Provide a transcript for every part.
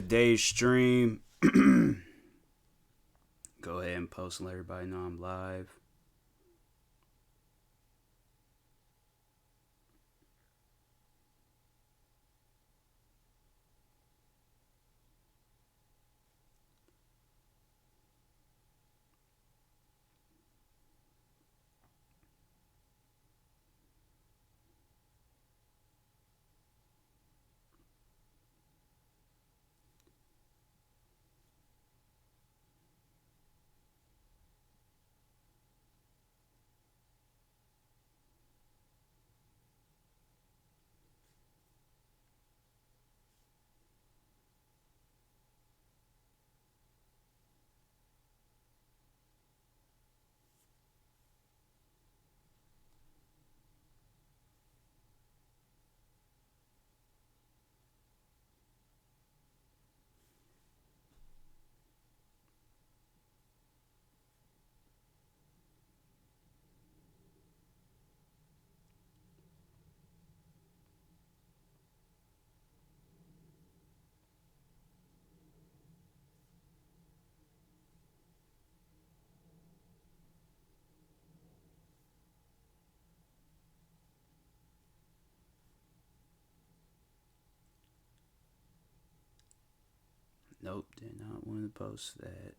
today's stream. Go ahead and post and let everybody know I'm live. Nope, did not want to post that.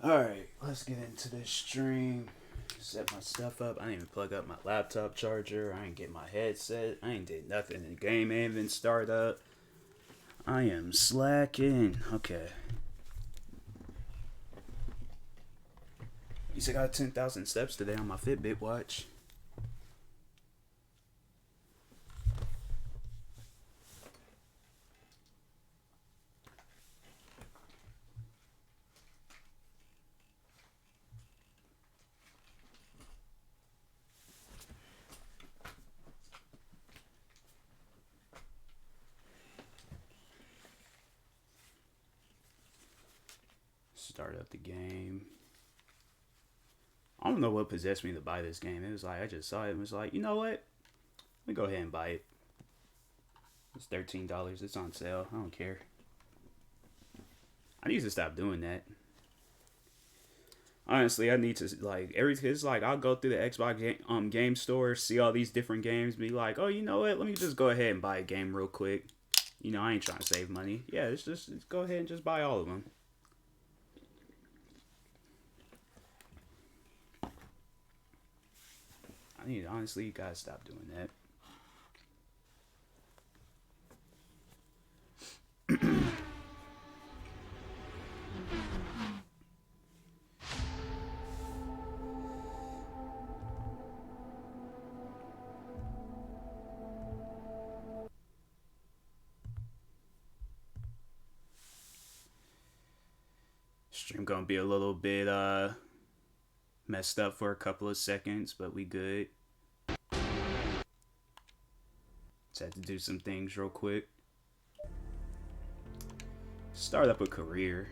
Alright, let's get into this stream. Set my stuff up. I didn't even plug up my laptop charger. I ain't get my headset. I ain't did nothing. The game ain't even start up. I am slacking. Okay. At least I got 10,000 steps today on my Fitbit watch. Start up the game. I don't know what possessed me to buy this game. It was like, I just saw it and was like, you know what? Let me go ahead and buy it. It's $13. It's on sale. I don't care. I need to stop doing that. Honestly, I need to, like, it's like, I'll go through the Xbox game store, see all these different games, be like, oh, you know what? Let me just go ahead and buy a game real quick. You know, I ain't trying to save money. Yeah, it's go ahead and just buy all of them. Honestly, you gotta stop doing that. Stream gonna be a little bit messed up for a couple of seconds, but we good. Just had to do some things real quick. Start up a career.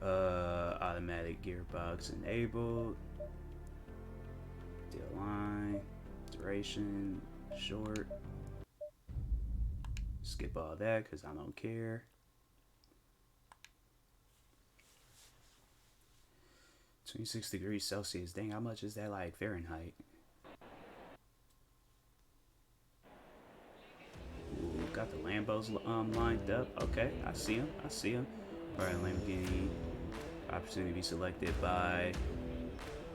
Automatic gearbox enabled. Deal line. Duration. Short. Skip all that because I don't care. 26 degrees Celsius. Dang, how much is that like Fahrenheit? Ooh, got the Lambos lined up. Okay, I see him. I see him. All right, Lamborghini. Opportunity to be selected by.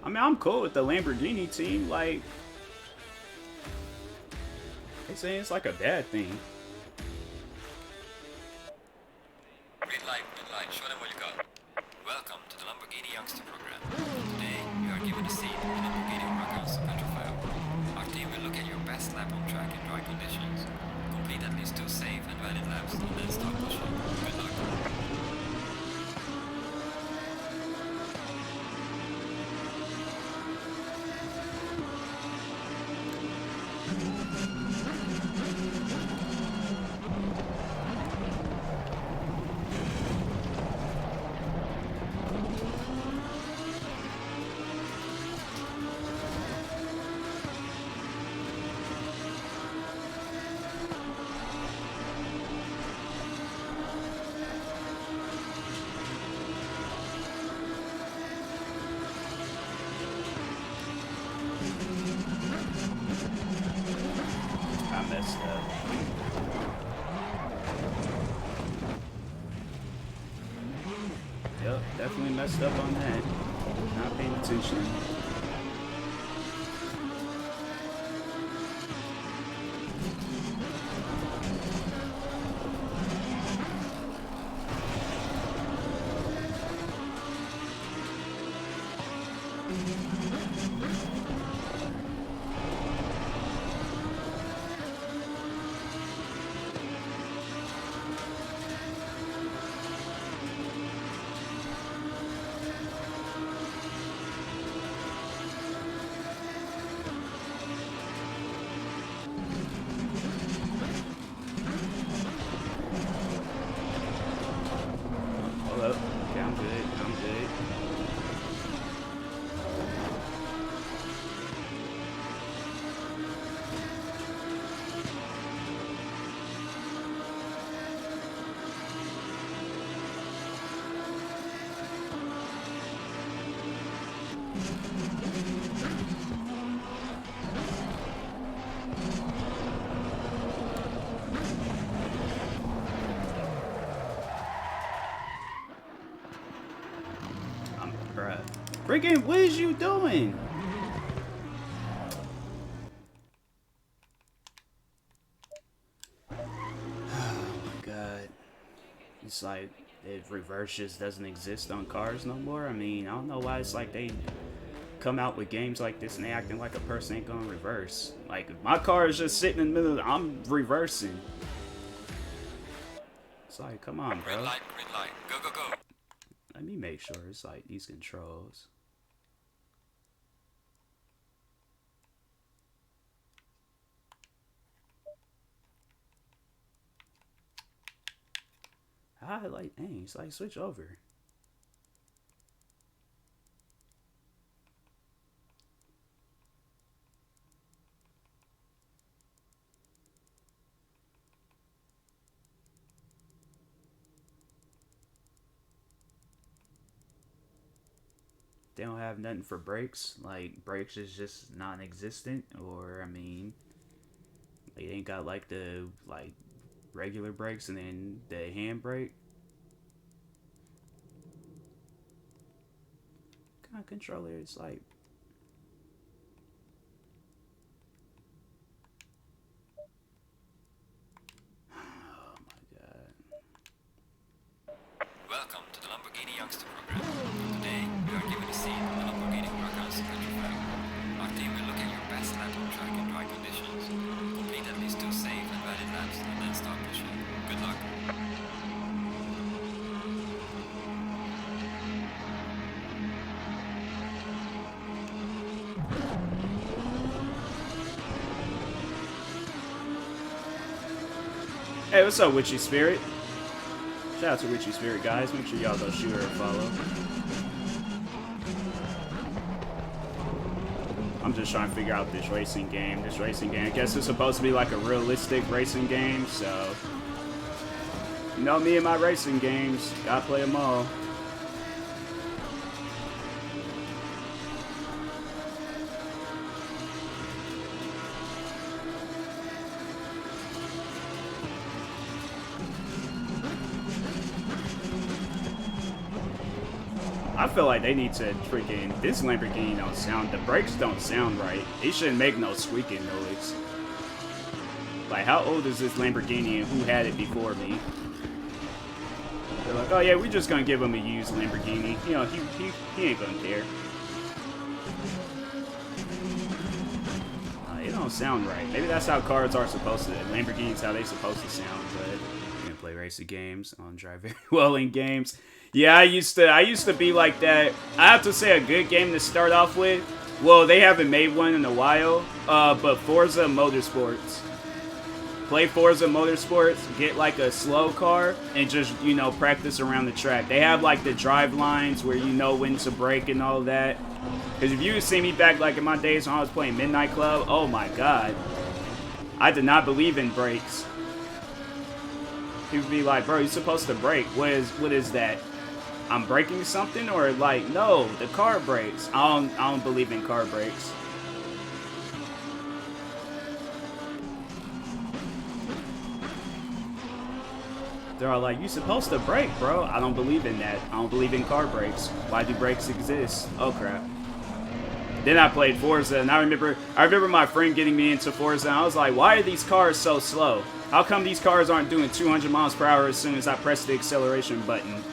I mean, I'm cool with the Lamborghini team. Like, they saying it's like a bad thing. Green light, show them what you got. Welcome to the Lamborghini Youngster Program. Today, you are given a seat in the Lamborghini Huracan's Petrofile. Our team will look at your best lap on track in dry conditions. Complete at least 2 safe and valid laps and then start pushing. Good luck. Messed up. Yep, definitely messed up on that. Not paying attention. Hold up. Okay, I'm good. I'm good. Bruh. Freaking, what is you doing? Oh my god. It's like, if reverse just doesn't exist on cars no more. I mean, I don't know why it's like they come out with games like this and they acting like a person ain't gonna reverse. Like, if my car is just sitting in the middle, I'm reversing. It's like, come on, bro. Green light, go, go, go. Let me make sure it's like these controls. I like, dang, it's like switch over. They don't have nothing for brakes. Like, brakes is just non-existent, or I mean, they ain't got like the like regular brakes and then the handbrake. What kind of controller is like? Oh my god. Welcome to the Lamborghini Youngster Program. Today, you are given a seat in the Lamborghini Huracan's Petrofile. Our team will look at your best lap on track in dry conditions. Complete at least 2 safe and valid laps and then start pushing. Good luck. Hey, what's up, Witchy Spirit? Shout out to Witchy Spirit, guys. Make sure y'all go shoot her a follow. I'm just trying to figure out this racing game. I guess it's supposed to be like a realistic racing game, so... You know me and my racing games. Gotta play them all. I feel like they need to freaking. This Lamborghini don't sound. The brakes don't sound right. It shouldn't make no squeaking noise. Like, how old is this Lamborghini and who had it before me? They're like, oh yeah, we're just gonna give him a used Lamborghini. You know, he ain't gonna care. It don't sound right. Maybe that's how cars are supposed to. Lamborghini's how they supposed to sound, but I can't play racing games. I don't drive very well in games. Yeah, I used to be like that. I have to say a good game to start off with. Well, they haven't made one in a while, but Forza Motorsports. Play Forza Motorsports, get like a slow car, and just, you know, practice around the track. They have like the drive lines where you know when to brake and all that. Because if you see me back like in my days when I was playing Midnight Club, oh my god. I did not believe in brakes. People be like, bro, you're supposed to brake. What is that? I'm braking something? Or like, no, the car brakes. I don't believe in car brakes. They're all like, you're supposed to brake, bro. I don't believe in that. I don't believe in car brakes. Why do brakes exist? Oh crap. Then I played Forza, and I remember my friend getting me into Forza, and I was like, why are these cars so slow? How come these cars aren't doing 200 miles per hour as soon as I press the acceleration button?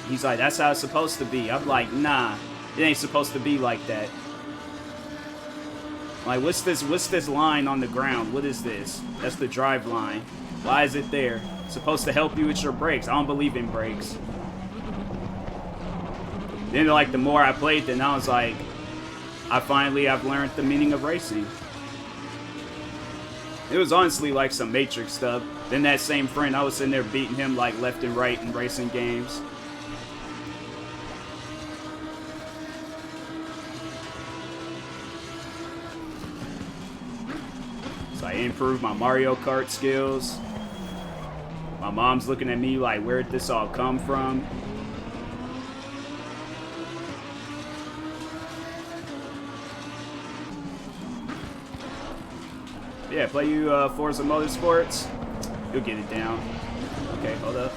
He's like, that's how it's supposed to be. I'm like, nah, it ain't supposed to be like that. Like, what's this line on the ground? What is this? That's the drive line. Why is it there? It's supposed to help you with your brakes. I don't believe in brakes. Then, like, the more I played, then I was like, I've learned the meaning of racing. It was honestly like some Matrix stuff. Then that same friend, I was sitting there beating him like left and right in racing games. So I improved my Mario Kart skills. My mom's looking at me like, where'd this all come from? Yeah, play you Forza Motorsports. You'll get it down. Okay, hold up.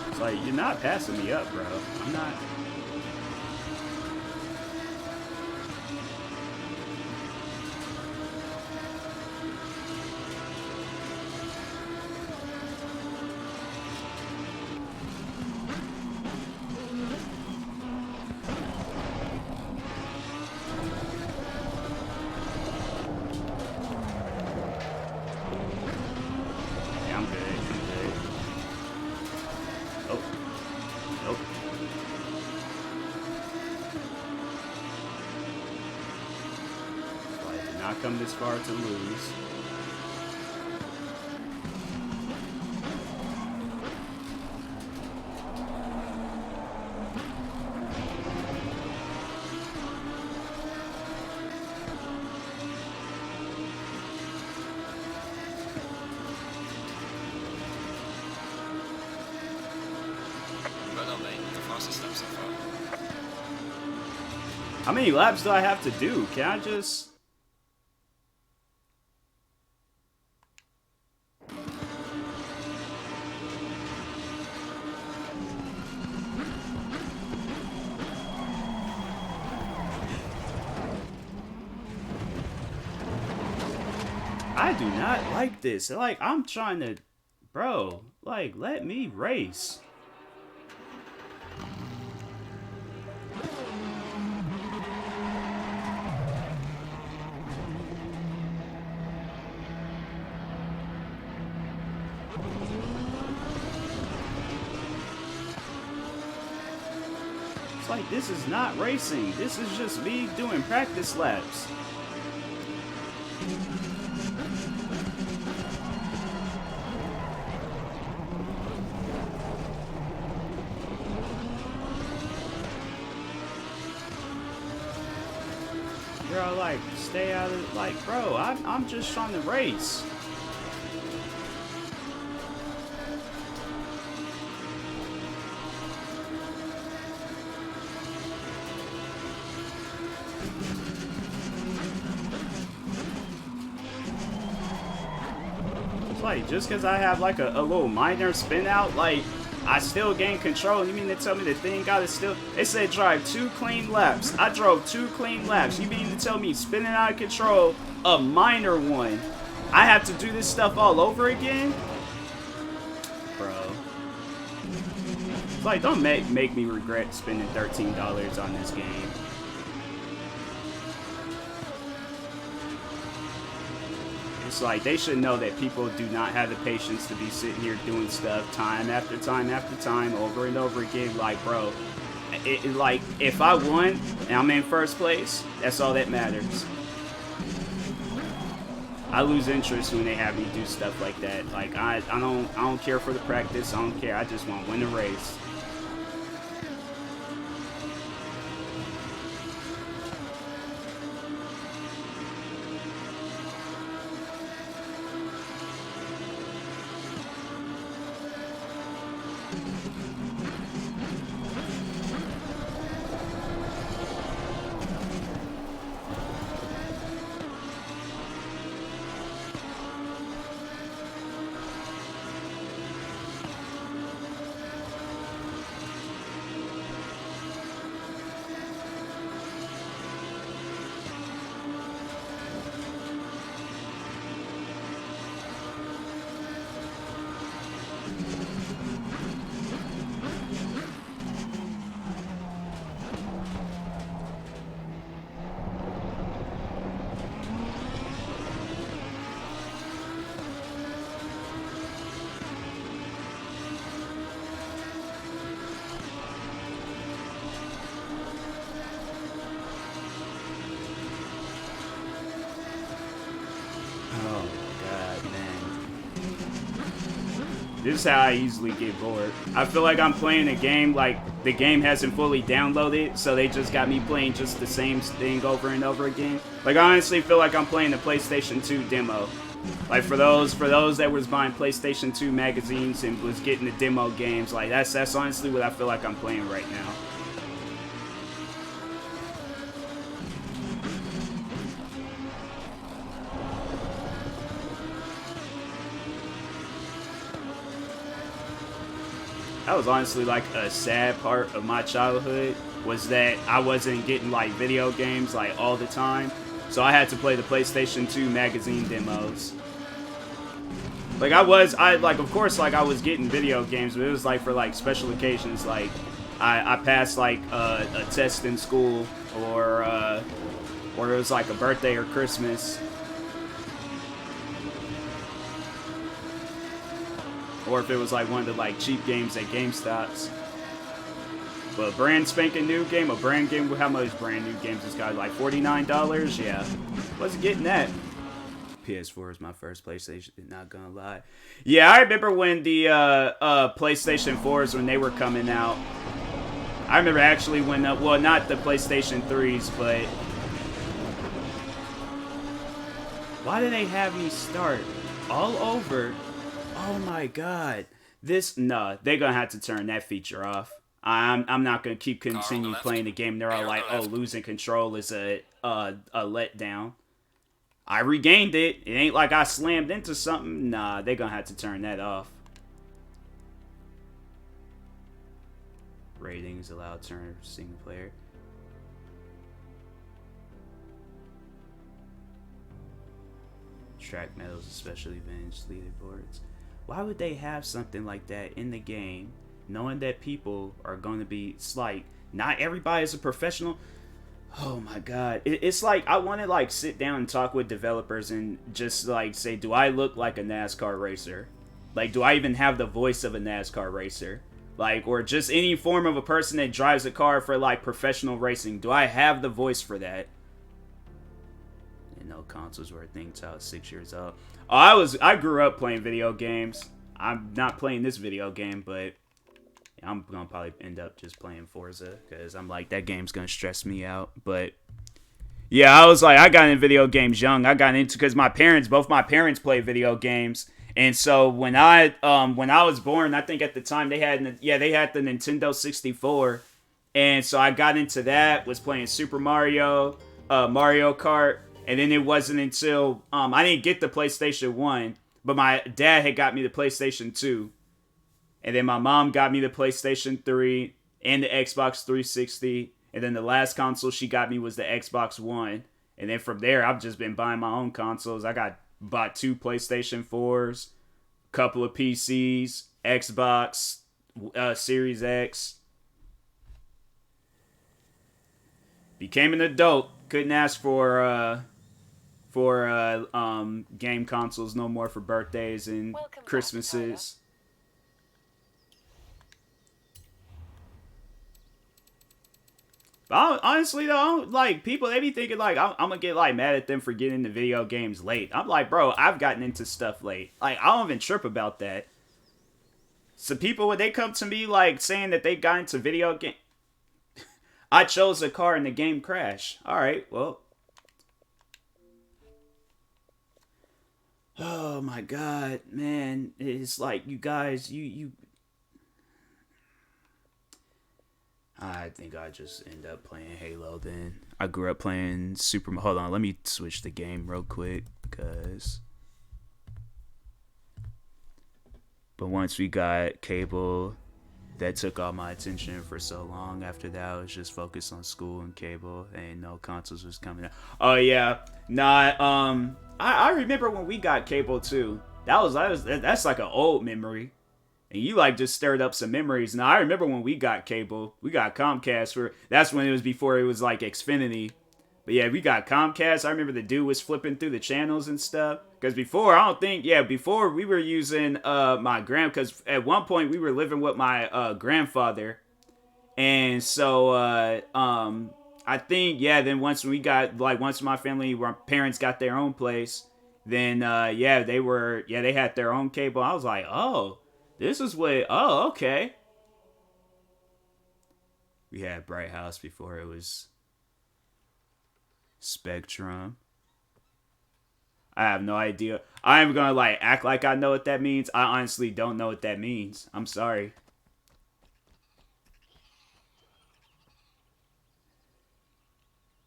It's like, you're not passing me up, bro. I'm not. Come this far to lose. Well done, mate. The fastest lap so far. How many laps do I have to do? Can I just... I do not like this. Like, I'm trying to... Bro, like, let me race. It's like, this is not racing. This is just me doing practice laps. They're all like, stay out of... Like, bro, I'm just trying to race. Like, just because I have like a little minor spin out, like, I still gain control. You mean to tell me the thing got it still? It said drive 2 clean laps. I drove 2 clean laps. You mean to tell me spinning out of control, a minor one, I have to do this stuff all over again? Bro. Like, don't make me regret spending $13 on this game. It's like, they should know that people do not have the patience to be sitting here doing stuff time after time after time, over and over again. Like, bro, like, if I won and I'm in first place, that's all that matters. I lose interest when they have me do stuff like that. Like, I don't care for the practice. I don't care. I just want to win the race. This is how I easily get bored. I feel like I'm playing a game like the game hasn't fully downloaded, so they just got me playing just the same thing over and over again. Like, I honestly feel like I'm playing the PlayStation 2 demo. Like, for those that was buying PlayStation 2 magazines and was getting the demo games, like that's honestly what I feel like I'm playing right now. That was honestly like a sad part of my childhood, was that I wasn't getting like video games like all the time, so I had to play the PlayStation 2 magazine demos. Like, of course, like, I was getting video games, but it was like for like special occasions. Like, I passed like a test in school, or it was like a birthday or Christmas. Or if it was like one of the like cheap games at GameStops. But a brand spanking new game, how much brand new games this guy, like $49? Yeah. Wasn't getting that. PS4 is my first PlayStation, not gonna lie. Yeah, I remember when the PlayStation 4s, when they were coming out. I remember actually when, well, not the PlayStation 3s, but... Why do they have me start all over? Oh my god. Nah, they're gonna have to turn that feature off. I'm not gonna continue playing the game. They're all like, oh, losing control is a letdown. I regained it. It ain't like I slammed into something. Nah, they're gonna have to turn that off. Ratings allowed turn single player. Track medals, especially advanced leaderboards. Why would they have something like that in the game, knowing that people are going to be, it's like, not everybody is a professional? Oh my god. It's like, I want to like sit down and talk with developers and just like say, do I look like a NASCAR racer? Like, do I even have the voice of a NASCAR racer? Like, or just any form of a person that drives a car for like professional racing. Do I have the voice for that? No consoles were a thing until I was 6 years old. Oh, I grew up playing video games. I'm not playing this video game, but I'm gonna probably end up just playing Forza, because I'm like, that game's gonna stress me out. But yeah, I was like, I got into video games young. I got into, because both my parents play video games, and so when I was born, I think at the time they had the Nintendo 64, and so I got into that. Was playing Super Mario Kart. And then it wasn't until I didn't get the PlayStation 1 But my dad had got me the PlayStation 2. And then my mom got me the PlayStation 3 and the Xbox 360. And then the last console she got me was the Xbox One. And then from there, I've just been buying my own consoles. Bought 2 PlayStation 4s, couple of PCs, Xbox, Series X. Became an adult. Couldn't ask for game consoles no more for birthdays and Christmases. Honestly though, I don't, like, people, they be thinking like I'm gonna get like mad at them for getting into video games late. I'm like, bro, I've gotten into stuff late. Like, I don't even trip about that. So people, when they come to me like saying that they got into video game, I chose a car and the game crashed. All right, well. Oh my god, man, it's like you guys, you. I think I just end up playing Halo then. I grew up playing Super... Hold on, let me switch the game real quick, because... But once we got cable, that took all my attention for so long. After that, I was just focused on school and cable, and no consoles was coming out. Oh, yeah. Nah, I remember when we got cable, too. That's like an old memory. And you like just stirred up some memories. Now I remember when we got cable, we got Comcast that's when it was before it was like Xfinity. But yeah, we got Comcast. I remember the dude was flipping through the channels and stuff. Because before we were using because at one point we were living with my grandfather. And so I think, then once my parents got their own place, then they had their own cable. I was like, oh. Okay. We had Bright House before it was Spectrum. I have no idea. I'm gonna act like I know what that means. I honestly don't know what that means. I'm sorry.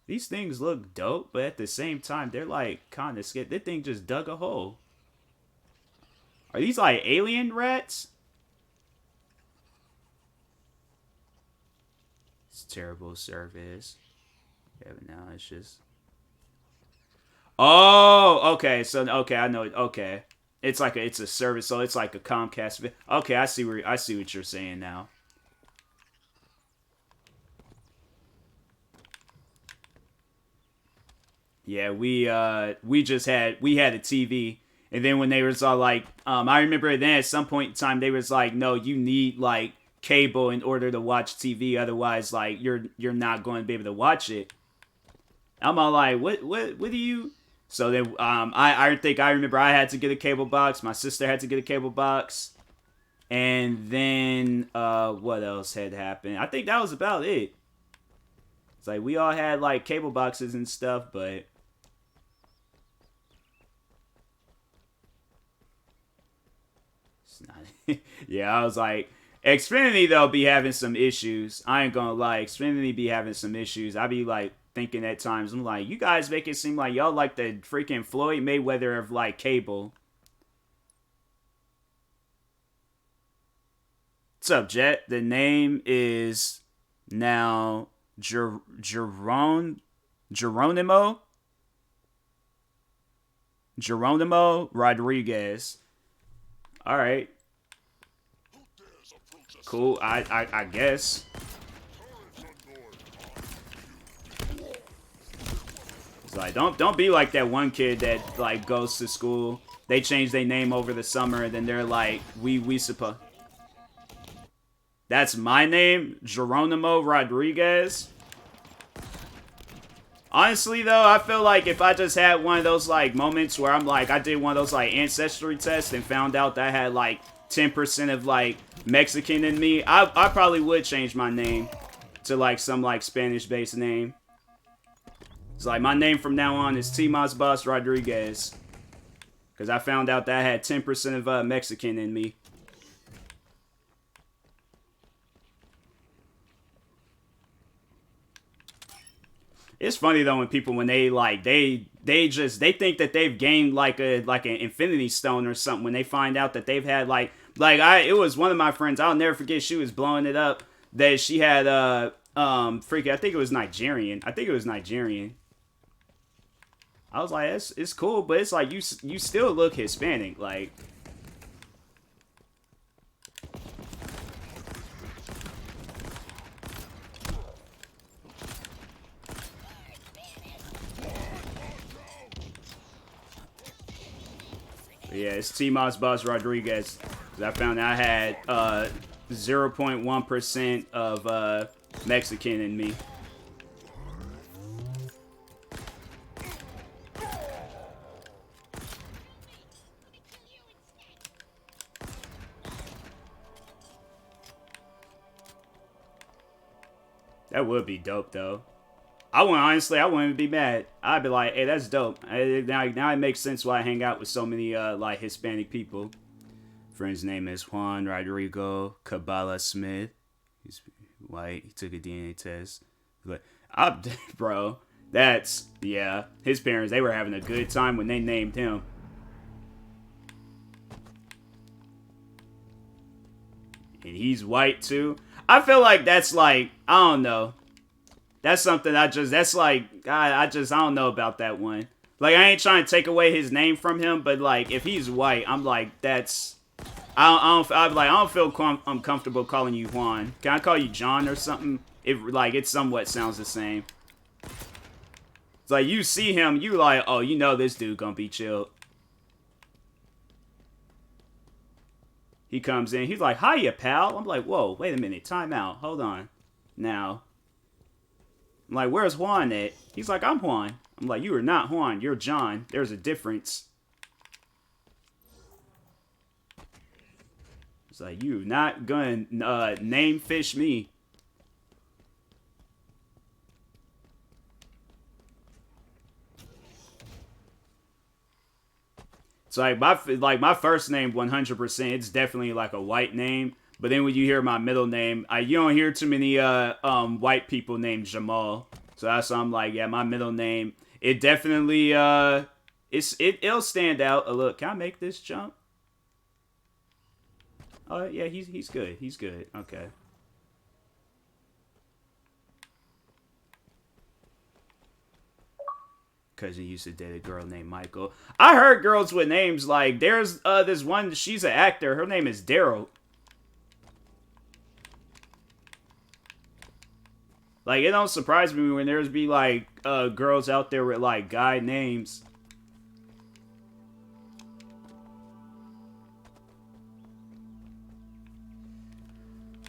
These things look dope, but at the same time, they're kind of scared. That thing just dug a hole. Are these alien rats? It's terrible service. Yeah, but now it's just... Oh, okay. So, okay, I know it. Okay. It's a service, so it's like a Comcast. Okay, I see what you're saying now. Yeah, we had a TV. And then when they was all I remember then at some point in time they was like, no, you need cable in order to watch TV, otherwise you're not going to be able to watch it. I'm all like, what do you? So then I think I remember I had to get a cable box. My sister had to get a cable box, and then what else had happened? I think that was about it. It's like we all had cable boxes and stuff, but. Yeah, I was like, Xfinity though be having some issues. I ain't gonna lie, Xfinity be having some issues. I be thinking at times, I'm like, you guys make it seem like y'all like the freaking Floyd Mayweather of cable. What's up, Jet? The name is now Geronimo Rodriguez. All right. Cool. I guess. It's like don't be like that one kid that goes to school. They change their name over the summer and then they're like, we suppose. That's my name, Geronimo Rodriguez. Honestly though, I feel like if I just had one of those moments where I'm I did one of those ancestry tests and found out that I had 10% of Mexican in me, I probably would change my name to some Spanish based name. It's my name from now on is TMossBoss Rodriguez, because I found out that I had 10% of Mexican in me. It's funny though when people, when they they think that they've gained like an infinity stone or something when they find out that they've had it was one of my friends, I'll never forget, she was blowing it up that she had freaking, I think it was Nigerian. I was like, it's cool, but it's like you still look Hispanic, like. But yeah, it's TMossBoss Rodriguez. I found out I had 0.1% of Mexican in me. That would be dope, though. I wouldn't be mad. I'd be like, hey, that's dope. Now it makes sense why I hang out with so many, like, Hispanic people. Friend's name is Juan Rodrigo Cabala Smith. He's white. He took a DNA test. But, bro, yeah. His parents, they were having a good time when they named him. And he's white, too. I feel like that's like, I don't know. That's something I don't know about that one. Like, I ain't trying to take away his name from him, but like, if he's white, I'm like, I don't feel uncomfortable calling you Juan. Can I call you John or something? It somewhat sounds the same. It's like, you see him, you like, oh, you know this dude gonna be chilled. He comes in, he's like, hiya, pal. I'm like, whoa, wait a minute, time out, hold on. Now, I'm like, where's Juan at? He's like, I'm Juan. I'm like, you are not Juan, you're John. There's a difference. It's like, you not gonna name fish me. It's like my first name 100%, it's definitely like a white name. But then when you hear my middle name, you don't hear too many white people named Jamal. So that's why I'm like, yeah, my middle name, it definitely it'll stand out a little. Can I make this jump? Oh yeah, he's good. He's good. Okay. Cousin used to date a girl named Michael. I heard girls with names like, there's this one, she's an actor, her name is Daryl. Like, it don't surprise me when there's be like girls out there with like guy names.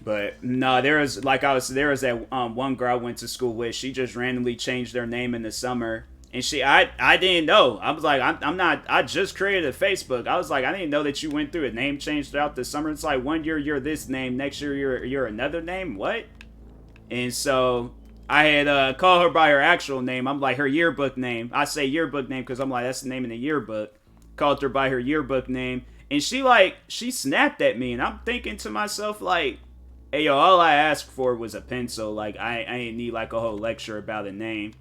But no, there was that one girl I went to school with. She just randomly changed their name in the summer. And I didn't know. I was like, I just created a Facebook. I was like, I didn't know that you went through a name change throughout the summer. It's like, one year you're this name, next year you're another name. What? And so I had called her by her actual name. I'm like, her yearbook name. I say yearbook name because I'm like, that's the name in the yearbook. Called her by her yearbook name. And she snapped at me. And I'm thinking to myself, like, hey, yo, all I asked for was a pencil. Like, I ain't need like a whole lecture about a name.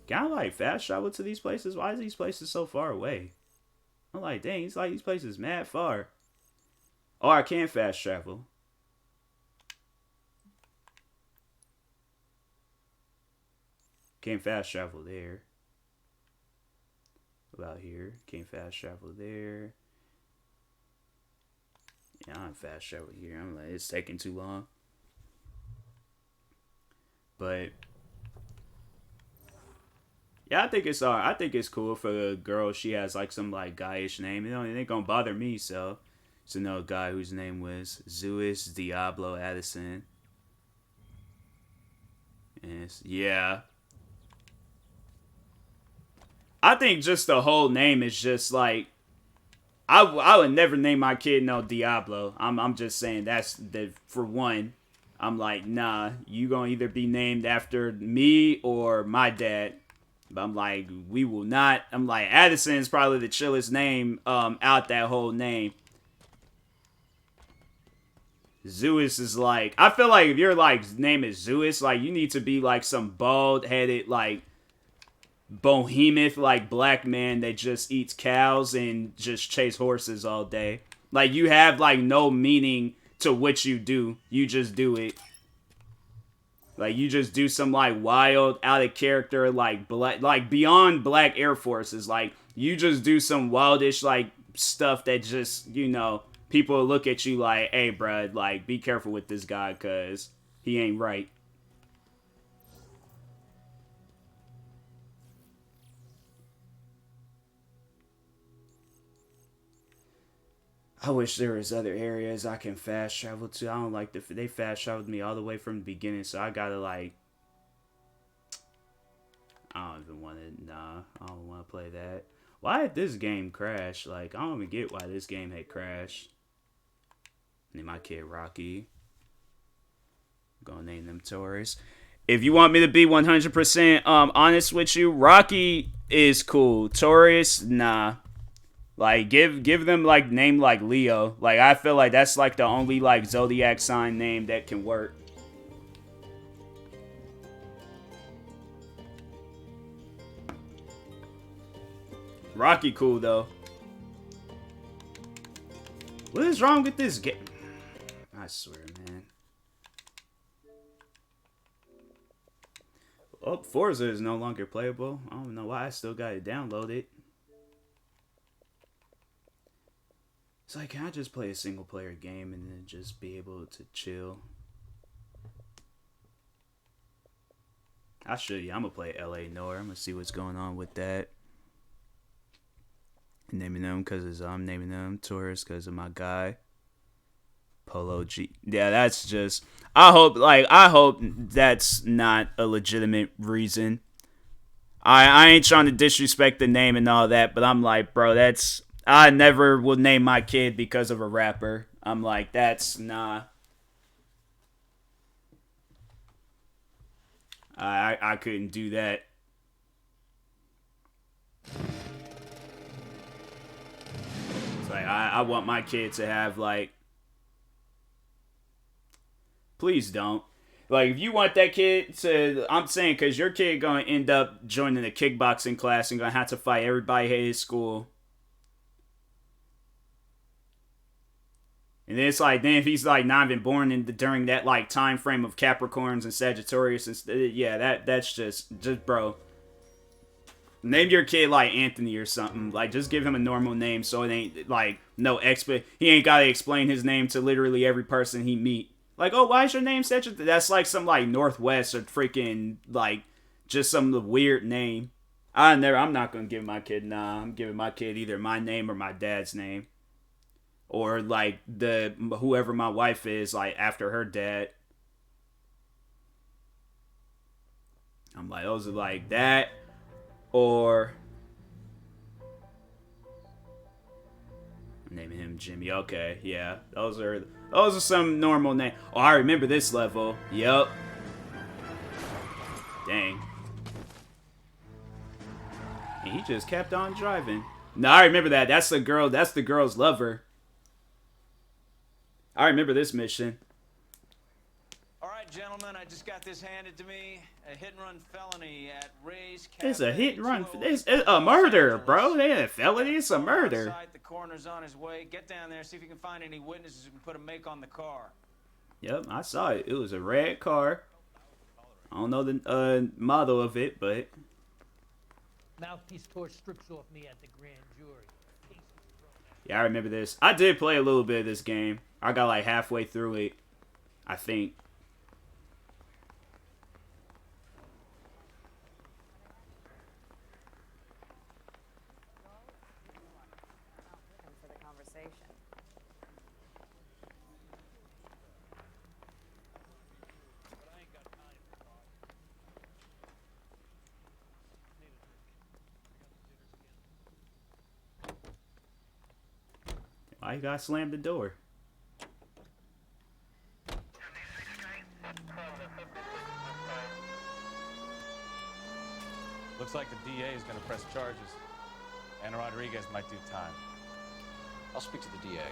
Can I like fast travel to these places? Why is these places so far away? I'm like, dang, it's like these places mad far. Oh, I can fast travel. Can't fast travel there. About here. Can't fast travel there. Yeah, I'm fast travel here. I'm like, it's taking too long. But yeah, I think it's alright. I think it's cool for the girl. She has like some like guyish name. You know, it ain't gonna bother me. So it's another guy whose name was Zeus Diablo Addison. And yeah, I think just the whole name is just like, I would never name my kid no Diablo. I'm just saying that's the for one. I'm like, nah, you gonna either be named after me or my dad. But I'm like, we will not. I'm like, Addison is probably the chillest name out that whole name. Zeus is like, I feel like if your like name is Zeus, like you need to be like some bald headed like behemoth like black man that just eats cows and just chase horses all day. Like you have like no meaning to what you do. You just do it. Like you just do some like wild, out of character, like black, like beyond black Air Forces. Like you just do some wildish like stuff that just, you know, people look at you like, hey, bruh, like be careful with this guy, cause he ain't right. I wish there was other areas I can fast travel to. I don't like they fast traveled me all the way from the beginning, so I gotta like. I don't even want to. Nah, I don't want to play that. Why did this game crash? Like, I don't even get why this game had crashed. Name my kid Rocky. I'm gonna name them Taurus. If you want me to be 100% honest with you, Rocky is cool. Taurus, nah. Like give them like name like Leo. Like I feel like that's like the only like zodiac sign name that can work. Rocky cool though. What is wrong with this game? I swear, man. Oh, Forza is no longer playable. I don't know why I still got it downloaded. It's like, can I just play a single player game and then just be able to chill? I'll show you. I'm going to play LA Noir. I'm going to see what's going on with that. Naming them because I'm naming them Taurus because of my guy. Polo G. Yeah, that's just... I hope that's not a legitimate reason. I ain't trying to disrespect the name and all that, but I'm like, bro, that's... I never will name my kid because of a rapper. I'm like, that's nah. I couldn't do that. It's like I want my kid to have like. Please don't. Like if you want that kid to, I'm saying, because your kid gonna end up joining a kickboxing class and gonna have to fight everybody at his school. And then it's like, then if he's like not even born during that like time frame of Capricorns and Sagittarius and yeah, that's just bro. Name your kid like Anthony or something. Like just give him a normal name so it ain't like no he ain't gotta explain his name to literally every person he meet. Like, oh, why is your name Sagittarius? That's like some like Northwest or freaking like just some weird name. I'm not gonna give my kid I'm giving my kid either my name or my dad's name. Or like whoever my wife is, like after her dad. I'm like, those are like that. Or I'm naming him Jimmy. Okay, yeah. Those are some normal names. Oh, I remember this level. Yup. Dang. And he just kept on driving. No, I remember that. That's the girl's lover. I remember this mission. All right, gentlemen, I just got this handed to me. A hit-and-run felony at Ray's Cafe. It's a hit-and-run. It's a murder, bro. It ain't a felony. It's a murder. The coroner's on his way. Get down there, see if you can find any witnesses who can put a make on the car. Yep, I saw it. It was a red car. I don't know the model of it, but... Mouthpiece tore strips off me at the grand jury. Yeah, I remember this. I did play a little bit of this game. I got like halfway through it, I think. Why you gotta slam the door? Looks like the DA is going to press charges. Anna Rodriguez might do time. I'll speak to the DA.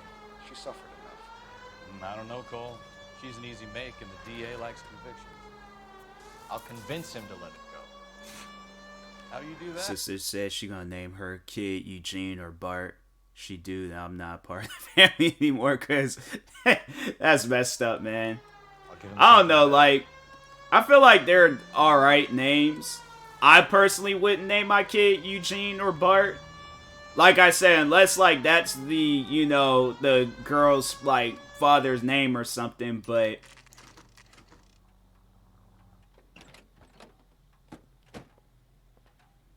She suffered enough. I don't know, Cole. She's an easy make, and the DA likes convictions. I'll convince him to let it go. How do you do that? Sister says she gonna name her kid Eugene or Bart. She do, I'm not part of the family anymore, cause that's messed up, man. I don't know, like, I feel like they're alright names. I personally wouldn't name my kid Eugene or Bart. Like I said, unless, like, that's the, you know, the girl's, like, father's name or something, but...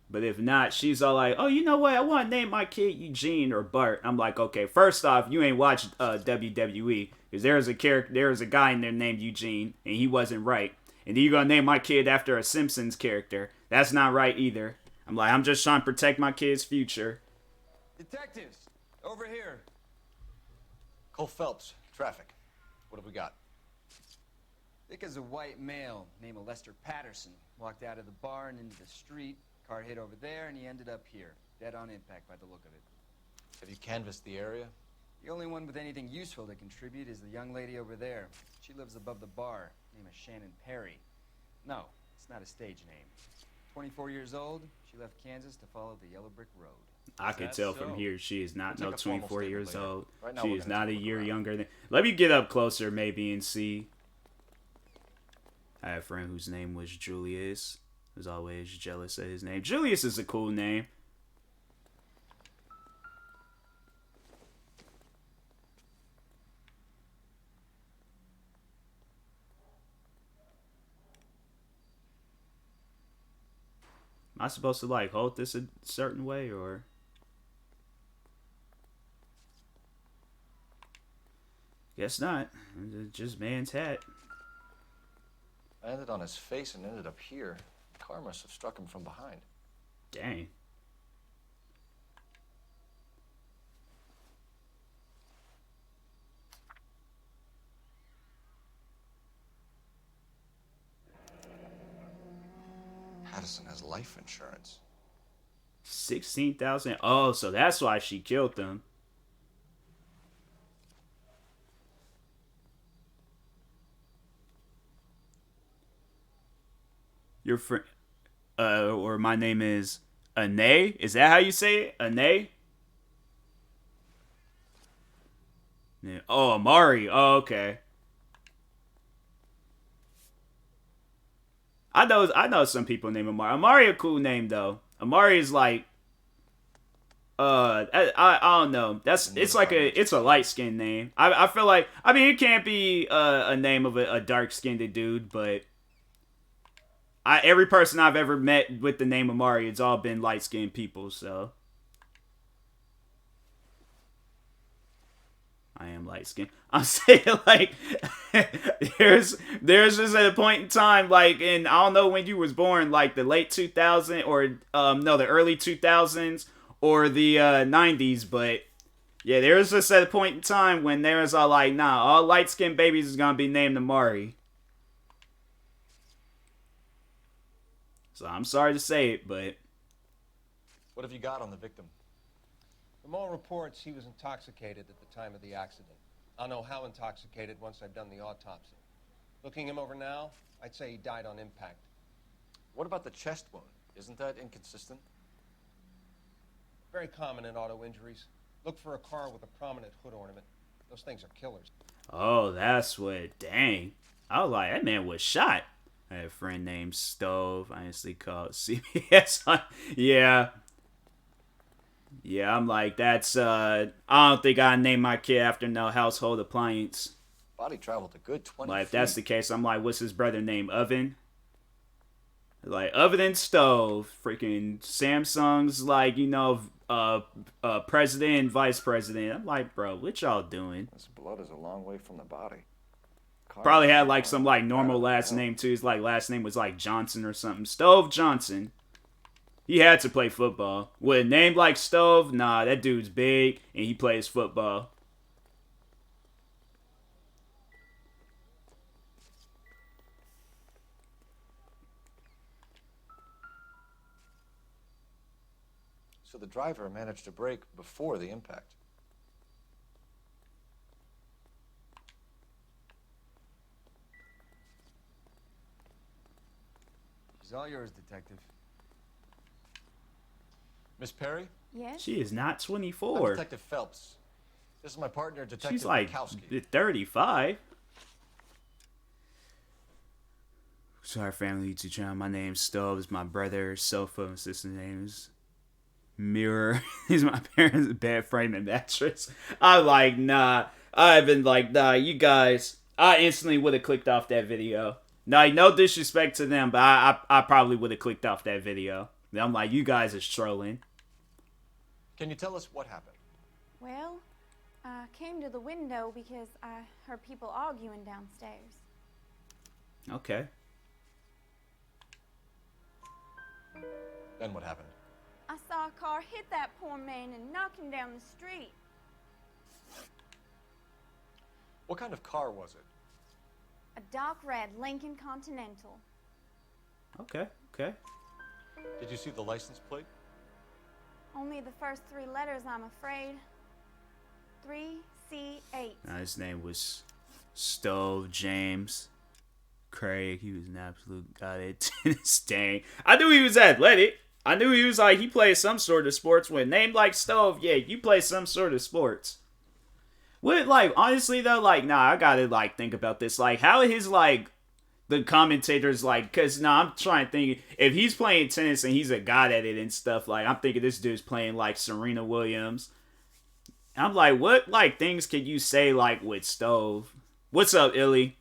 But if not, she's all like, oh, you know what? I want to name my kid Eugene or Bart. I'm like, okay, first off, you ain't watched WWE. Because there's a guy in there named Eugene, and he wasn't right. And then you're going to name my kid after a Simpsons character. That's not right either. I'm like, I'm just trying to protect my kid's future. Detectives, over here. Cole Phelps, traffic. What have we got? Thick as a white male named Lester Patterson walked out of the bar and into the street. Car hit over there, and he ended up here, dead on impact by the look of it. Have you canvassed the area? The only one with anything useful to contribute is the young lady over there. She lives above the bar. Name is Shannon Perry. No, it's not a stage name. 24 years old, she left Kansas to follow the yellow brick road. I could tell from here she is not We'll no take a formal 24 statement years later. old. Right now She we're is gonna not a take a look year around. younger than... Let me get up closer maybe and see. I had a friend whose name was Julius. Was always jealous of his name. Julius is a cool name. Am I supposed to like hold this a certain way or? Guess not. It's just man's hat. Landed on his face and ended up here. The car must have struck him from behind. Dang. Patterson has life insurance. 16,000. Oh, so that's why she killed them. Your friend, or my name is Ane. Is that how you say it? Ane? Yeah. Oh, Amari. Oh, okay. I know some people named Amari. Amari a cool name though. Amari is like I don't know. It's a light skinned name. I feel like I mean it can't be a name of a dark skinned dude, but every person I've ever met with the name Amari, it's all been light skinned people, so I am light skinned. I'm saying like there's just at a point in time like in I don't know when you was born, like the late 2000s or no the early 2000s or the 90s, but yeah, there was just at a point in time when there was all like nah, all light skinned babies is gonna be named Amari. So I'm sorry to say it, but What have you got on the victim? From all reports, he was intoxicated at the time of the accident. I'll know how intoxicated once I've done the autopsy. Looking him over now, I'd say he died on impact. What about the chest wound? Isn't that inconsistent? Very common in auto injuries. Look for a car with a prominent hood ornament. Those things are killers. oh, that's what. Dang, I was like that man was shot. I had a friend named Stove. I instantly called CBS. Yeah. Yeah, I'm like, that's, I don't think I name my kid after no household appliance. Body traveled a good 20 Like, if feet. that's the case, I'm like, what's his brother name? Oven? Like, Oven and Stove. Freaking Samsung's, like, you know, president and vice president. I'm like, bro, what y'all doing? This blood is a long way from the body. Car Probably must had, be like, going some, like, normal out of the last road. name, too. His, like, last name was, like, Johnson or something. Stove Johnson. He had to play football. With a name like Stove, nah, that dude's big, and he plays football. So the driver managed to brake before the impact. She's all yours, Detective. Miss Perry? Yes? She is not I'm 24. Detective Phelps. This is my partner, Detective She's like Bukowski. 35. Sorry, family YouTube channel. My name's Stove. Is my brother's cell phone system name is Mirror. Is my parents' bed frame and mattress. I'm like, nah. I've been like, nah, you guys. I instantly would have clicked off that video. Nah, no disrespect to them, but I probably would have clicked off that video. I'm like, you guys are trolling. Can you tell us what happened? Well, I came to the window because I heard people arguing downstairs. Okay. Then what happened? I saw a car hit that poor man and knock him down the street. What kind of car was it? A dark red Lincoln Continental. Okay. Okay. Did you see the license plate? Only the first 3 letters, I'm afraid. 3C8. Now, his name was Stove James Craig. He was an absolute god at tennis. Dang. I knew he was athletic. I knew he was like, he played some sort of sports. When named like Stove, yeah, you play some sort of sports. What, like, honestly though, like, nah, I gotta like think about this. Like, how his like the commentators like, cause nah, I'm trying to think if he's playing tennis and he's a god at it and stuff. Like, I'm thinking this dude's playing like Serena Williams. I'm like, what like things can you say like with Stove? What's up, Illy?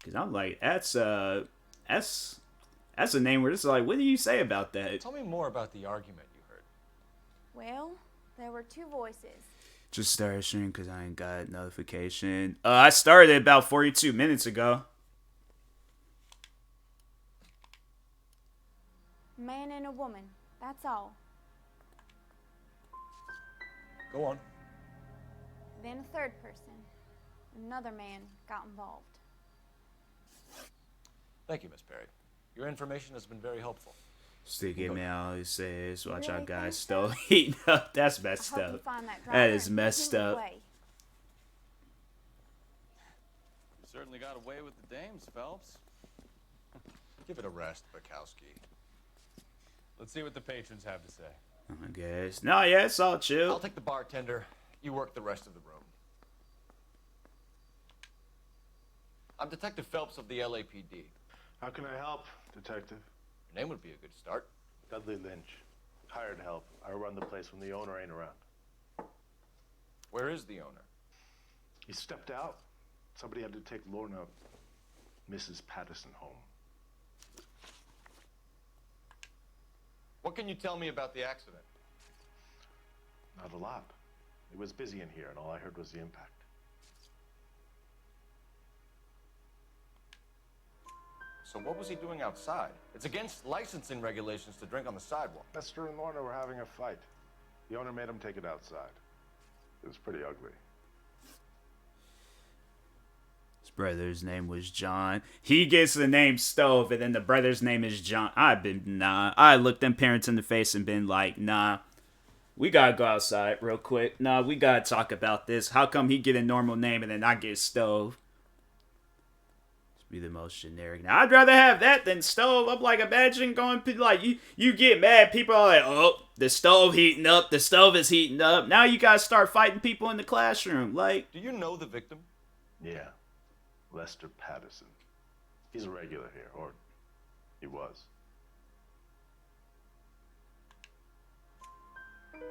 Cause I'm like, that's a name where it's like, what do you say about that? Tell me more about the argument you heard. Well, there were 2 voices. Just started streaming because I ain't got notification. I started about 42 minutes ago. A man and a woman. That's all. Go on. Then a 3rd person. Another man got involved. Thank you, Miss Perry. Your information has been very helpful. Stick it, man. I always say this. Watch Really out, guys. think Still so? heating up. That's messed I hope you up. find that That driver is and messed take him up. away. You certainly got away with the dames, Phelps. Give it a rest, Bukowski. Let's see what the patrons have to say. I guess. No, yeah, it's all chill. I'll take the bartender. You work the rest of the room. I'm Detective Phelps of the LAPD. How can I help, Detective? Your name would be a good start. Dudley Lynch. Hired help. I run the place when the owner ain't around. Where is the owner? He stepped out. Somebody had to take Lorna, Mrs. Patterson, home. What can you tell me about the accident? Not a lot. It was busy in here, and all I heard was the impact. So what was he doing outside? It's against licensing regulations to drink on the sidewalk. Lester and Lorna were having a fight. The owner made him take it outside. It was pretty ugly. His brother's name was John. He gets the name Stove, and then the brother's name is John. I looked them parents in the face and been like, nah, we gotta go outside real quick. Nah, we gotta talk about this. How come he get a normal name and then I get Stove? Be the most generic. Now, I'd rather have that than Stove. I'm like, imagine going, like, you get mad. People are like, oh, the stove heating up. The stove is heating up. Now you guys start fighting people in the classroom. Like, Do you know the victim? Yeah. Lester Patterson. He's a regular here, or he was.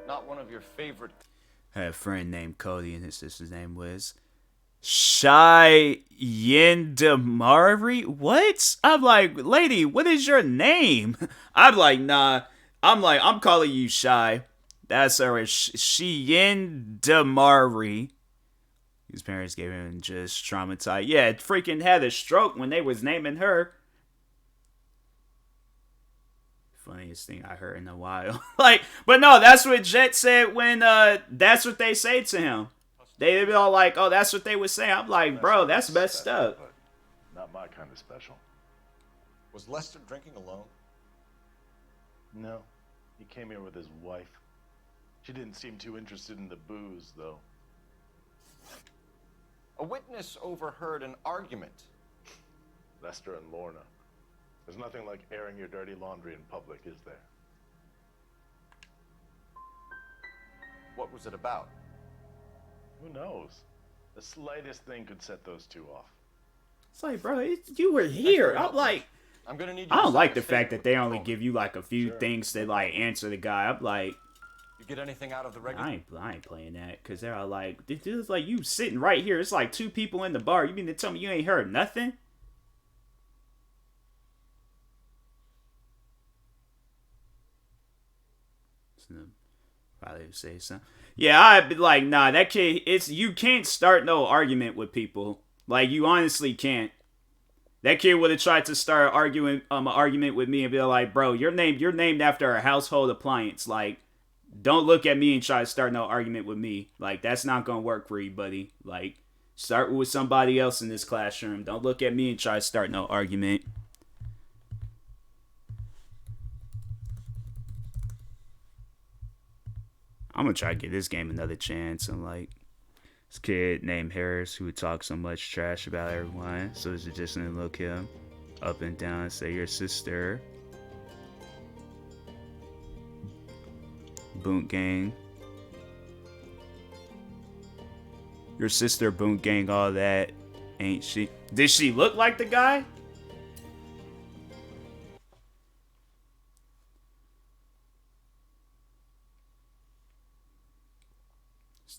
Not one of your favorite. I had a friend named Cody, and his sister's name was Shy Yendamari. What? I'm like, lady, what is your name? I'm like, nah. I'm calling you Shy. That's her. Yendamari. His parents gave him just traumatized. Yeah, freaking had a stroke when they was naming her. Funniest thing I heard in a while. Like, but no, that's what Jet said when that's what they say to him. They be all like, oh, that's what they would say. I'm like, bro, that's messed up. But not my kind of special. Was Lester drinking alone? No. He came here with his wife. She didn't seem too interested in the booze, though. A witness overheard an argument. Lester and Lorna. There's nothing like airing your dirty laundry in public, is there? What was it about? Who knows? The slightest thing could set those two off. It's like, bro, you were here. I'm like, I'm gonna need you I to don't sign like a the fact statement that with they the only patrolman. give you like a few things to like answer the guy. I'm like, You get anything out of the regular? I ain't playing that because they're all like, it's like you sitting right here. It's like two people in the bar. You mean to tell me you ain't heard nothing? Probably say something. Yeah, I'd be like, nah, that kid. You can't start no argument with people. Like you honestly can't. That kid would have tried to start an argument with me and be like, bro, you're named after a household appliance. Like, don't look at me and try to start no argument with me. Like, that's not gonna work for you, buddy. Like, start with somebody else in this classroom. Don't look at me and try to start no argument. I'm gonna try to give this game another chance. And like, this kid named Harris who would talk so much trash about everyone. So is it just gonna look him up and down and say your sister? Boot gang. Your sister boot gang, all that. Ain't she? Did she look like the guy?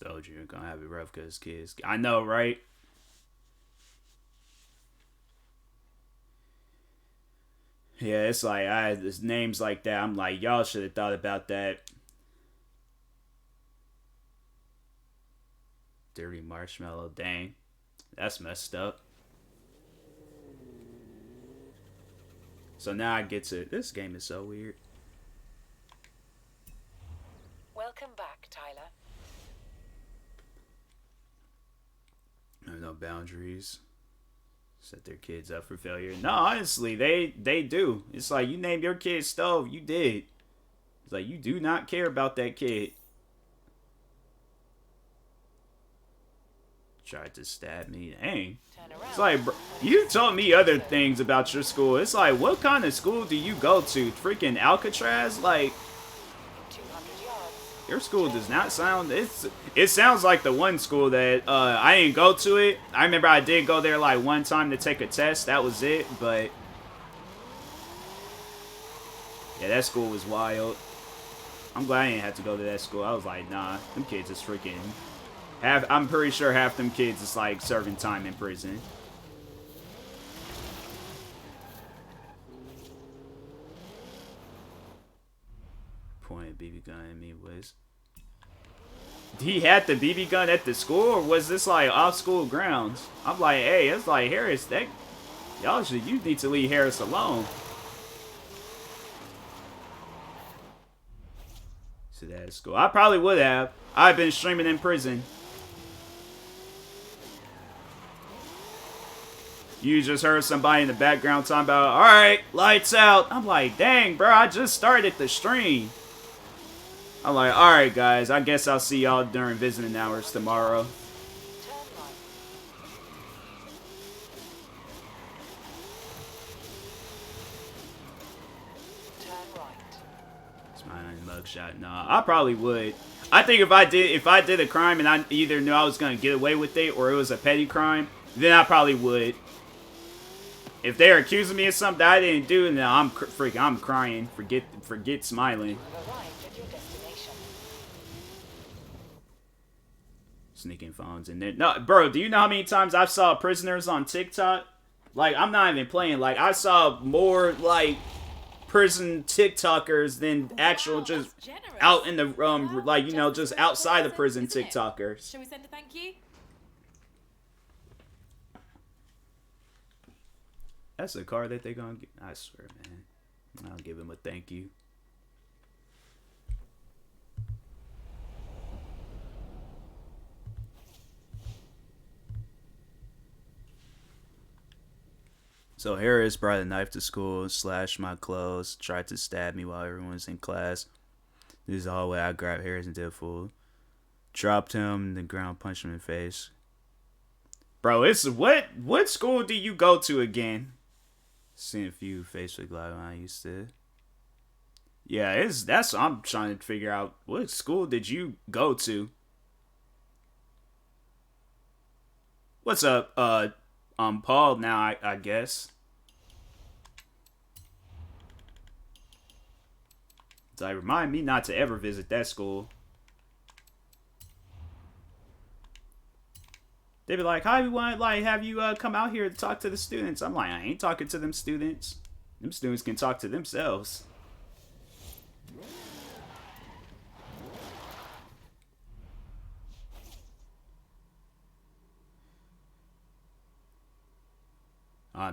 Told you, gonna have it rough because kids. I know, right? Yeah, it's like there's names like that. I'm like, y'all should have thought about that. Dirty marshmallow, dang, that's messed up. So now I get to this game is so weird. Welcome back, Tyler. No boundaries. Set their kids up for failure. No, honestly, they do. It's like you named your kid Stove. You did. It's like you do not care about that kid. Tried to stab me. Dang. It's like, bro, you told me other things about your school. It's like, what kind of school do you go to? Freaking Alcatraz? Like, your school does not sound. It sounds like the one school that I didn't go to it. I remember I did go there like one time to take a test. That was it. But yeah, that school was wild. I'm glad I didn't have to go to that school. I was like, nah, them kids is freaking. I'm pretty sure half them kids is like serving time in prison. Pointed BB gun at me was. He had the BB gun at the school, or was this like off school grounds? I'm like, hey, it's like Harris. You need to leave Harris alone. So that's school. I probably would have. I've been streaming in prison. You just heard somebody in the background talking about, all right, lights out. I'm like, dang, bro, I just started the stream. I'm like, all right, guys, I guess I'll see y'all during visiting hours tomorrow. It's my mugshot. Nah, I probably would. I think if I did a crime and I either knew I was gonna get away with it or it was a petty crime, then I probably would. If they're accusing me of something that I didn't do, then I'm crying. Forget smiling. Sneaking phones in there. No, bro, do you know how many times I've saw prisoners on TikTok? Like, I'm not even playing. Like, I saw more, like, prison TikTokers than actual just out in the, like, you know, just outside of prison TikTokers. Shall we send a thank you? That's a car that they gonna get. I swear, man. I'll give him a thank you. So Harris brought a knife to school, slashed my clothes, tried to stab me while everyone was in class. This is the hallway. I grabbed Harris and did a fool. Dropped him in the ground, punched him in the face. Bro, it's what school do you go to again? Seen a few Facebook Live when I used to. Yeah, that's what I'm trying to figure out. What school did you go to? What's up, Paul? Now I guess. So remind me not to ever visit that school. They be like, "Hi, we want like have you come out here to talk to the students." I'm like, I ain't talking to them students. Them students can talk to themselves.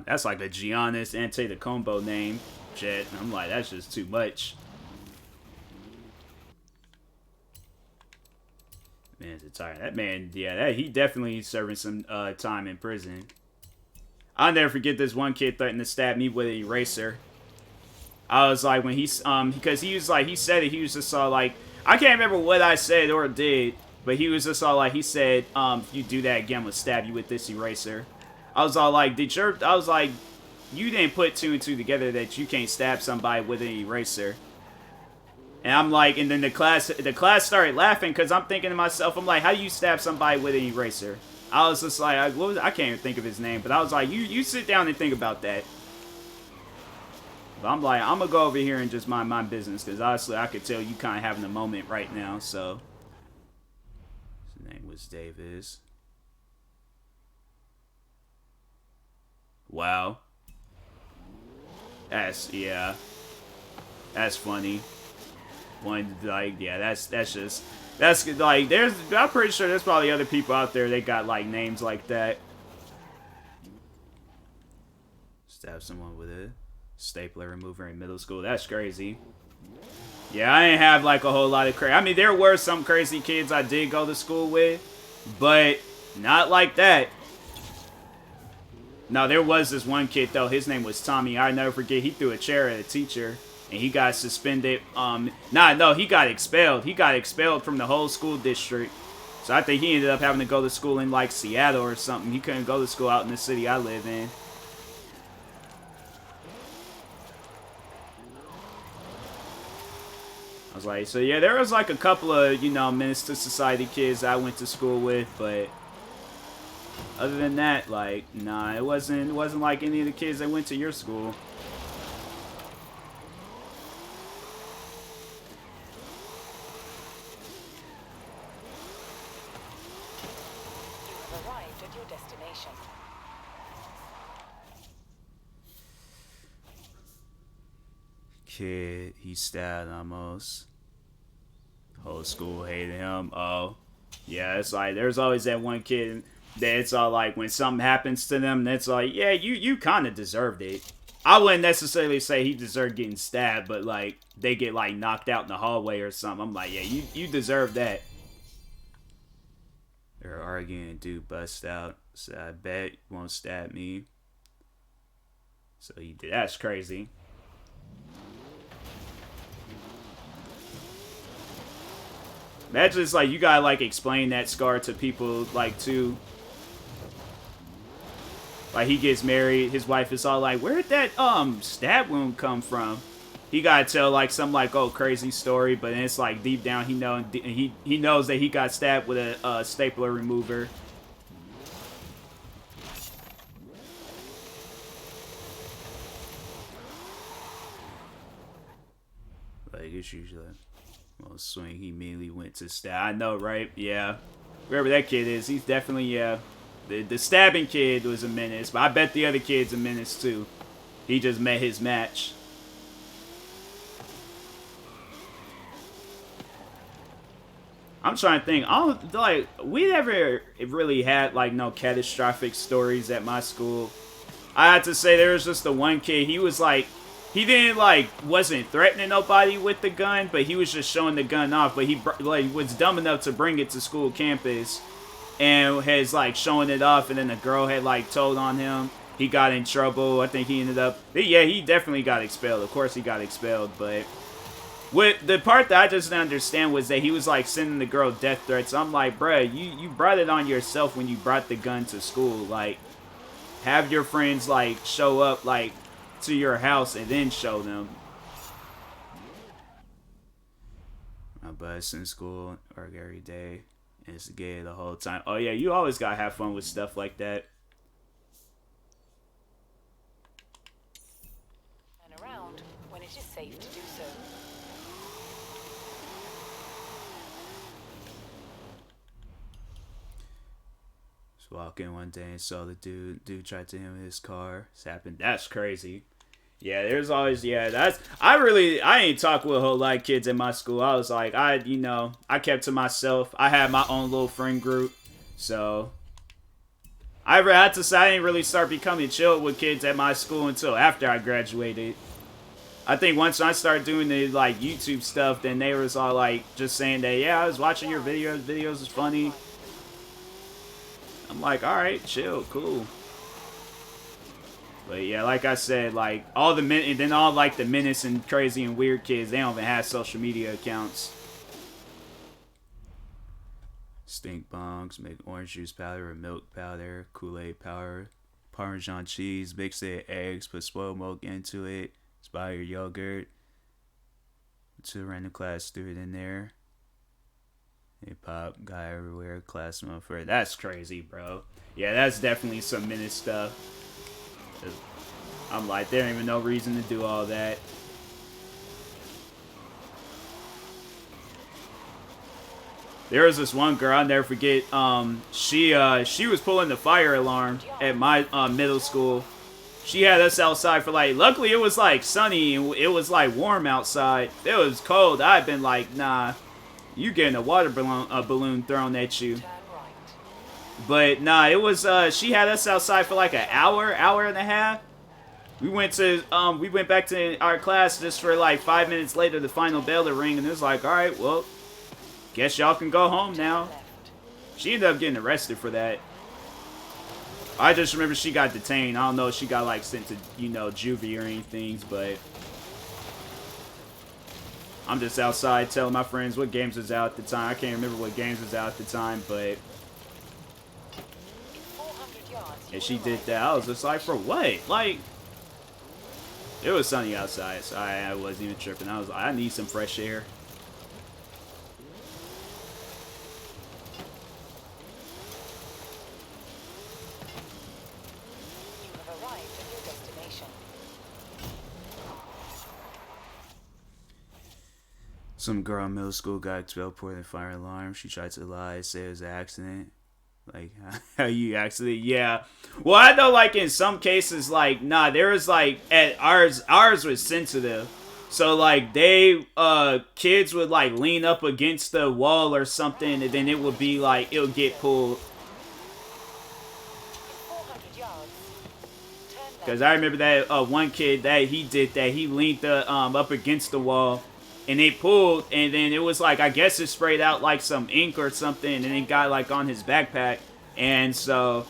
That's like a Giannis Antetokounmpo name, Jet. I'm like, that's just too much. Man's retired. That man, yeah, he definitely serving some time in prison. I'll never forget this one kid threatened to stab me with an eraser. I was like, when he's because he was like, he said it, he was just all like, I can't remember what I said or did, but he was just all like, he said, if you do that again, I'm gonna stab you with this eraser. I was all like, I was like, you didn't put 2 and 2 together that you can't stab somebody with an eraser. And I'm like, and then the class started laughing because I'm thinking to myself, I'm like, how do you stab somebody with an eraser? I was just like, I can't even think of his name, but I was like, you sit down and think about that. But I'm like, I'm gonna go over here and just mind my business because honestly, I could tell you kind of having a moment right now. So his name was Davis. Wow. That's funny. One like, yeah, that's like, I'm pretty sure there's probably other people out there that got like names like that. Stab someone with a stapler remover in middle school. That's crazy. Yeah, I didn't have like a whole lot of crazy. I mean, there were some crazy kids I did go to school with, but not like that. No, there was this one kid though. His name was Tommy. I never forget. He threw a chair at a teacher. And he got suspended. He got expelled. He got expelled from the whole school district. So I think he ended up having to go to school in like Seattle or something. He couldn't go to school out in the city I live in. I was like, so yeah, there was like a couple of, Menace to Society kids I went to school with, but other than that, like, nah, it wasn't like any of the kids that went to your school. Kid, he stabbed almost. Whole school hated him. Oh, yeah, it's like there's always that one kid that it's all like when something happens to them, that's like, yeah, you kind of deserved it. I wouldn't necessarily say he deserved getting stabbed, but like they get like knocked out in the hallway or something. I'm like, yeah, you deserve that. They're arguing, dude bust out. So I bet you won't stab me. So he did. That's crazy. Imagine it's like you gotta like explain that scar to people like too. Like he gets married, his wife is all like, "Where'd that stab wound come from?" He gotta tell like some like crazy story, but then it's like deep down he knows that he got stabbed with a stapler remover. Like it's usually. Swing, he immediately went to stab. I know, right? Yeah. Wherever that kid is, he's definitely, yeah. The stabbing kid was a menace, but I bet the other kid's a menace too. He just met his match. I'm trying to think. We never really had like no catastrophic stories at my school. I had to say there was just the one kid. He was like, he didn't wasn't threatening nobody with the gun, but he was just showing the gun off. But he was dumb enough to bring it to school campus, and has showing it off. And then the girl had told on him. He got in trouble. I think he ended up. Yeah, he definitely got expelled. Of course, he got expelled. But the part that I just didn't understand was that he was sending the girl death threats. I'm like, bruh, you brought it on yourself when you brought the gun to school. Have your friends show up to your house and then show them. My bus in school, work every day, instigate the whole time. Oh yeah, you always gotta have fun with stuff like that. And around when it is safe to do so. Just walk in one day and saw the dude tried to hit his car. It's happened. That's crazy. Yeah, there's always, I ain't talk with a whole lot of kids in my school. I was like, I kept to myself. I had my own little friend group. So, I had to say I didn't really start becoming chill with kids at my school until after I graduated. I think once I started doing the, like, YouTube stuff, then they was all, like, just saying that, yeah, I was watching your videos is funny. I'm like, alright, chill, cool. But yeah, like I said, like all the menace and crazy and weird kids, they don't even have social media accounts. Stink bongs, make orange juice powder or milk powder, Kool-Aid powder, Parmesan cheese, mix it, eggs, put spoiled milk into it, spy your yogurt. To random class student in there. Hip hop guy everywhere, class motherfucker. That's crazy, bro. Yeah, that's definitely some menace stuff. I'm like, there ain't even no reason to do all that. There was this one girl, I'll never forget, she was pulling the fire alarm at my middle school. She had us outside for like, luckily it was like sunny and it was like warm outside. It was cold. I'd been like, nah, you getting a water balloon thrown at you. But nah, it was, she had us outside for like an hour and a half. We went back to our class just for like 5 minutes later, the final bell to ring, and it was like, alright, well, guess y'all can go home now. She ended up getting arrested for that. I just remember she got detained. I don't know if she got like sent to, juvie or anything, but I'm just outside telling my friends what games was out at the time. I can't remember what games was out at the time, but and she did that. I was just like, for what? Like, it was sunny outside, so I wasn't even tripping. I was like, I need some fresh air. You have arrived at your destination. Some girl in middle school got expelled for the fire alarm. She tried to lie, say it was an accident. Like, how you accident? Yeah. Well, I know, like, in some cases, like, nah, there was, like, at ours was sensitive. So, like, kids would, like, lean up against the wall or something, and then it would be, like, it would get pulled. Because I remember that one kid, that he did that. He leaned up against the wall, and it pulled, and then it was like, I guess it sprayed out like some ink or something, and it got like on his backpack. And so,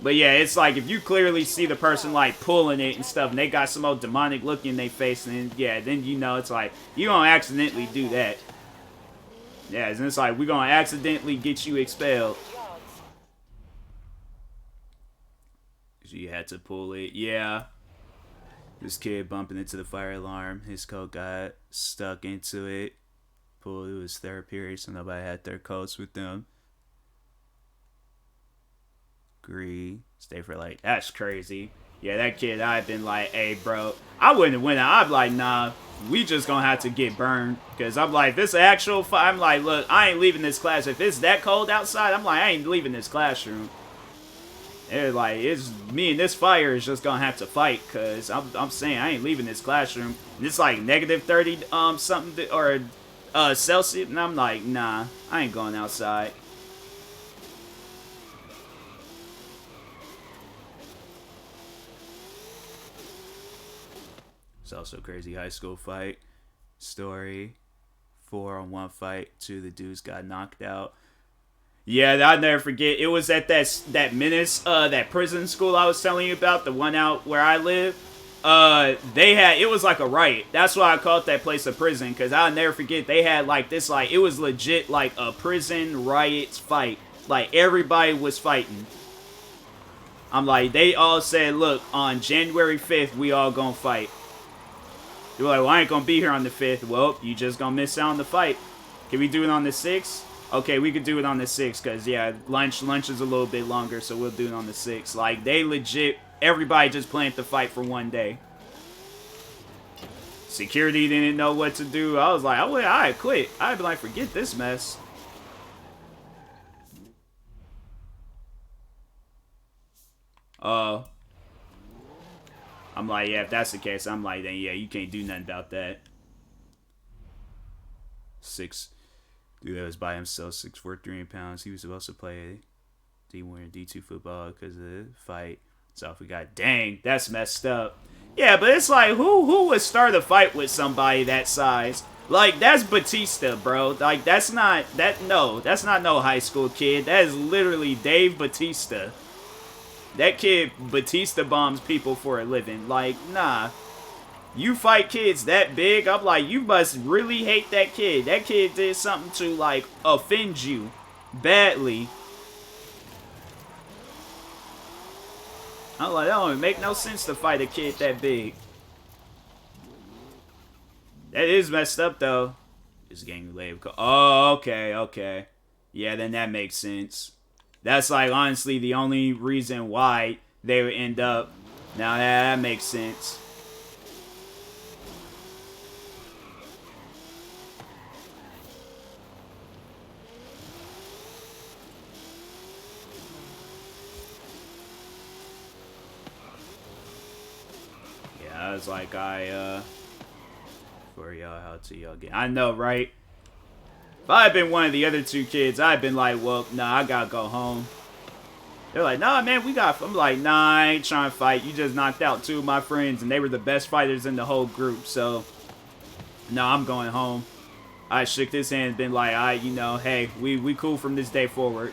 but yeah, it's like if you clearly see the person like pulling it and stuff, and they got some old demonic look in their face, and then, yeah, then it's like, you gonna accidentally do that. Yeah, and it's like, we're gonna accidentally get you expelled. You had to pull it, yeah. This kid bumping into the fire alarm. His coat got stuck into it. It was third period, so nobody had their coats with them. Agree. Stay for like, that's crazy. Yeah, that kid, I'd been like, hey, bro. I wouldn't have went out. I'd be like, nah, we just gonna have to get burned. Because I'm like, this actual fire. I'm like, look, I ain't leaving this class. If it's that cold outside, I'm like, I ain't leaving this classroom. They're like, it's me and this fire is just gonna have to fight, cause I'm saying I ain't leaving this classroom. And it's like -30 something or Celsius, and I'm like, nah, I ain't going outside. It's also a crazy high school fight story. 4-on-1 fight. 2 of the dudes got knocked out. Yeah, I'll never forget. It was at that menace, that prison school I was telling you about, the one out where I live. It was like a riot. That's why I called that place a prison, because I'll never forget, they had like this, like, it was legit like a prison riots fight. Like, everybody was fighting. I'm like, they all said, look, on January 5th, we all gonna fight. They're like, well, I ain't gonna be here on the 5th. Well, you just gonna miss out on the fight. Can we do it on the 6th? Okay, we could do it on the 6th, because, yeah, lunch is a little bit longer, so we'll do it on the 6th. Like, they legit, everybody just planned to fight for one day. Security didn't know what to do. I was like, I'd quit. I'd be like, forget this mess. I'm like, yeah, if that's the case, I'm like, then yeah, you can't do nothing about that. 6. Dude, that was by himself, 6'4", 300 pounds. He was supposed to play D1 or D2 football because of the fight. So if we got, dang, that's messed up. Yeah, but it's like, who would start a fight with somebody that size? Like, that's Batista, bro. Like, that's not no high school kid. That is literally Dave Batista. That kid Batista bombs people for a living. Like, nah. You fight kids that big, I'm like, you must really hate that kid. That kid did something to, like, offend you badly. I'm like, that don't make no sense to fight a kid that big. That is messed up, though. This gang related. Oh, okay. Yeah, then that makes sense. That's, like, honestly the only reason why they would end up. Now, that makes sense. Yeah, I was like, for y'all, how to y'all get. I know, right? If I had been one of the other two kids, I'd been like, well, nah, I gotta go home. They're like, nah, man, we got. I'm like, nah, I ain't trying to fight. You just knocked out 2 of my friends, and they were the best fighters in the whole group. So, no, I'm going home. I shook his hand, been like, you know, hey, we cool from this day forward.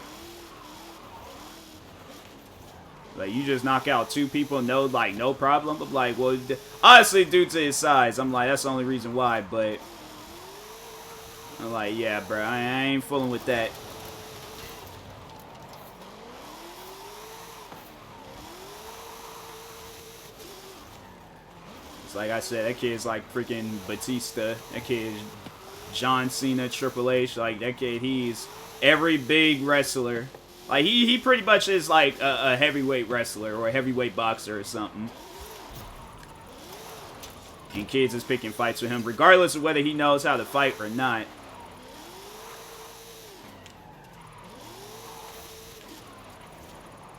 Like, you just knock out 2 people, no problem. I'm like, well, honestly, due to his size, I'm like, that's the only reason why, but I'm like, yeah, bro, I ain't fooling with that. It's like I said, that kid's like freaking Batista. That kid is John Cena, Triple H. Like, that kid, he's every big wrestler. Like, he pretty much is like a heavyweight wrestler or a heavyweight boxer or something. And kids is picking fights with him, regardless of whether he knows how to fight or not.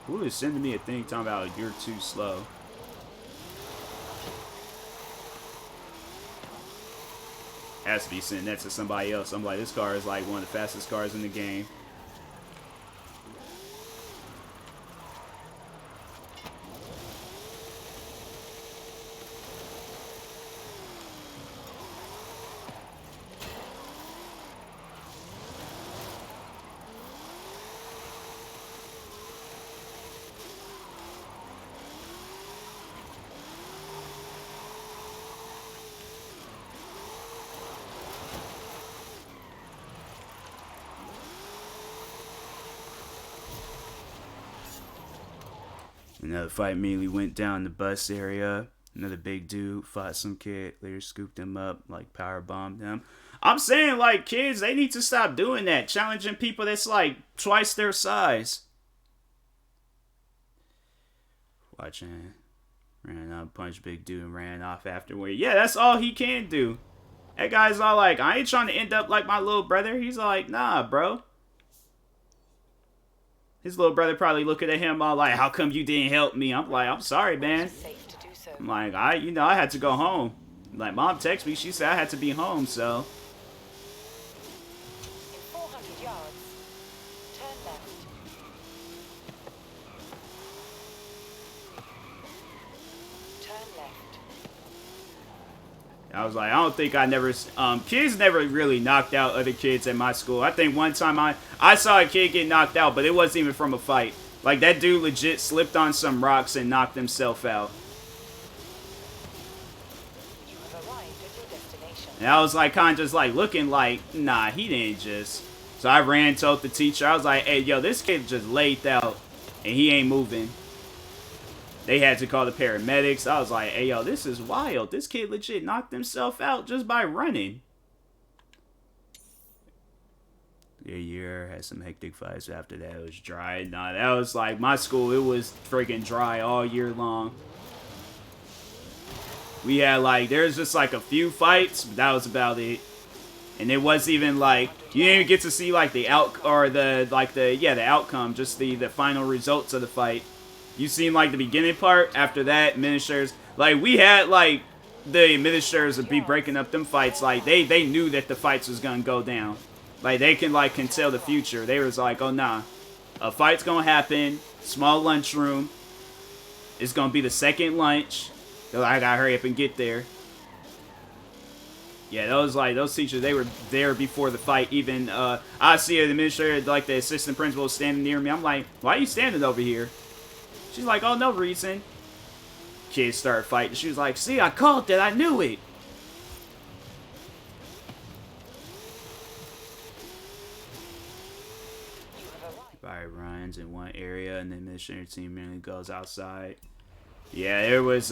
Who is sending me a thing talking about you're too slow? Has to be sending that to somebody else. I'm like, this car is like one of the fastest cars in the game. Another fight immediately went down the bus area. Another big dude fought some kid. Later scooped him up, like power bombed him. I'm saying, like, kids, they need to stop doing that. Challenging people that's like twice their size. Watching. Ran out, punched big dude and ran off afterward. Yeah, that's all he can do. That guy's all like, I ain't trying to end up like my little brother. He's like, nah, bro. His little brother probably looking at him all like, how come you didn't help me? I'm like, I'm sorry, man. I'm like, I had to go home. Like, mom texted me. She said I had to be home, so. In 400 yards, turn left. Turn left. I was like, I don't think I never, kids never really knocked out other kids at my school. I think one time I saw a kid get knocked out, but it wasn't even from a fight. Like, that dude legit slipped on some rocks and knocked himself out. You have arrived at your destination. And I was like, kind of just like looking like, nah, he didn't just. So I ran, told the teacher, I was like, hey, yo, this kid just laid out and he ain't moving. They had to call the paramedics. I was like, hey, yo, this is wild. This kid legit knocked himself out just by running. A year, had some hectic fights. After that, it was dry. Nah, that was like my school. It was freaking dry all year long. We had like, there's just like a few fights, but that was about it. And it wasn't even like, you didn't even get to see like the the outcome, just the final results of the fight. You seen like the beginning part. After that, administrators, like we had like the administrators would be breaking up them fights. Like they knew that the fights was gonna go down. Like they can tell the future. They was like, oh nah, a fight's gonna happen. Small lunchroom. It's gonna be the second lunch. They're like, I gotta hurry up and get there. Yeah, those teachers, they were there before the fight. Even I see an administrator, like the assistant principal, standing near me. I'm like, why are you standing over here? She's like, oh, no reason. Kids started fighting. She was like, see, I called it. I knew it. Everybody runs in one area, and the administrator team merely goes outside. Yeah, there was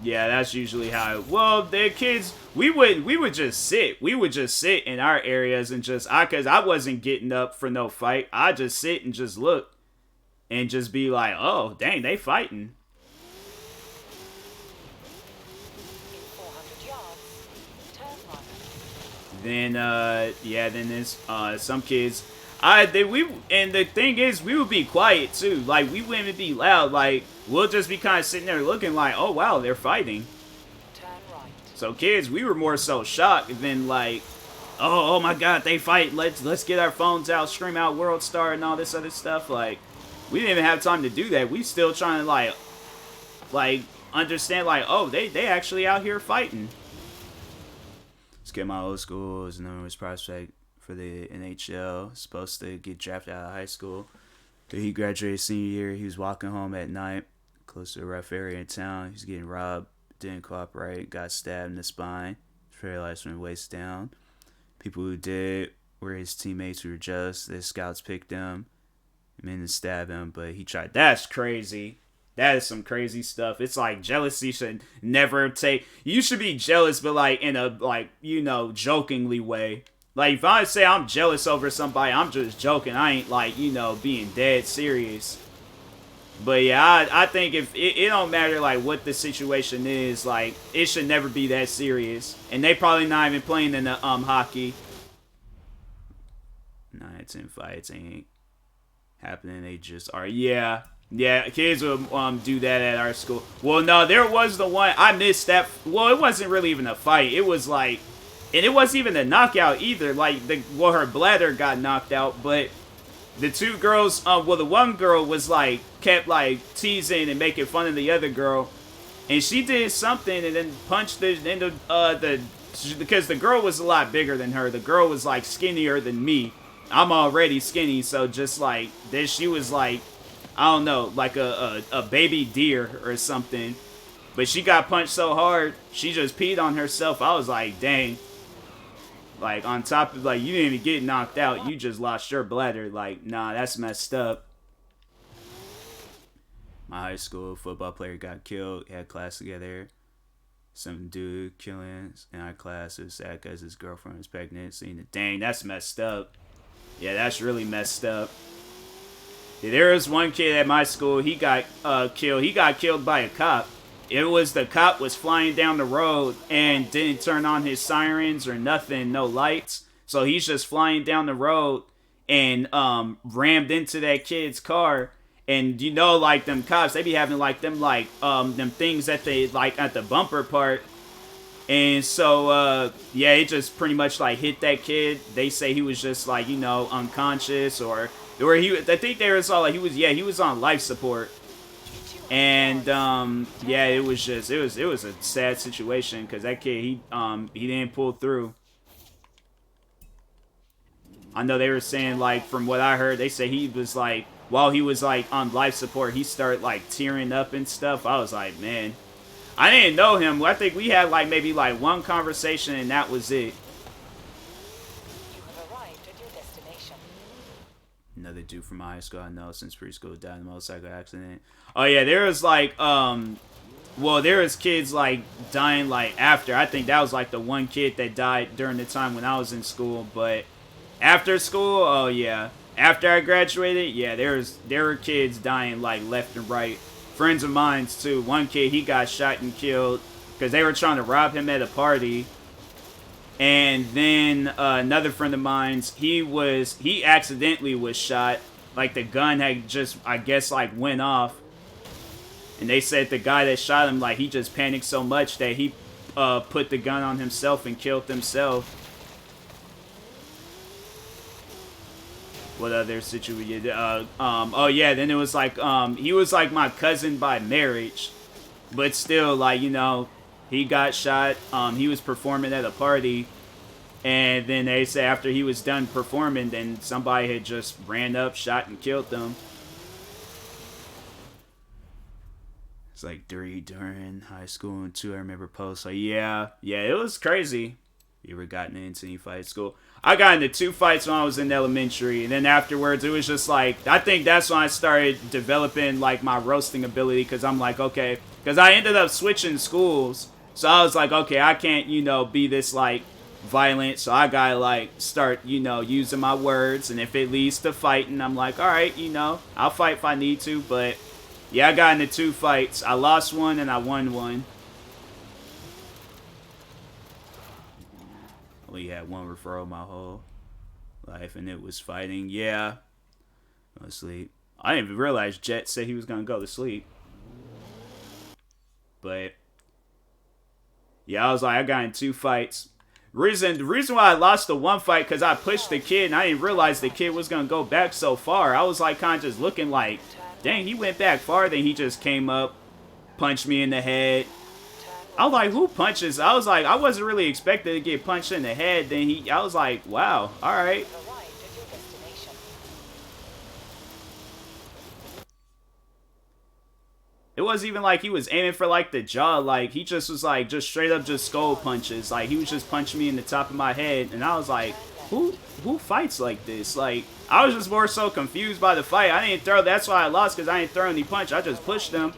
yeah, that's usually how it, well, the kids, we would just sit. We would just sit in our areas and just, cause I wasn't getting up for no fight. I just sit and just look and just be like, oh, dang, they fighting. Then, yeah, then there's, some kids, and the thing is, we would be quiet too. Like, we wouldn't be loud. Like, we'll just be kind of sitting there looking like, oh, wow, they're fighting. So kids, we were more so shocked than like, oh my God, they fight. Let's get our phones out, scream out World Star and all this other stuff. Like, we didn't even have time to do that. We still trying to like understand like, oh, they actually out here fighting. Let's get my old school. Was known as prospect for the NHL. Supposed to get drafted out of high school. He graduated senior year. He was walking home at night, close to a rough area in town. He was getting robbed. Didn't cooperate. Got stabbed in the spine. Paralyzed from the waist down. People who did were his teammates who were jealous. The scouts picked him. Meant to stab him, but he tried. That's crazy. That is some crazy stuff. It's like jealousy should never take. You should be jealous, but like in a jokingly way. Like if I say I'm jealous over somebody, I'm just joking. I ain't like being dead serious. But yeah, I think if it don't matter like what the situation is, like it should never be that serious. And they probably not even playing in the hockey. 9-10 fights ain't happening. They just are. Yeah, kids will do that at our school. Well, no, there was the one I missed that. Well, it wasn't really even a fight. It was like, and it wasn't even a knockout either. Like her bladder got knocked out, but the two girls, the one girl was like kept like teasing and making fun of the other girl, and she did something and then punched because the girl was a lot bigger than her. The girl was like skinnier than me. I'm already skinny, so just like this, she was like, I don't know, like a baby deer or something. But she got punched so hard, she just peed on herself. I was like, dang. Like, on top of, like, you didn't even get knocked out. You just lost your bladder. Like, nah, that's messed up. My high school football player got killed. Had class together. Some dude killing in our class. It was sad because his girlfriend was pregnant. Seeing it. Dang, that's messed up. Yeah, that's really messed up. Yeah, there was one kid at my school. He got killed. He got killed by a cop. It was the cop was flying down the road and didn't turn on his sirens or nothing, no lights. So he's just flying down the road and rammed into that kid's car. And like them cops, they be having like them them things that they like at the bumper part. And so yeah, it just pretty much like hit that kid. They say he was just like unconscious or I think they saw like he was on life support. And yeah, it was a sad situation because that kid he didn't pull through. I know they were saying like from what I heard, they say he was like while he was like on life support, he started like tearing up and stuff. I was like, man, I didn't know him. I think we had like maybe like one conversation and that was it. You have arrived at your destination. another dude from high school I know since preschool died in a motorcycle accident. Oh yeah, there was like well, there was kids like dying like after. I think that was like the one kid that died during the time when I was in school. But after school, oh yeah, after I graduated, yeah, there were kids dying like left and right. Friends of mine too. One kid, he got shot and killed because they were trying to rob him at a party. And then another friend of mine's, he accidentally was shot. Like the gun had just, I guess, like went off. And they said the guy that shot him, like, he just panicked so much that he put the gun on himself and killed himself. What other situation? Oh yeah, then it was like, he was like my cousin by marriage. But still, like, you know, he got shot. He was performing at a party. And then they say after he was done performing, then somebody had just ran up, shot, and killed them. It's like 3 during high school and 2 I remember post. Like, yeah, it was crazy. You ever gotten into any fights at school? I got into 2 fights when I was in elementary. And then afterwards, it was just like, I think that's when I started developing like my roasting ability. Because I'm like, okay. Because I ended up switching schools. So I was like, okay, I can't, you know, be this like violent. So I gotta like start, you know, using my words. And if it leads to fighting, I'm like, all right, you know, I'll fight if I need to. But yeah, I got into 2 fights. I lost 1 and I won 1. Only had 1 referral my whole life, and it was fighting. Yeah. Go to sleep. I didn't even realize Jet said he was going to go to sleep. But yeah, I was like, I got in 2 fights. The reason why I lost the 1 fight, because I pushed the kid, and I didn't realize the kid was going to go back so far. I was like kind of just looking like, dang, he went back far, then he just came up, punched me in the head. I was like, who punches? I was like, I wasn't really expecting to get punched in the head. Then I was like, wow, all right. It wasn't even like he was aiming for like the jaw. Like he just was like, just straight up just skull punches. Like he was just punching me in the top of my head. And I was like, who fights like this? Like, I was just more so confused by the fight. I didn't throw, that's why I lost, because I didn't throw any punch. I just pushed him.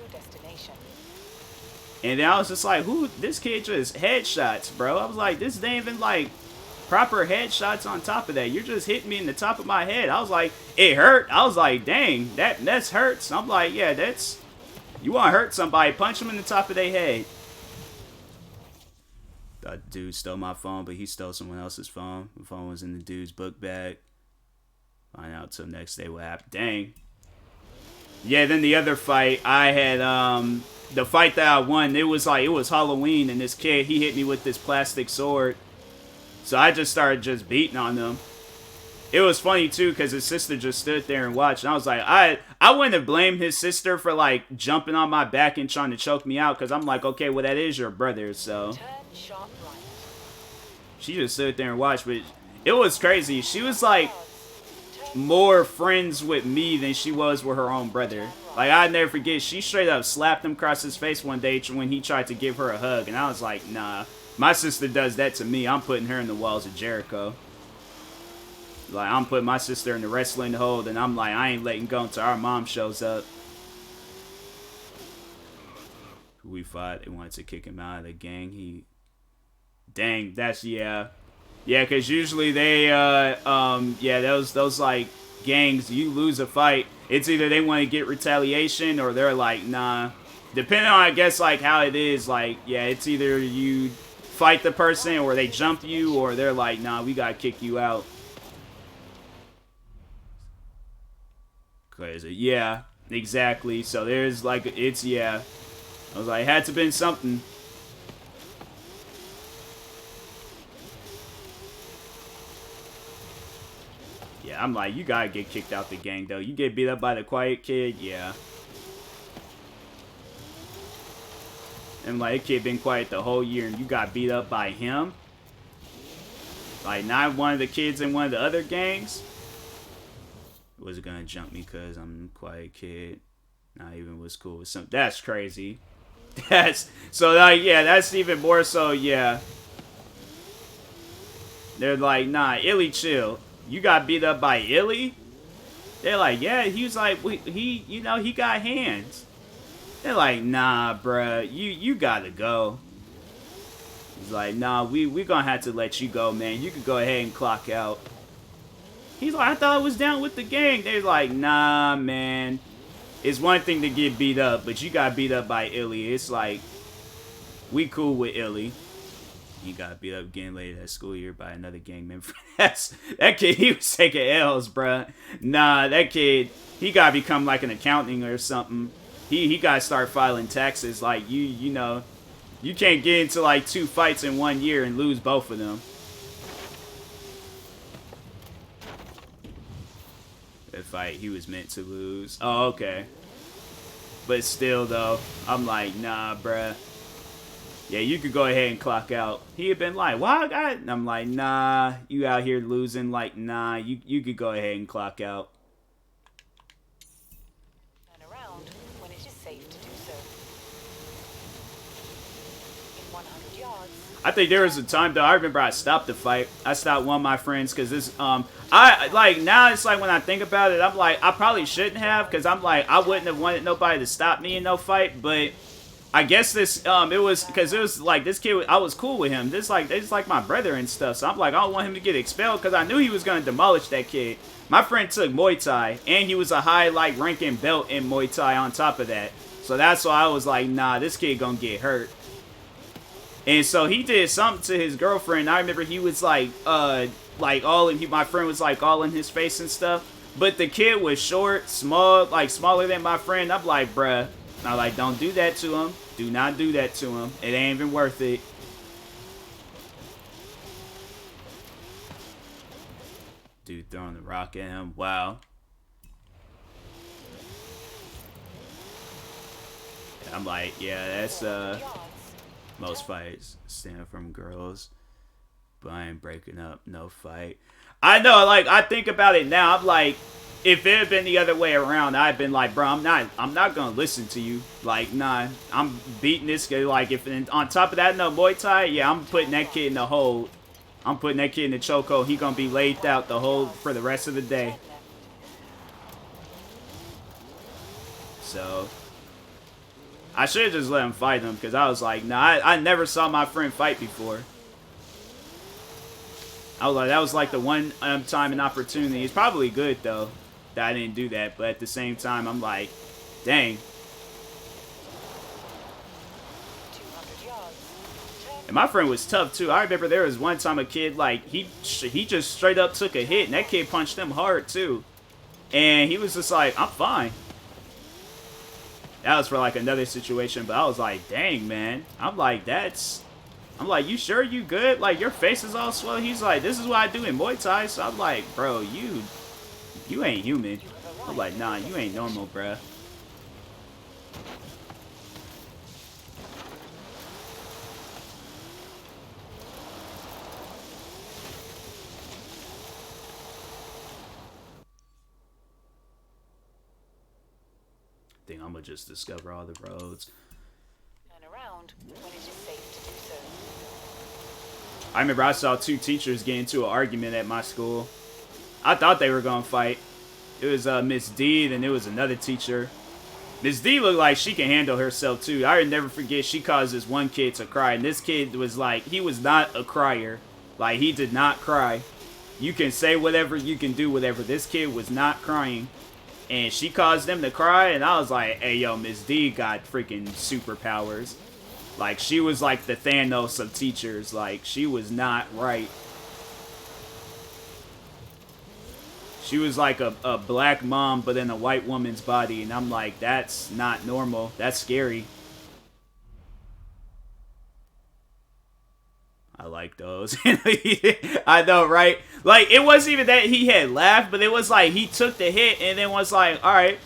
And then I was just like, this kid just headshots, bro. I was like, this ain't even like proper headshots on top of that. You're just hitting me in the top of my head. I was like, it hurt. I was like, dang, that hurts. I'm like, yeah, you want to hurt somebody, punch them in the top of their head. That dude stole my phone, but he stole someone else's phone. The phone was in the dude's book bag. Find out till next day what happened. Dang. Yeah, then the other fight, I had, the fight that I won, it was Halloween, and this kid, he hit me with this plastic sword. So I just started just beating on him. It was funny, too, because his sister just stood there and watched. And I was like, I wouldn't have blamed his sister for, like, jumping on my back and trying to choke me out. Because I'm like, okay, well, that is your brother, so. She just stood there and watched. But it was crazy. She was, like, more friends with me than she was with her own brother. Like, I'd never forget, she straight up slapped him across his face one day when he tried to give her a hug. And I was like, nah, my sister does that to me. I'm putting her in the walls of Jericho. Like, I'm putting my sister in the wrestling hold, and I'm like, I ain't letting go until our mom shows up. We fought. They wanted to kick him out of the gang. Dang, that's, yeah. Yeah, because usually they, yeah, those, like, gangs, you lose a fight, it's either they want to get retaliation or they're like, nah. Depending on, I guess, like, how it is, like, yeah, it's either you fight the person or they jump you or they're like, nah, we got to kick you out. Crazy. Yeah, exactly. So there's, like, it's, yeah. I was like, it had to have been something. Yeah, I'm like, you gotta get kicked out the gang, though. You get beat up by the quiet kid, yeah. And, like, the kid been quiet the whole year, and you got beat up by him? Like, not one of the kids in one of the other gangs? Was it gonna jump me because I'm a quiet kid? Not even was cool with some. That's crazy. So, like, yeah, that's even more so, yeah. They're like, nah, Illy, chill. You got beat up by Illy? They're like, yeah, he was like, he, you know, he got hands. They're like, nah, bruh, you gotta go. He's like, nah, we gonna have to let you go, man. You can go ahead and clock out. He's like, I thought I was down with the gang. They're like, nah, man. It's one thing to get beat up, but you got beat up by Illy. It's like, we cool with Illy. He got beat up again later that school year by another gang member. That kid, he was taking L's, bruh. Nah, that kid, he gotta become like an accounting or something. He gotta start filing taxes. Like, you know, you can't get into like 2 fights in 1 year and lose both of them. That fight he was meant to lose. Oh, okay. But still, though, I'm like, nah, bruh. Yeah, you could go ahead and clock out. He had been like, why, guy? And I'm like, nah, you out here losing. Like, nah, you could go ahead and clock out. Turn around when it is safe to do so. In 100 yards. I think there was a time, though, I remember I stopped the fight. I stopped one of my friends because this, I, like, now it's like when I think about it, I'm like, I probably shouldn't have because I'm like, I wouldn't have wanted nobody to stop me in no fight, but I guess this, it was, because it was like, this kid, I was cool with him. This like my brother and stuff, so I'm like, I don't want him to get expelled because I knew he was going to demolish that kid. My friend took Muay Thai, and he was a high, like, ranking belt in Muay Thai on top of that. So that's why I was like, nah, this kid gonna get hurt. And so he did something to his girlfriend. I remember he was like all in, my friend was like all in his face and stuff. But the kid was short, small, like smaller than my friend. I'm like, bruh. I'm like, don't do that to him. Do not do that to him. It ain't even worth it. Dude throwing the rock at him. Wow. I'm like, yeah, that's most fights stand from girls, but I ain't breaking up no fight. I know, like, I think about it now. I'm like, if it had been the other way around, I'd been like, bro, I'm not gonna listen to you. Like, nah, I'm beating this guy. Like, if on top of that, no Muay Thai, yeah, I'm putting that kid in the hold. I'm putting that kid in the chokehold. He gonna be laid out the whole for the rest of the day. So I should have just let him fight him because I was like, nah, I never saw my friend fight before. I was like, that was like the one time and opportunity. It's probably good though that I didn't do that, but at the same time, I'm like, dang. And my friend was tough too. I remember there was one time a kid, like, he just straight up took a hit, and that kid punched him hard too. And he was just like, I'm fine. That was for like another situation, but I was like, dang, man. I'm like, you sure you good? Like, your face is all swell. He's like, this is what I do in Muay Thai. So I'm like, bro, you ain't human. I'm like, nah, you ain't normal, bruh. I think I'm gonna just discover all the roads. Turn around when it is safe to do so. I remember I saw 2 teachers get into an argument at my school. I thought they were gonna fight. It was Miss D, and it was another teacher. Miss D looked like she can handle herself too. I would never forget, she caused this one kid to cry, and this kid was like, he was not a crier. Like, he did not cry. You can say whatever, you can do whatever. This kid was not crying. And she caused them to cry, and I was like, hey, yo, Miss D got freaking superpowers. Like, she was like the Thanos of teachers. Like, she was not right. She was like a black mom, but in a white woman's body. And I'm like, that's not normal. That's scary. I like those. I know, right? Like, it wasn't even that he had laughed, but it was like he took the hit and then was like, alright.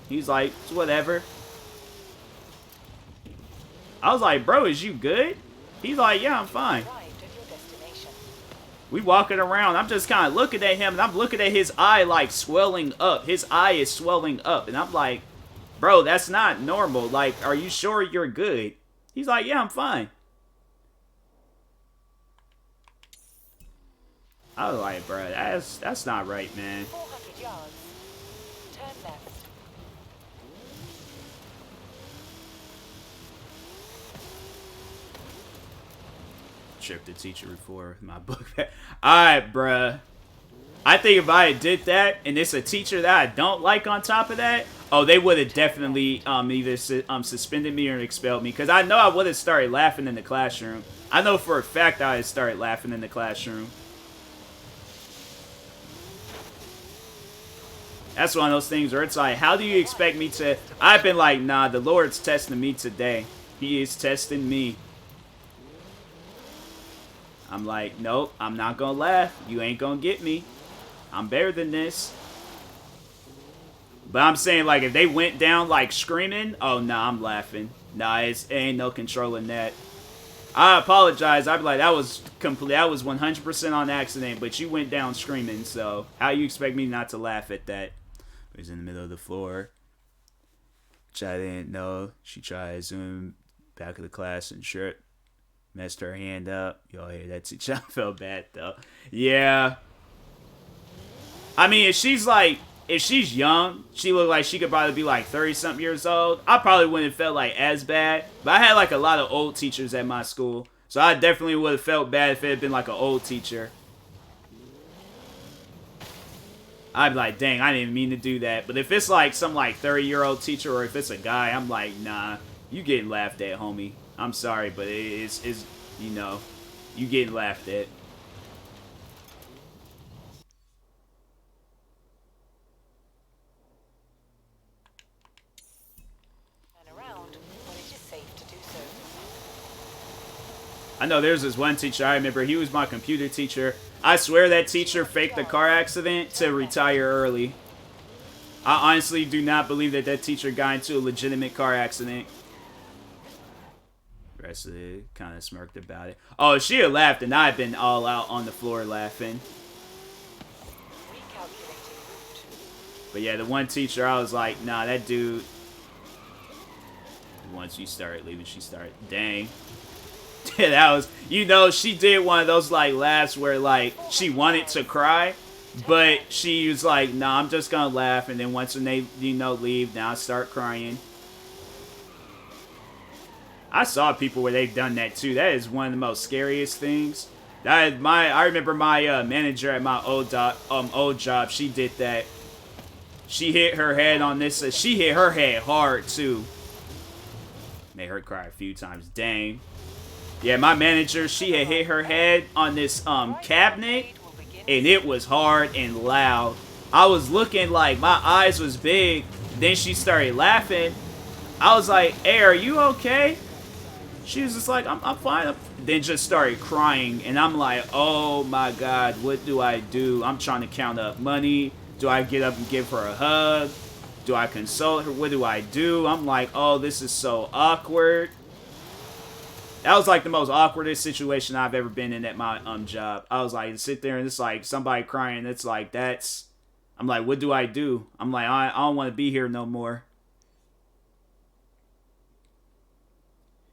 He's like, it's whatever. I was like, bro, is you good? He's like, yeah, I'm fine. We walking around. I'm just kind of looking at him, and I'm looking at his eye, like, swelling up. His eye is swelling up. And I'm like, bro, that's not normal. Like, are you sure you're good? He's like, yeah, I'm fine. I was like, bro, that's not right, man. 400 yards. left. Tripped the teacher before my book bag. Alright, bruh. I think if I did that, and it's a teacher that I don't like on top of that, oh, they would have definitely either suspended me or expelled me. Because I know I would have started laughing in the classroom. I know for a fact I had started laughing in the classroom. That's one of those things where it's like, how do you expect me to... I've been like, nah, the Lord's testing me today. He is testing me. I'm like, nope, I'm not gonna laugh. You ain't gonna get me. I'm better than this. But I'm saying, like, if they went down, like, screaming, oh, nah, I'm laughing. Nah, it ain't no controlling that. I apologize. I'd be like, that was 100% on accident, but you went down screaming, so how you expect me not to laugh at that? It was in the middle of the floor. Which I didn't know. She tried to zoom back of the class and shirt. Messed her hand up. Yo, hey, that's it. I felt bad, though. Yeah. I mean, if she's young, she looked like she could probably be like 30-something years old. I probably wouldn't have felt like as bad. But I had like a lot of old teachers at my school. So I definitely would have felt bad if it had been like an old teacher. I'd be like, dang, I didn't even mean to do that. But if it's like some like 30-year-old teacher, or if it's a guy, I'm like, nah, you getting laughed at, homie. I'm sorry, but it's you know, you getting laughed at. Turn around when it is safe to do so. I know there's this one teacher I remember. He was my computer teacher. I swear that teacher faked a car accident to retire early. I honestly do not believe that that teacher got into a legitimate car accident. The rest of it kind of smirked about it. Oh, if she had laughed, and I'd been all out on the floor laughing. But yeah, the one teacher, I was like, nah, that dude. Once you started leaving, she started. Dang. Yeah, that was, you know, she did one of those like laughs where like she wanted to cry, but she was like, nah, I'm just gonna laugh. And then once when they, you know, leave, now I start crying. I saw people where they've done that too. That is one of the most scariest things. I remember my manager at my old job. She did that. She hit her head on this. She hit her head hard too. Made her cry a few times. Dang. Yeah, my manager. She had hit her head on this cabinet, and it was hard and loud. I was looking like my eyes was big. Then she started laughing. I was like, "Hey, are you okay?" She was just like, I'm fine. Then just started crying. And I'm like, oh my God, what do I do? I'm trying to count up money. Do I get up and give her a hug? Do I console her? What do I do? I'm like, oh, this is so awkward. That was like the most awkwardest situation I've ever been in at my job. I was like, sit there and it's like somebody crying. It's like, I'm like, what do I do? I'm like, I don't want to be here no more.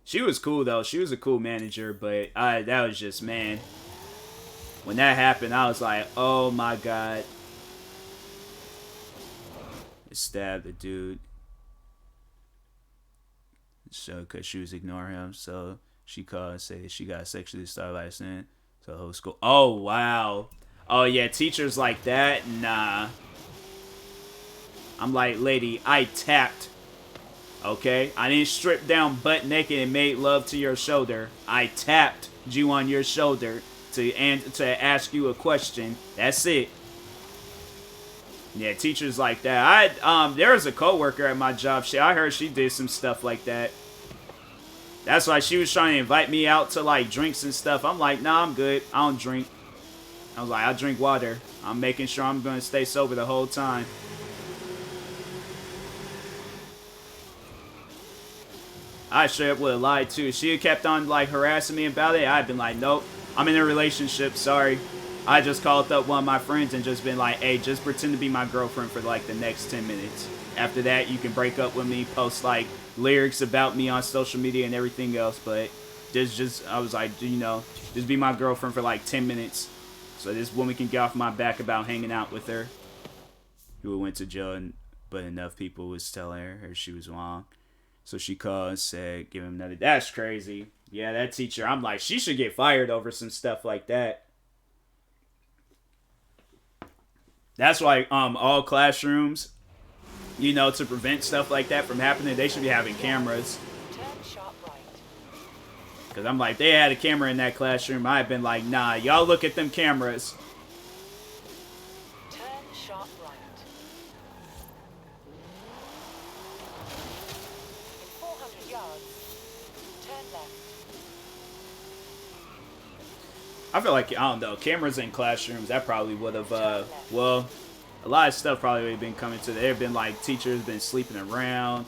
She was cool, though. She was a cool manager, but that was just, man. When that happened, I was like, oh, my God. Stabbed the dude. So, because she was ignoring him, so she called and said she got sexually assaulted by accident. So, the whole school. Oh, wow. Oh, yeah, teachers like that? Nah. I'm like, lady, I tapped. Okay, I didn't strip down butt naked and made love to your shoulder. I tapped you on your shoulder to ask you a question. That's it. Yeah, teachers like that. There was a coworker at my job. I heard she did some stuff like that. That's why she was trying to invite me out to like drinks and stuff. I'm like, nah, I'm good. I don't drink. I was like, I drink water. I'm making sure I'm gonna stay sober the whole time. I straight up would have lied too. If she had kept on like harassing me about it, I'd been like, nope, I'm in a relationship, sorry. I just called up one of my friends and just been like, hey, just pretend to be my girlfriend for like the next 10 minutes. After that, you can break up with me, post like lyrics about me on social media and everything else. But I was like, you know, just be my girlfriend for like 10 minutes. So this woman can get off my back about hanging out with her. Who went to jail and but enough people was telling her she was wrong. So she called and said, give him another. That's crazy. Yeah, that teacher, I'm like, she should get fired over some stuff like that. That's why all classrooms, you know, to prevent stuff like that from happening, they should be having cameras. Because I'm like, they had a camera in that classroom, I've been like, nah, y'all look at them cameras. Turn sharp right. In 400 yards, turn left. I feel like, I don't know, cameras in classrooms, that probably would have, well, a lot of stuff probably would have been coming to, there have been like, teachers been sleeping around.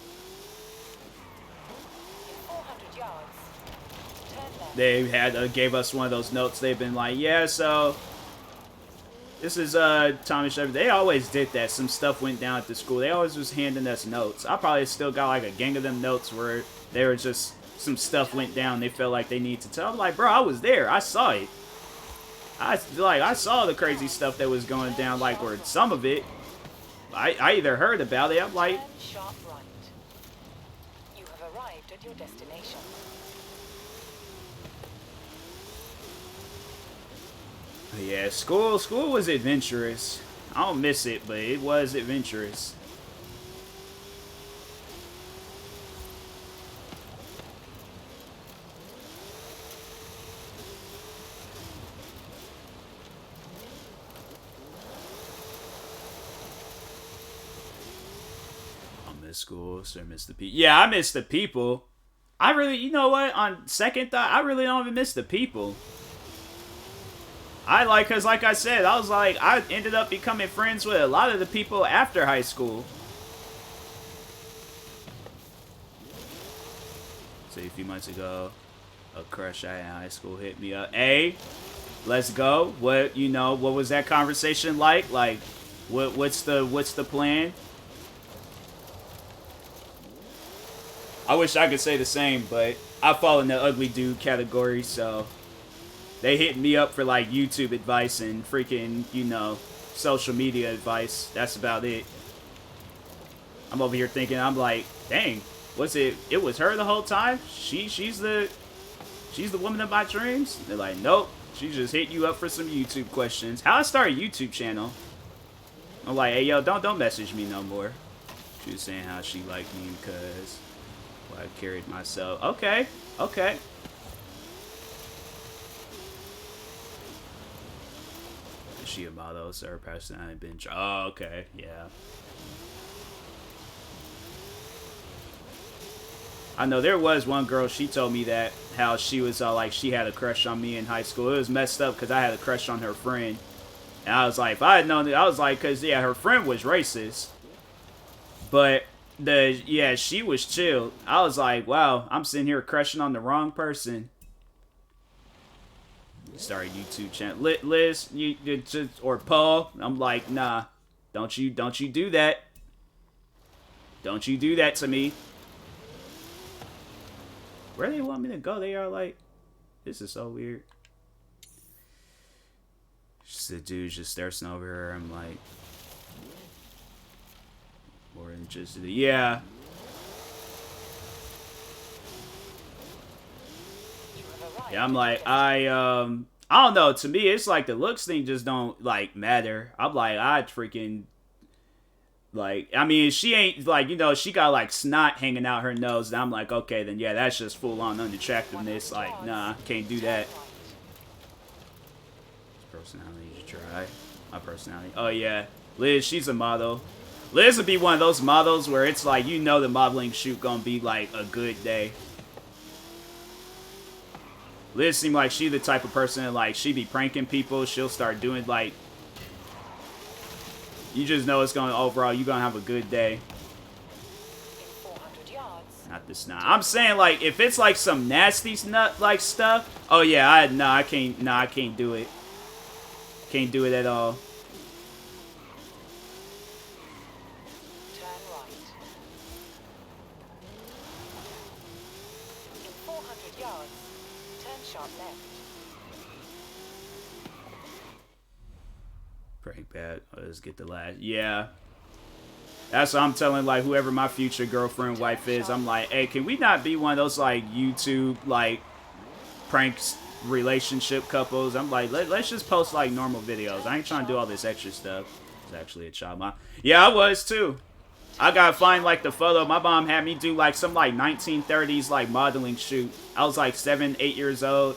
They had gave us one of those notes. They've been like, yeah, so this is Tommy Chevy. They always did that. Some stuff went down at the school. They always was handing us notes. I probably still got like a gang of them notes where they were just some stuff went down. They felt like they needed to tell. I'm like, bro, I was there. I saw it. I saw the crazy stuff that was going down. Like, or some of it. I either heard about it. I'm like, Turn sharp right. You have arrived at your destination. yeah, school was adventurous. I don't miss it, but it was adventurous. I miss school, so I miss the people. Yeah, I miss the people. I really, you know what? On second thought, I really don't even miss the people. Cause like I said, I was like, I ended up becoming friends with a lot of the people after high school. So a few months ago, a crush I had in high school hit me up. Hey, let's go. What was that conversation like? Like, what's the plan? I wish I could say the same, but I fall in the ugly dude category, so they hit me up for like YouTube advice and freaking, social media advice. That's about it. I'm over here thinking, I'm like, dang, it was her the whole time? She's the woman of my dreams? They're like, nope, she just hit you up for some YouTube questions. How I start a YouTube channel? I'm like, hey yo, don't message me no more. She was saying how she liked me because I carried myself. Okay. Is she a model? So her personality been. Oh, okay, yeah. I know there was one girl. She told me that how she was like she had a crush on me in high school. It was messed up because I had a crush on her friend, and I was like, if I had known that, I was like, because yeah, her friend was racist, but. She was chill. I was like, wow, I'm sitting here crushing on the wrong person. Start a YouTube channel. Liz, you just, or Paul, I'm like, nah, don't you do that. Don't you do that to me. Where they want me to go? They are like, this is so weird. Just the dude's just thirsting over her. I'm like, more interested. Yeah. Yeah, I'm like, I don't know. To me, it's like the looks thing just don't like matter. I'm like, I'd freaking like. I mean, she ain't like she got like snot hanging out her nose. And I'm like, okay, then yeah, that's just full on unattractiveness. Like, nah, can't do that. Personality you try. My personality. Oh yeah, Liz, she's a model. Liz would be one of those models where it's like, the modeling shoot gonna be like a good day. Liz seemed like she the type of person that like she be pranking people. She'll start doing like, you just know it's gonna overall you're gonna have a good day. Not this snot. I'm saying like if it's like some nasty snot like stuff. Oh yeah, I can't do it. Can't do it at all. Break bad. Let's get the last. Yeah. That's what I'm telling, like, whoever my future girlfriend, wife is. I'm like, hey, can we not be one of those, like, YouTube, like, pranks relationship couples? I'm like, let's just post, like, normal videos. I ain't trying to do all this extra stuff. It's actually a child mom. Yeah, I was, too. I gotta find, like, the photo. My mom had me do, like, some, like, 1930s, like, modeling shoot. I was, like, 7, 8 years old.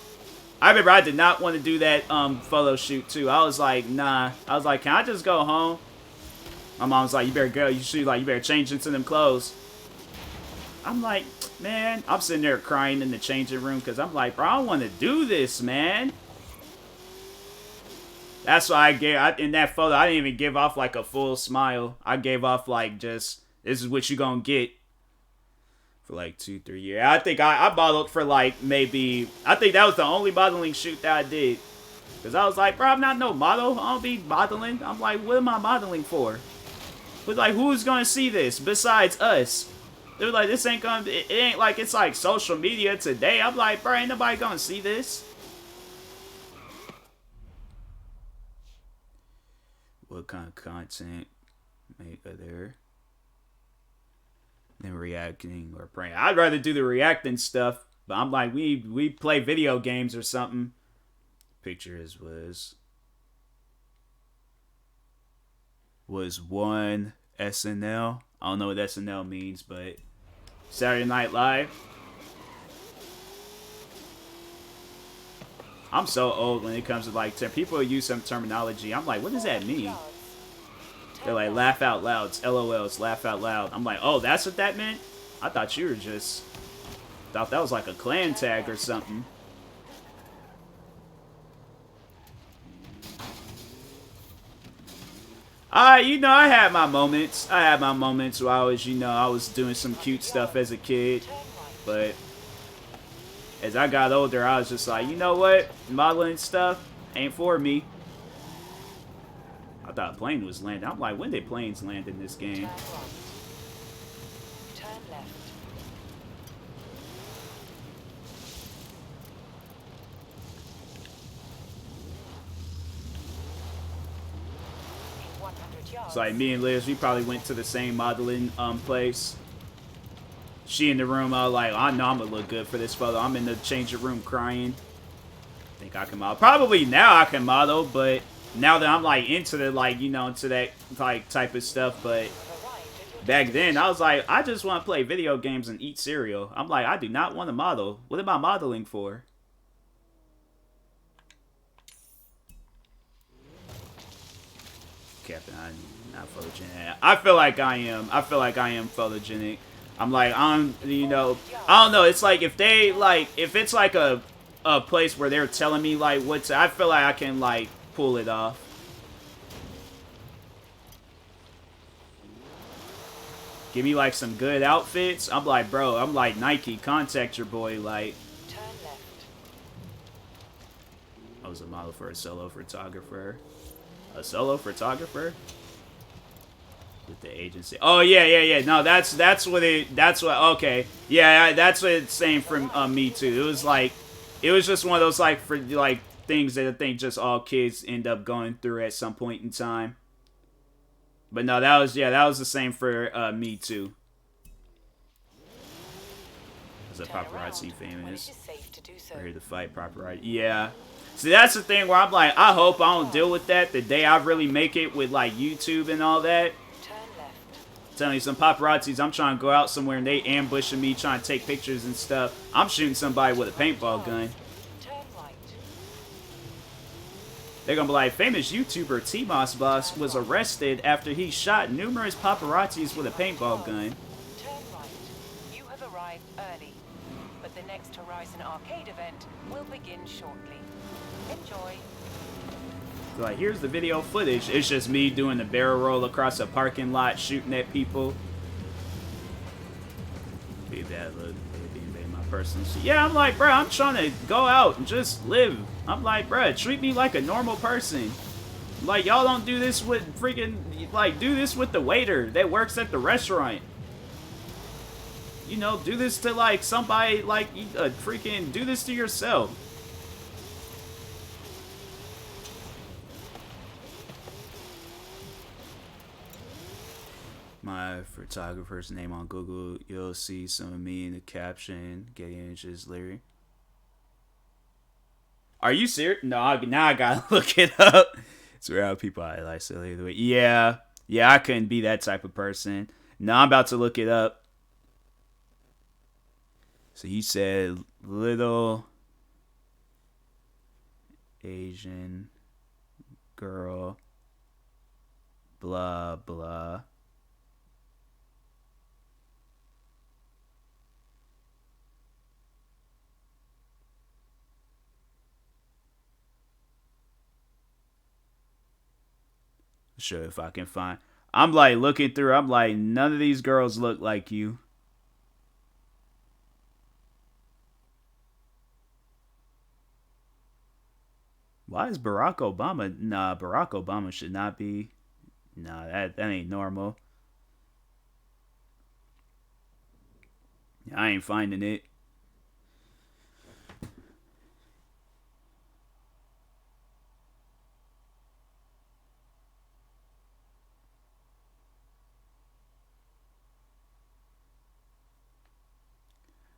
I remember I did not want to do that, photo shoot, too. I was like, nah. I was like, can I just go home? My mom's like, you better go. You better change into them clothes. I'm like, man, I'm sitting there crying in the changing room because I'm like, bro, I don't want to do this, man. That's why in that photo, I didn't even give off like a full smile. I gave off like just, this is what you gonna get for like 2-3 years. I think I modeled for like maybe, I think that was the only modeling shoot that I did. Because I was like, bro, I'm not no model. I don't be modeling. I'm like, what am I modeling for? But like, who's gonna see this besides us? They're like, this ain't gonna, it ain't like it's like social media today. I'm like, bro, ain't nobody gonna see this. What kind of content make there? Than reacting or praying. I'd rather do the reacting stuff, but I'm like, we play video games or something. Picture was one SNL. I don't know what SNL means, but Saturday Night Live. I'm so old when it comes to like people use some terminology. I'm like, what does that mean? They're like, laugh out loud. LOLs, laugh out loud. I'm like, oh, that's what that meant? I thought you were just, thought that was like a clan tag or something. You know, I had my moments. I had my moments where I was, you know, I was doing some cute stuff as a kid. But as I got older, I was just like, you know what? Modeling stuff ain't for me. I thought a plane was landing. I'm like, when did planes land in this game? Turn left. In 100 yards. It's like me and Liz, we probably went to the same modeling place. She in the room, I was like, I know I'm gonna look good for this photo. I'm in the changing room crying. Think I can model. Probably now I can model, but now that I'm like into the like, you know, into that like type of stuff, but back then I was like, I just want to play video games and eat cereal. I'm like, I do not want to model. What am I modeling for? Captain, I'm not photogenic. I feel like I am. I feel like I am photogenic. I'm like, you know, I don't know. It's like if they like, if it's like a place where they're telling me like what to, I feel like I can like pull it off. Give me like some good outfits. I'm like, bro, I'm like Nike, contact your boy. Like, Turn left. I was a model for a solo photographer. A solo photographer? With the agency. Oh yeah. No, that's what okay. Yeah, that's what it's saying from me too. It was like, it was just one of those like for like things that I think just all kids end up going through at some point in time. But no, that was the same for me too. Was a paparazzi famous? We're here to fight paparazzi. Yeah. See, that's the thing where I'm like, I hope I don't deal with that the day I really make it with like YouTube and all that. Telling you, some paparazzis, I'm trying to go out somewhere and they ambushing me, trying to take pictures and stuff. I'm shooting somebody with a paintball gun. They're gonna be like, famous YouTuber TMossBoss was arrested after he shot numerous paparazzis with a paintball gun. Turn right. You have arrived early, but the next Horizon Arcade event will begin shortly. Enjoy. Like, here's the video footage. It's just me doing the barrel roll across a parking lot, shooting at people. Be bad look. My personal shit. Yeah, I'm like, bro, I'm trying to go out and just live. I'm like, bro, treat me like a normal person. Like, y'all don't do this with freaking, like, do this with the waiter that works at the restaurant. You know, do this to, like, somebody, like, freaking, do this to yourself. my photographer's name on Google, you'll see some of me in the caption, getting images later. Are you serious? No, now I gotta look it up. It's weird how people highlight silly the way. Yeah, I couldn't be that type of person. No, I'm about to look it up. So you said little Asian girl, blah blah. Sure, if I can find. I'm like looking through. I'm like, none of these girls look like you. Why is Barack Obama? Nah, Barack Obama should not be. Nah, that ain't normal. I ain't finding it.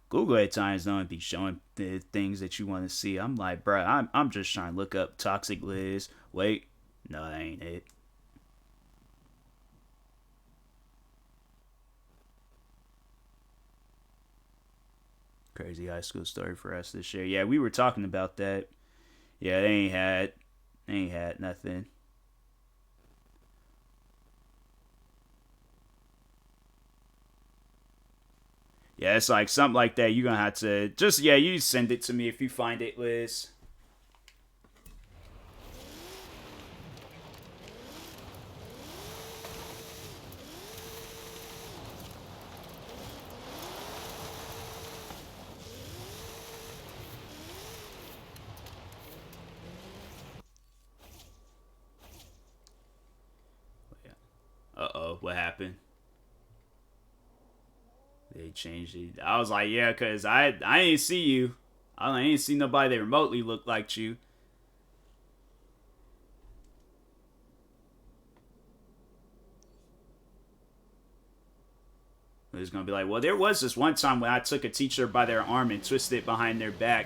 Google at times don't be showing the things that you want to see. I'm like, bro, I'm just trying to look up toxic Liz. Wait, no, that ain't it. Crazy high school story for us this year. Yeah, we were talking about that. Yeah, they ain't had nothing. Yeah, it's like something like that. You're gonna have to just, yeah, you send it to me if you find it, Liz. Uh-oh, what happened? They changed it. I was like, yeah, because I ain't see you. I ain't see nobody that remotely looked like you. It's going to be like, well, there was this one time when I took a teacher by their arm and twisted it behind their back.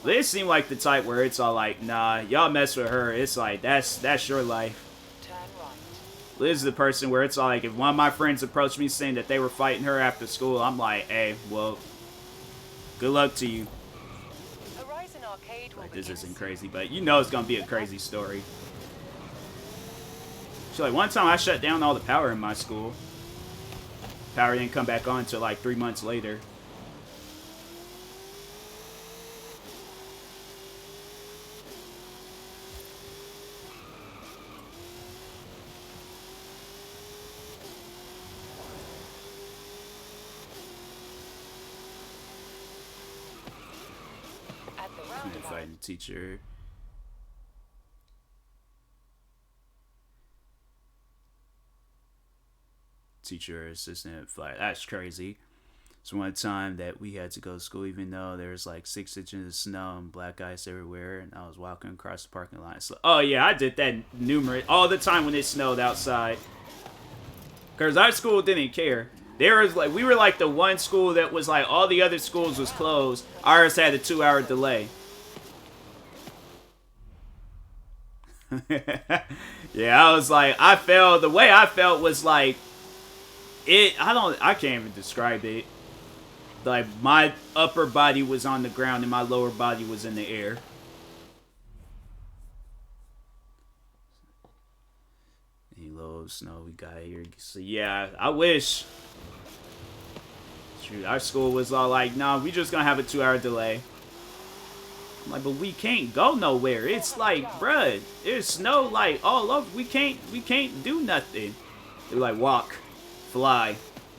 They seem like the type where it's all like, nah, y'all mess with her. It's like, that's your life. Liz is the person where it's all like, if one of my friends approached me saying that they were fighting her after school, I'm like, hey, well, good luck to you. Like, this isn't crazy, but you know it's going to be a crazy story. So, like, one time I shut down all the power in my school. Power didn't come back on until like 3 months later. Fighting teacher. Teacher assistant fight. That's crazy. It's one time that we had to go to school even though there's like 6 inches of snow and black ice everywhere, and I was walking across the parking lot. So, oh yeah, I did that all the time when it snowed outside. Cause our school didn't care. There was like, we were like the one school that was like all the other schools was closed. Ours had a 2-hour delay. Yeah, I was like, the way I felt was like, I can't even describe it. Like, my upper body was on the ground and my lower body was in the air. Any little snow we got here. So yeah, I wish. Shoot, our school was all like, nah, we just gonna have a 2-hour delay. I'm like, but we can't go nowhere. It's like, bruh, there's snow like all over. We can't do nothing. They're like, walk, fly,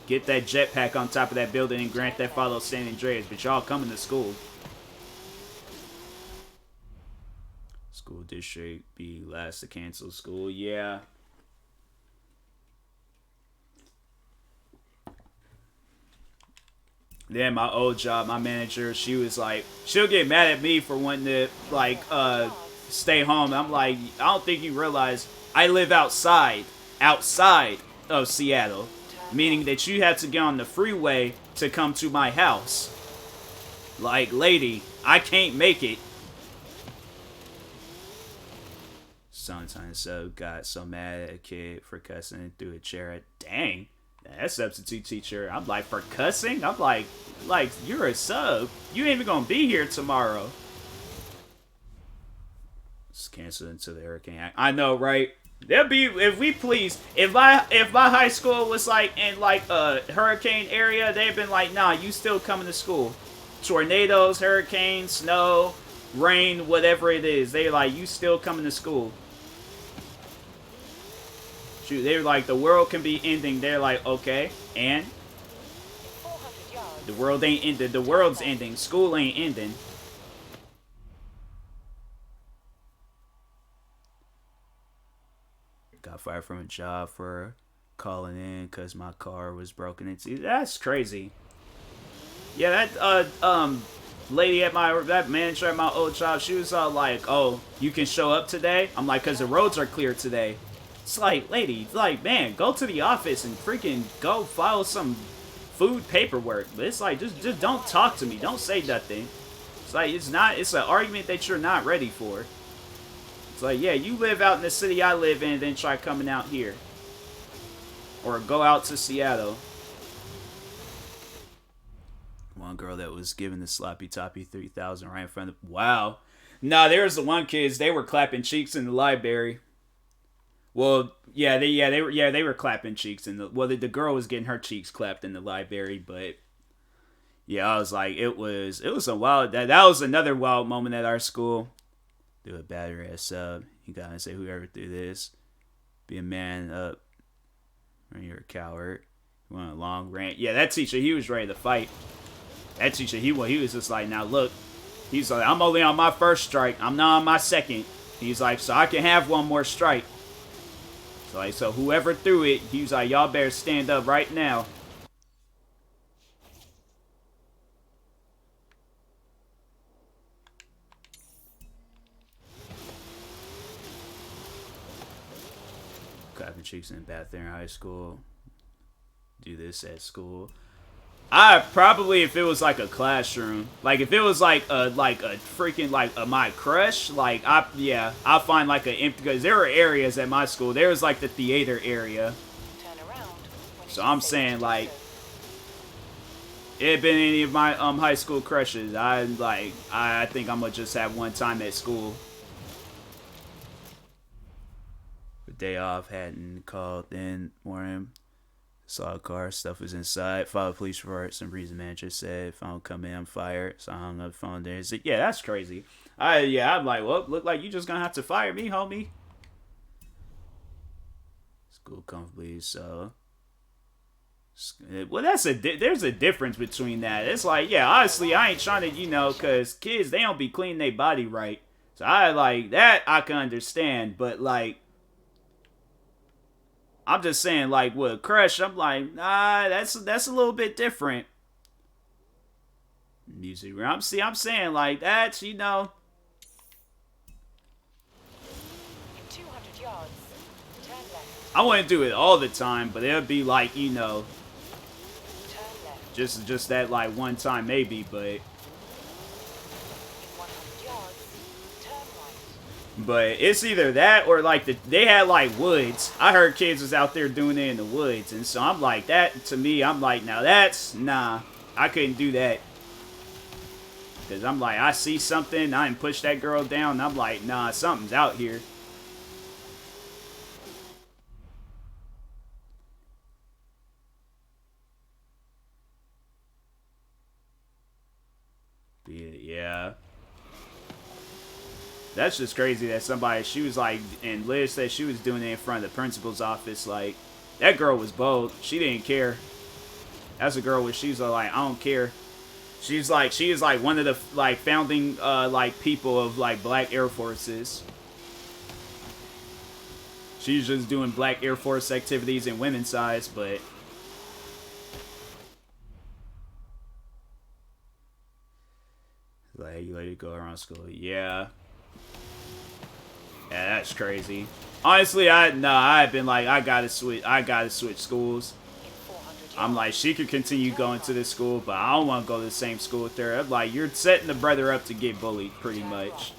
get that jetpack on top of that building and Grand Theft Auto San Andreas, but y'all coming to school. School district be last to cancel school. Yeah. Then my old job, my manager, she was like, she'll get mad at me for wanting to, like, stay home. I'm like, I don't think you realize I live outside of Seattle, meaning that you have to get on the freeway to come to my house. Like, lady, I can't make it. Sometimes so got so mad at a kid for cussing through a chair. Dang, that substitute teacher. I'm like, for cussing? I'm like you're a sub. You ain't even gonna be here tomorrow. It's canceled into the hurricane. I know, right? There'll be, if my high school was like in like a hurricane area, they've been like, nah, you still coming to school. Tornadoes, hurricanes, snow, rain, whatever it is, they like, you still coming to school. Shoot, they're like, the world can be ending. They're like, okay, and the world ain't ended. The world's ending. School ain't ending. Got fired from a job for calling in because my car was broken into. That's crazy. Yeah, that lady at that manager at my old job, she was all like, oh, you can show up today? I'm like, because the roads are clear today. It's like, lady, like, man, go to the office and freaking go file some food paperwork. But it's like, just don't talk to me. Don't say nothing. It's like, it's an argument that you're not ready for. It's like, yeah, you live out in the city I live in, then try coming out here. Or go out to Seattle. One girl that was given the sloppy toppy 3,000 right in front of... Wow. Nah, there was the one kids, they were clapping cheeks in the library. Well, they were clapping cheeks in the... Well, the girl was getting her cheeks clapped in the library, but... Yeah, I was like, it was a wild... That was another wild moment at our school. Do a battery ass sub. You gotta say, whoever threw this, be a man up, or you're a coward. You want a long rant. Yeah, that teacher, he was ready to fight. That teacher, he was just like, now look, he's like, I'm only on my first strike. I'm not on my second. He's like, so I can have one more strike. So whoever threw it, he was like, y'all better stand up right now. Clapping cheeks in the bathroom in high school. Do this at school. I probably, if it was like a classroom, like if it was like a freaking my crush, like I find like a empty, because there were areas at my school. There was like the theater area. So I'm saying like it had been any of my high school crushes. I think I'm gonna just have one time at school. The day off, hadn't called in morning. Saw a car, stuff was inside. Filed a police report. Some reason manager said, if I don't come in, I'm fired. So I hung up the phone there. Said, yeah, that's crazy. I'm like, well, look like you just gonna have to fire me, homie. School comfortably, so. Well, there's a difference between that. It's like, yeah, honestly, I ain't trying to, because kids, they don't be cleaning their body right. So I like that, I can understand, but like, I'm just saying, like, with a crush, I'm like, nah, that's a little bit different. Music room. I'm saying, like, that's, 200 yards. Turn left. I wouldn't do it all the time, but it would be like, Turn left. just that, like, one time maybe, but... But it's either that or like they had like woods. I heard kids was out there doing it in the woods, and so I'm like, that to me, I'm like, now that's nah, I couldn't do that. Cause I'm like, I see something, I didn't push that girl down, and I'm like, nah, something's out here. Yeah. That's just crazy that somebody, she was like, and Liz said she was doing it in front of the principal's office. Like, that girl was bold. She didn't care. That's a girl where she's like, I don't care. She is like one of the like founding like people of like Black Air Forces. She's just doing Black Air Force activities in women's size, but like, you let it go around school. Yeah. Yeah, that's crazy. Honestly, I've been like, I gotta switch schools. I'm like, she could continue going to this school, but I don't want to go to the same school with her. I'm like, you're setting the brother up to get bullied, pretty much.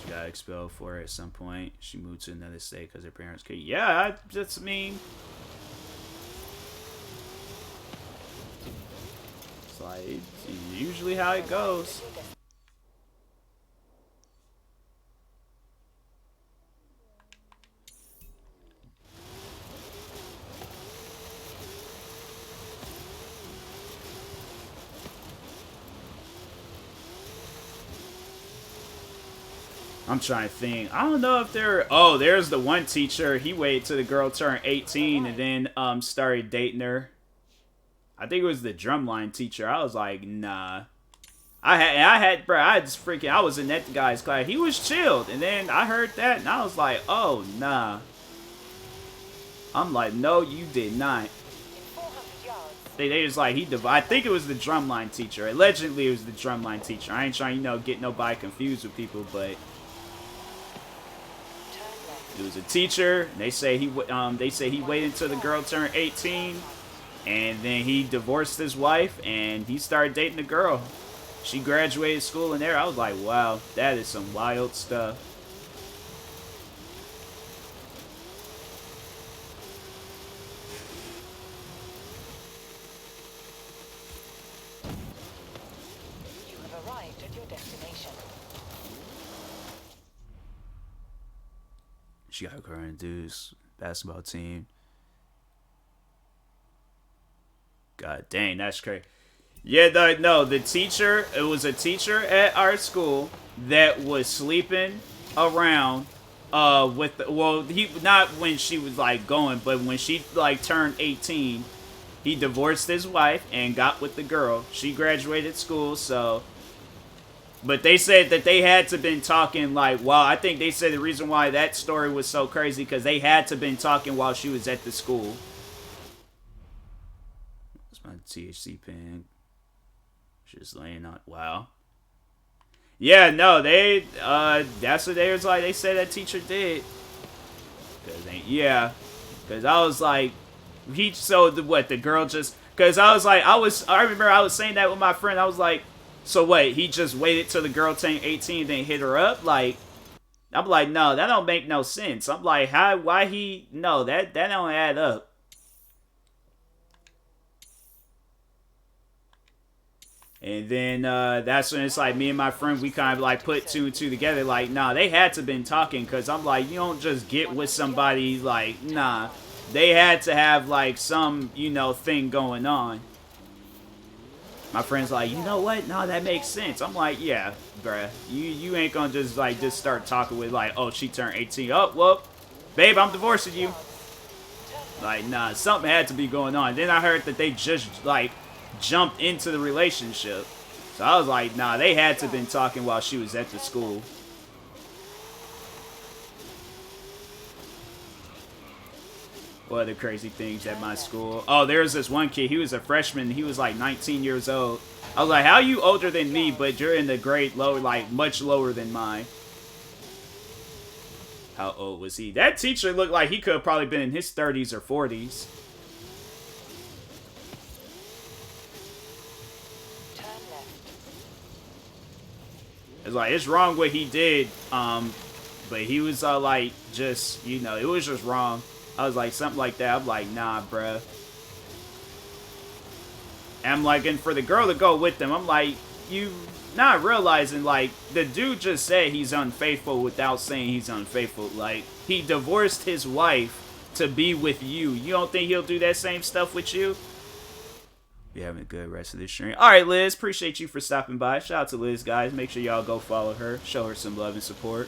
She got expelled for it at some point. She moved to another state because her parents could. Yeah, I just mean, it's like it's usually how it goes. I'm trying to think. I don't know if there. Oh, there's the one teacher. He waited till the girl turned 18 and then started dating her. I think it was the drumline teacher. I was like, nah. I was in that guy's class. He was chilled, and then I heard that, and I was like, oh nah. I'm like, no, you did not. They just like I think it was the drumline teacher. Allegedly, it was the drumline teacher. I ain't trying, get nobody confused with people, but. It was a teacher. They say he waited until the girl turned 18, and then he divorced his wife, and he started dating the girl. She graduated school in there. I was like, wow, that is some wild stuff. You have arrived at your destination. She got a current dudes basketball team. God dang, that's crazy. Yeah, the teacher, it was a teacher at our school that was sleeping around he not when she was like going, but when she like turned 18, he divorced his wife and got with the girl. She graduated school, so. But they said that they had to been talking like while I think they said the reason why that story was so crazy because they had to been talking while she was at the school. That's my THC pen. Just laying on. Wow. Yeah, no, that's what they was like. They said that teacher did. Cause I was like, the girl just. Cause I was like, I remember I was saying that with my friend. I was like. So wait, he just waited till the girl turned 18 then hit her up? Like, I'm like, no, that don't make no sense. I'm like, no, that don't add up. And then that's when it's like me and my friend, we kind of like put two and two together. Like, nah, they had to been talking because I'm like, you don't just get with somebody like, nah. They had to have like some, thing going on. My friend's like, you know what? No, that makes sense. I'm like, yeah, bruh. You ain't gonna just start talking with like, oh, she turned 18. Oh, well, babe, I'm divorcing you. Like, nah, something had to be going on. Then I heard that they just like jumped into the relationship. So I was like, nah, they had to been talking while she was at the school. What other crazy things at my school? Oh, there was this one kid. He was a freshman. He was like 19 years old. I was like, how are you older than me, but you're in the grade lower, like much lower than mine? How old was he? That teacher looked like he could have probably been in his 30s or 40s. It's like, it's wrong what he did. But he was like, just, it was just wrong. I was like, something like that. I'm like, nah, bruh. And I'm like, and for the girl to go with them, I'm like, you not realizing, like, the dude just said he's unfaithful without saying he's unfaithful. Like, he divorced his wife to be with you. You don't think he'll do that same stuff with you? Be having a good rest of this stream. Alright, Liz, appreciate you for stopping by. Shout out to Liz, guys. Make sure y'all go follow her. Show her some love and support.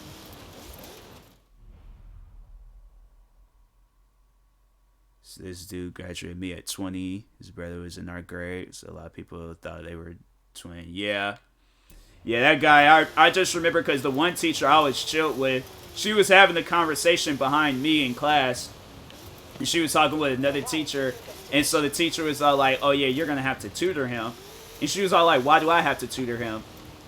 This dude graduated me at 20. His brother was in our grade, so a lot of people thought they were twin. Yeah, that guy. I just remember because the one teacher I was chilled with, she was having a conversation behind me in class, and she was talking with another teacher, and so the teacher was like, "Oh yeah, you're gonna have to tutor him," And she was all like, why do I have to tutor him?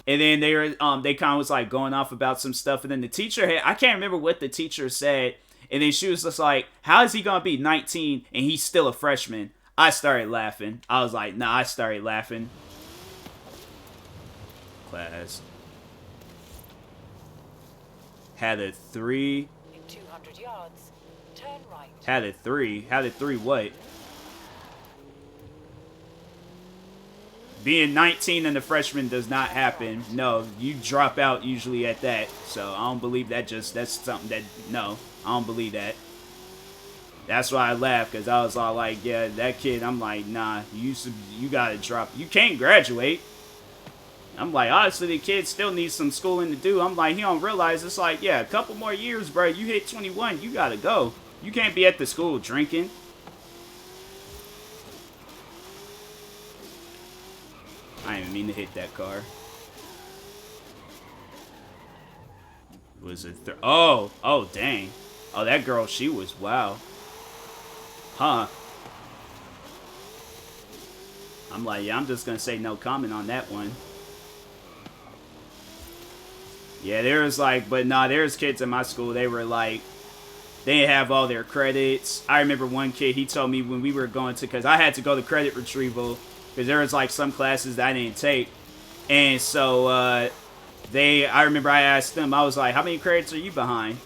And then they kind of was like going off about some stuff. And then the teacher I can't remember what the teacher said. And then she was just like, how is he going to be 19 and he's still a freshman? I started laughing. I was like, nah, I started laughing. Class. Had a 3. In 200 yards, turn right. Had a 3. Had a 3 what? Being 19 and a freshman does not happen. No, you drop out usually at that. So I don't believe that that's something that, no, I don't believe that. That's why I laughed, because I was all like, yeah, that kid, I'm like, nah, you gotta drop. You can't graduate. I'm like, honestly, the kid still needs some schooling to do. I'm like, he don't realize it's like, yeah, a couple more years, bro. You hit 21, you gotta go. You can't be at the school drinking. I didn't mean to hit that car. Was it? Oh, dang. Oh, that girl, she was wow. Huh. I'm like, yeah, I'm just gonna say no comment on that one. Yeah, there was like, but nah, there's kids in my school, they were like, they didn't have all their credits. I remember one kid, he told me when we were going to, because I had to go to credit retrieval, because there was like some classes that I didn't take. And so, I remember I asked them, I was like, how many credits are you behind?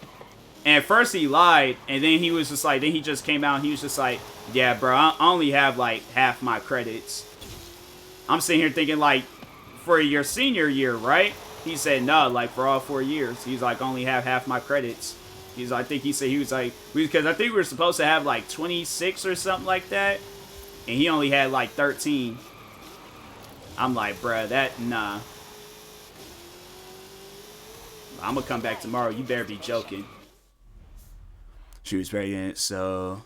And at first he lied, and then he was just like, then he just came out and he was just like, yeah, bro, I only have like half my credits. I'm sitting here thinking like, for your senior year, right? He said, no, like for all 4 years. He's like, only have half my credits. He's like, I think he said, he was like, because I think we were supposed to have like 26 or something like that. And he only had like 13. I'm like, bruh, nah. I'm gonna come back tomorrow. You better be joking. She was pregnant, so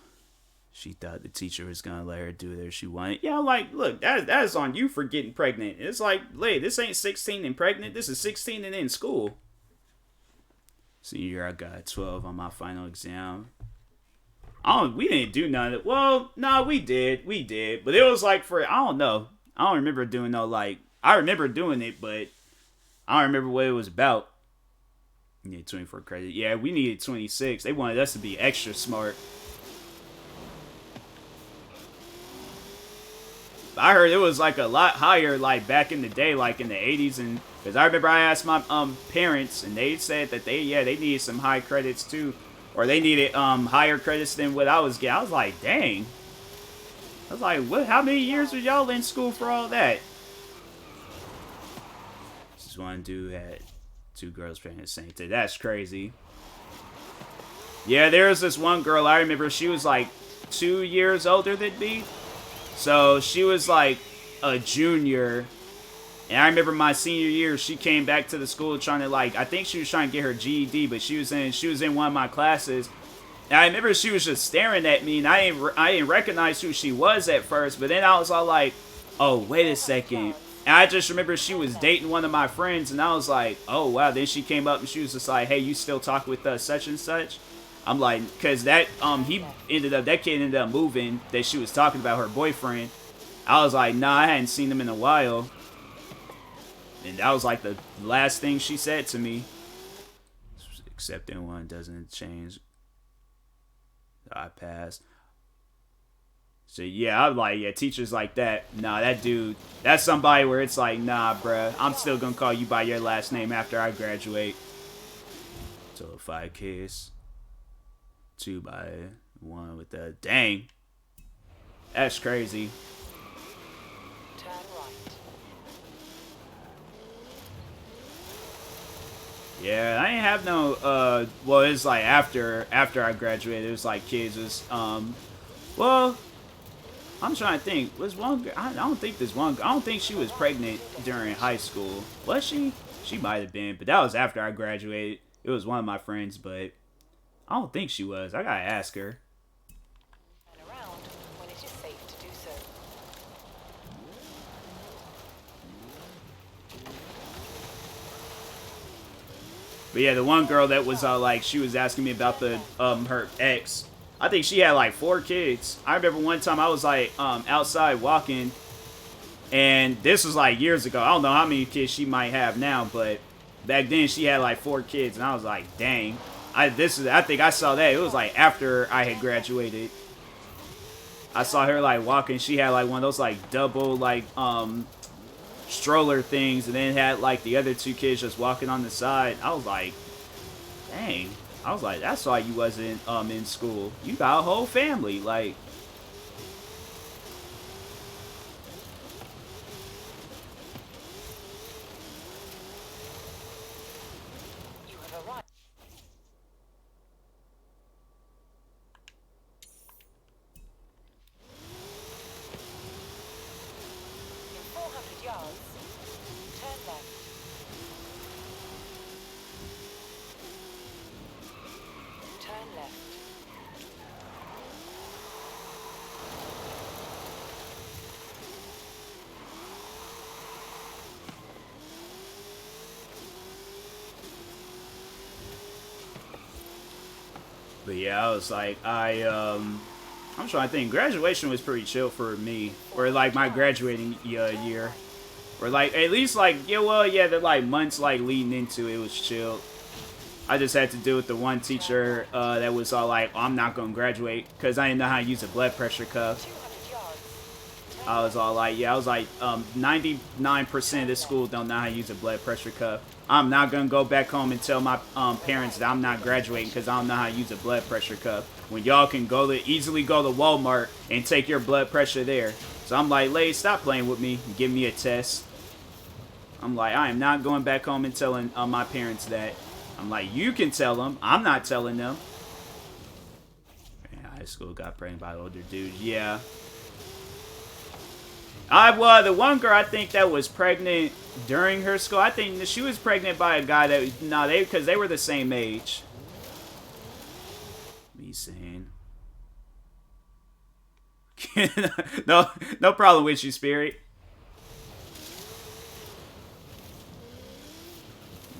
she thought the teacher was gonna let her do whatever she wanted. Yeah, like, look, that is on you for getting pregnant. It's like, lady, this ain't 16 and pregnant. This is 16 and in school. Senior year, I got 12 on my final exam. We didn't do none of it. Well, no, we did. But it was like for, I don't know. I don't remember doing no, like, I remember doing it, but I don't remember what it was about. You need 24 credit. Yeah, we needed 26. They wanted us to be extra smart. I heard it was like a lot higher, like back in the day, like in the 80s, and because I remember I asked my parents, and they said that they needed some high credits too, or they needed higher credits than what I was getting. I was like, dang. I was like, what? How many years were y'all in school for all that? This one dude had 2 girls pregnant at the same time. That's crazy. Yeah, there was this one girl, I remember she was like 2 years older than me. So she was like a junior. And I remember my senior year, she came back to the school trying to like, I think she was trying to get her GED, but she was in one of my classes. And I remember she was just staring at me, and I didn't recognize who she was at first, but then I was all like, oh, wait a second. And I just remember she was dating one of my friends, and I was like, oh, wow. Then she came up, and she was just like, hey, you still talk with such and such? I'm like, because that, that kid ended up moving, that she was talking about, her boyfriend. I was like, nah, I hadn't seen him in a while. And that was like the last thing she said to me. Accepting one doesn't change. I passed. So yeah, I'm like, yeah, teachers like that. Nah, that dude, that's somebody where it's like, nah, bruh, I'm still gonna call you by your last name after I graduate. So 5 kids. 2 by 1 with the, dang. That's crazy. Turn right. Yeah, I ain't have no, well, it's like after I graduated, it was like kids was, well, I'm trying to think, was one, I don't think she was pregnant during high school. Was she? She might have been, but that was after I graduated. It was one of my friends, but I don't think she was. I gotta ask her. Turn around when it is safe to do so. But yeah, the one girl that was like, she was asking me about the her ex. I think she had like 4 kids. I remember one time I was like outside walking, And this was like years ago. I don't know how many kids she might have now, but back then she had like 4 kids, and I was like, dang. I think I saw that. It was like after I had graduated. I saw her like walking. She had like one of those like double like stroller things, and then had like the other 2 kids just walking on the side. I was like, dang. I was like, that's why you wasn't in school. You got a whole family, like. But yeah, I was like, I'm trying to think. Graduation was pretty chill for me, or like my graduating year, or like at least like the like months like leading into it was chill. I just had to deal with the one teacher that was all like, oh, I'm not gonna graduate because I didn't know how to use a blood pressure cuff. I was all like, 99% of the school don't know how to use a blood pressure cuff. I'm not going to go back home and tell my parents that I'm not graduating because I don't know how to use a blood pressure cuff. When y'all can easily go to Walmart and take your blood pressure there. So I'm like, lady, stop playing with me and give me a test. I'm like, I am not going back home and telling my parents that. I'm like, you can tell them. I'm not telling them. Man, high school got pregnant by an older dude. Yeah. The one girl I think that was pregnant during her school, I think that she was pregnant by a guy that, because they were the same age. Me saying. no problem with you, Spirit.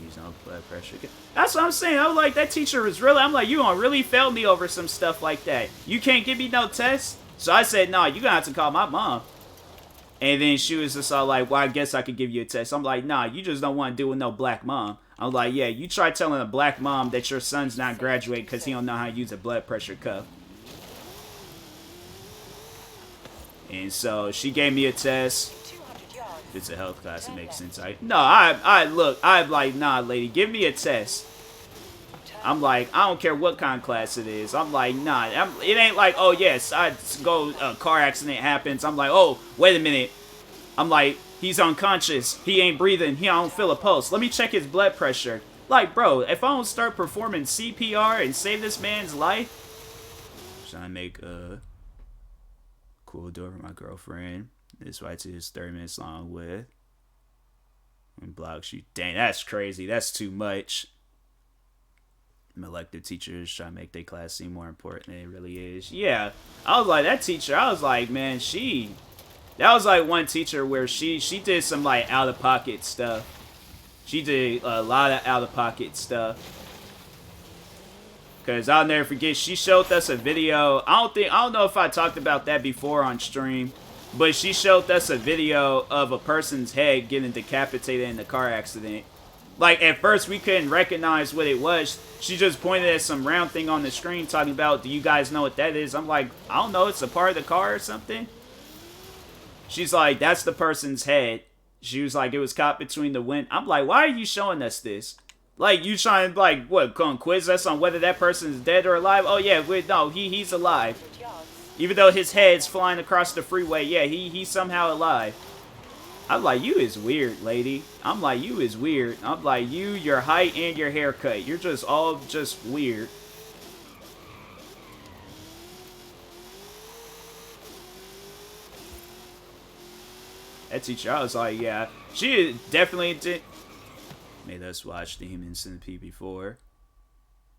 Use no blood pressure. That's what I'm saying. I was like, that teacher was really, I'm like, you gonna really fail me over some stuff like that. You can't give me no test? So I said, no, you gonna have to call my mom. And then she was just all like, well, I guess I could give you a test. I'm like, nah, you just don't want to deal with no black mom. I'm like, yeah, you try telling a black mom that your son's not graduating because he don't know how to use a blood pressure cuff. And so she gave me a test. If it's a health class, it makes sense. I'm like, nah, lady, give me a test. I'm like, I don't care what kind of class it is. I'm like, nah. It ain't like, oh, yes, I go, a car accident happens. I'm like, oh, wait a minute. I'm like, he's unconscious. He ain't breathing. He don't feel a pulse. Let me check his blood pressure. Like, bro, if I don't start performing CPR and save this man's life. Trying to make a cool door for my girlfriend. This fight is 30 minutes long with. And blocks you. Dang, that's crazy. That's too much. Elective teachers try to make their class seem more important than it really is. Yeah, I was like, that teacher, I was like, man, that was like one teacher where she did some like out-of-pocket stuff. She did a lot of out-of-pocket stuff. Because I'll never forget, she showed us a video. I don't know if I talked about that before on stream, but she showed us a video of a person's head getting decapitated in a car accident. Like, at first, we couldn't recognize what it was. She just pointed at some round thing on the screen talking about, do you guys know what that is? I'm like, I don't know. It's a part of the car or something. She's like, that's the person's head. She was like, it was caught between the wind. I'm like, why are you showing us this? Like, you trying to, like, what, come quiz us on whether that person's dead or alive? Oh, yeah, no, he's alive. Even though his head's flying across the freeway, yeah, he's somehow alive. I'm like, you is weird, lady. I'm like, you is weird. I'm like, your height and your haircut. You're just all just weird. That teacher, I was like, yeah. She definitely did. Made us watch the Human Centipede before.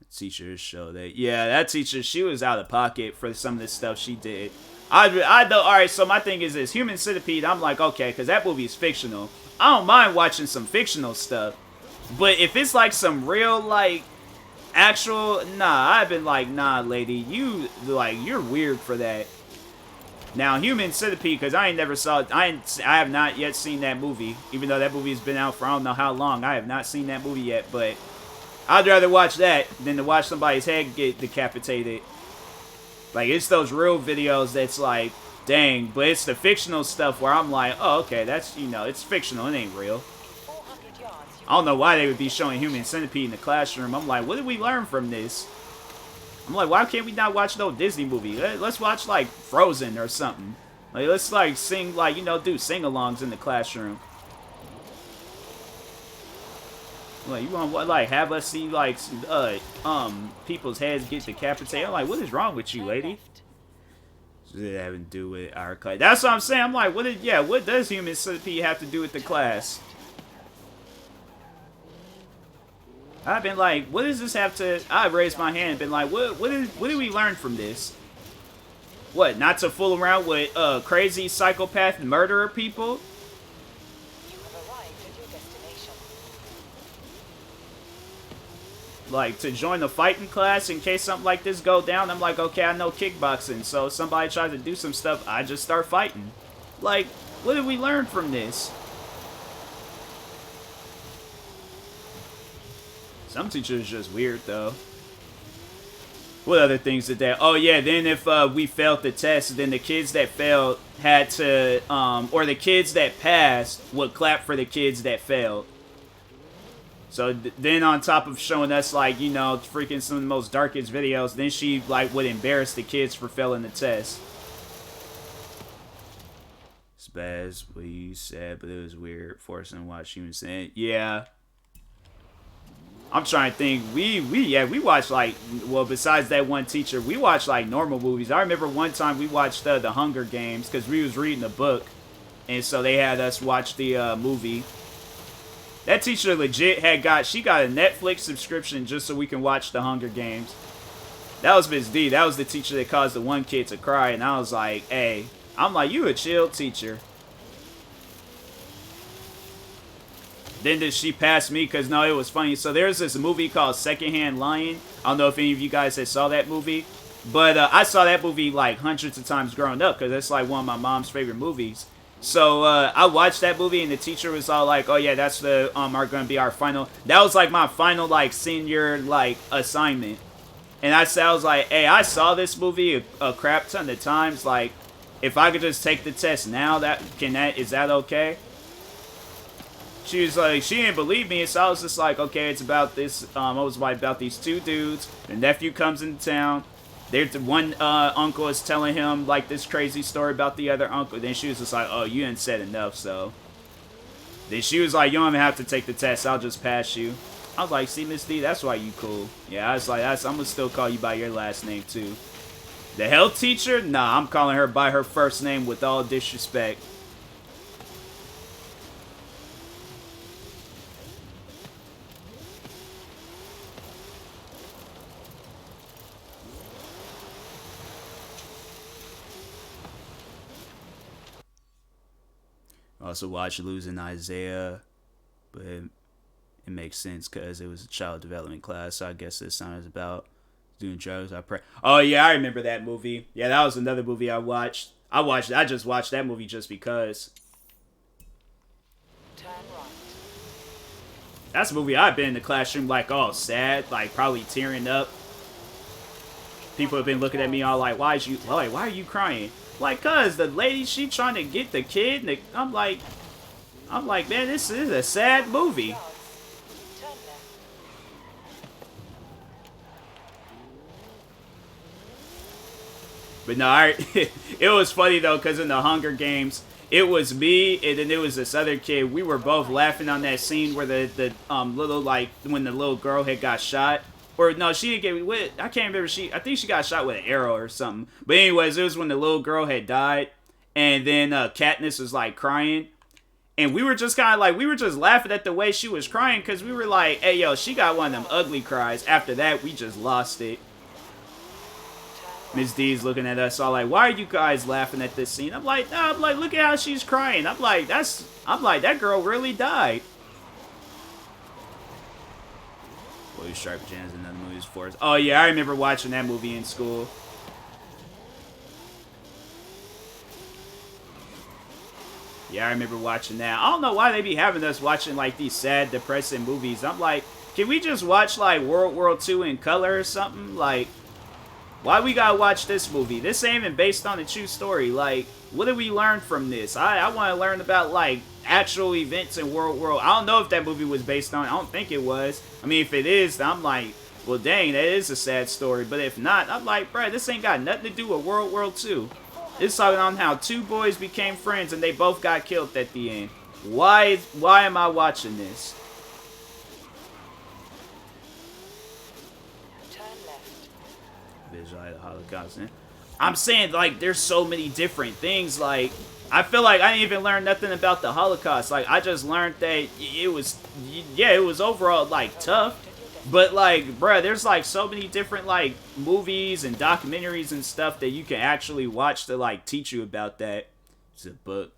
The teachers show that. Yeah, that teacher, she was out of pocket for some of the stuff she did. Alright, so my thing is this. Human Centipede, I'm like, okay, because that movie is fictional. I don't mind watching some fictional stuff. But if it's like some real, like, actual, nah, I've been like, nah, lady, you're weird for that. Now, Human Centipede, because I ain't never saw it. I have not yet seen that movie. Even though that movie has been out for I don't know how long. I have not seen that movie yet. But I'd rather watch that than to watch somebody's head get decapitated. Like, it's those real videos that's like, dang. But it's the fictional stuff where I'm like, oh, okay, that's, you know, it's fictional. It ain't real. I don't know why they would be showing Human Centipede in the classroom. I'm like, what did we learn from this? I'm like, why can't we not watch no Disney movie? Let's watch, like, Frozen or something. Like, let's, like, sing, like, you know, do sing-alongs in the classroom. Like, you want what, like, have us see, like, people's heads get decapitated? I'm like, what is wrong with you, lady? What does it have to do with our class? That's what I'm saying. I'm like, what does Human Centipede have to do with the class? I've been like, what does this have to... I raised my hand and been like, what did we learn from this? What, not to fool around with crazy psychopath murderer people? You have arrived at your destination. Like, to join the fighting class in case something like this go down, I'm like, okay, I know kickboxing, so if somebody tries to do some stuff, I just start fighting. Like, what did we learn from this? Some teachers just weird, though. What other things did that? Oh, yeah, then if we failed the test, then the kids that failed had to, or the kids that passed would clap for the kids that failed. So then on top of showing us, like, you know, freaking some of the most darkest videos, then she, like, would embarrass the kids for failing the test. It's bad as what you said, but it was weird. Forcing to watch Human saying, yeah. I'm trying to think. We watched, like, well, besides that one teacher, we watched, like, normal movies. I remember one time we watched The Hunger Games because we was reading a book. And so they had us watch the movie. That teacher legit she got a Netflix subscription just so we can watch The Hunger Games. That was Miss D. That was the teacher that caused the one kid to cry. And I was like, hey, I'm like, you a chill teacher. Then did she pass me? Because, no, it was funny. So there's this movie called Secondhand Lion. I don't know if any of you guys had saw that movie. But I saw that movie, like, hundreds of times growing up. Because it's, like, one of my mom's favorite movies. So I watched that movie. And the teacher was all like, oh, yeah, that's the are going to be our final. That was, like, my final, like, senior, like, assignment. And I was like, hey, I saw this movie a crap ton of times. Like, if I could just take the test now, is that okay? She was like, she didn't believe me, so I was just like, okay, it's about this, I was like, about these two dudes, the nephew comes into town, one uncle is telling him, like, this crazy story about the other uncle, then she was just like, oh, you didn't said enough, so. Then she was like, you don't even have to take the test, I'll just pass you. I was like, see, Miss D, that's why you cool. Yeah, I was like, I'm gonna still call you by your last name, too. The health teacher? Nah, I'm calling her by her first name with all disrespect. Also watched Losing Isaiah, but it makes sense because it was a child development class, so I guess this song is about doing drugs. Oh yeah, I remember that movie. Yeah, that was another movie I watched. I just watched that movie just because. Turn right. That's a movie I've been in the classroom like all sad, like probably tearing up. People have been looking at me all like, why are you crying? Like, cuz the lady, she trying to get the kid, and I'm like, man, this is a sad movie. But no, it was funny though, cuz in the Hunger Games, it was me, and then there was this other kid. We were both laughing on that scene where the little, like, when the little girl had got shot. Or, no, she didn't get... I can't remember. I think she got shot with an arrow or something. But anyways, it was when the little girl had died. And then Katniss was, like, crying. And we were just kind of, like... We were just laughing at the way she was crying. Because we were like, hey, yo, she got one of them ugly cries. After that, we just lost it. Miss D's looking at us all like, why are you guys laughing at this scene? I'm like, look at how she's crying. I'm like, that girl really died. Blue Stripe Jams and another movie is Forza. Oh yeah, I remember watching that movie in school. Yeah, I remember watching that. I don't know why they be having us watching, like, these sad, depressing movies. I'm like, can we just watch, like, World War II in color or something? Like, why we gotta watch this movie? This ain't even based on a true story. Like, what did we learn from this? I want to learn about, like, actual events in World War. I don't know if that movie was based on. I don't think it was. I mean, if it is, I'm like, well, dang, that is a sad story. But if not, I'm like, bruh, this ain't got nothing to do with World War II. It's talking on how two boys became friends and they both got killed at the end. Why am I watching this? Visualize the Holocaust. I'm saying, like, there's so many different things. Like, I feel like I didn't even learn nothing about the Holocaust. Like, I just learned that it was, yeah, it was overall, like, tough. But, like, bruh, there's, like, so many different, like, movies and documentaries and stuff that you can actually watch to, like, teach you about that. It's a book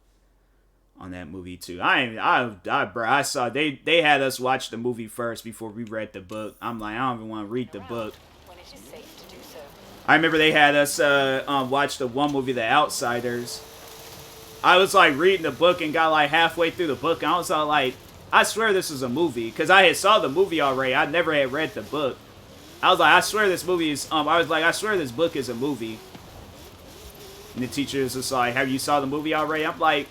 on that movie, too. Bruh, I saw, they had us watch the movie first before we read the book. I'm like, I don't even want to read the book. I remember they had us watch the one movie, The Outsiders. I was, like, reading the book and got, like, halfway through the book, and I was all like, I swear this is a movie, because I had saw the movie already. I never had read the book. I was like, I swear this movie is, I swear this book is a movie. And the teacher was just like, have you saw the movie already? I'm like,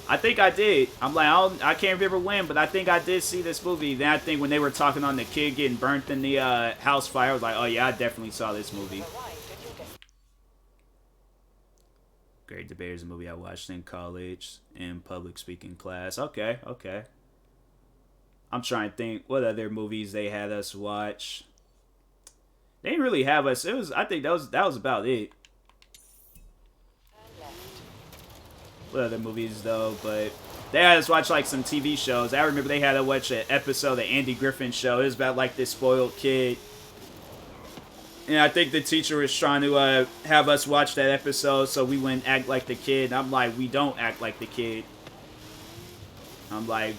I think I did. I'm like, I can't remember when, but I think I did see this movie. Then I think when they were talking on the kid getting burnt in the house fire, I was like, oh yeah, I definitely saw this movie. Great Debater is a movie I watched in college in public speaking class. Okay. I'm trying to think what other movies they had us watch. They didn't really have us. I think that was about it. What other movies though? But they had us watch like some TV shows. I remember they had us watch an episode of the Andy Griffin Show. It was about like this spoiled kid. And I think the teacher was trying to have us watch that episode so we wouldn't act like the kid. And I'm like, we don't act like the kid. I'm like,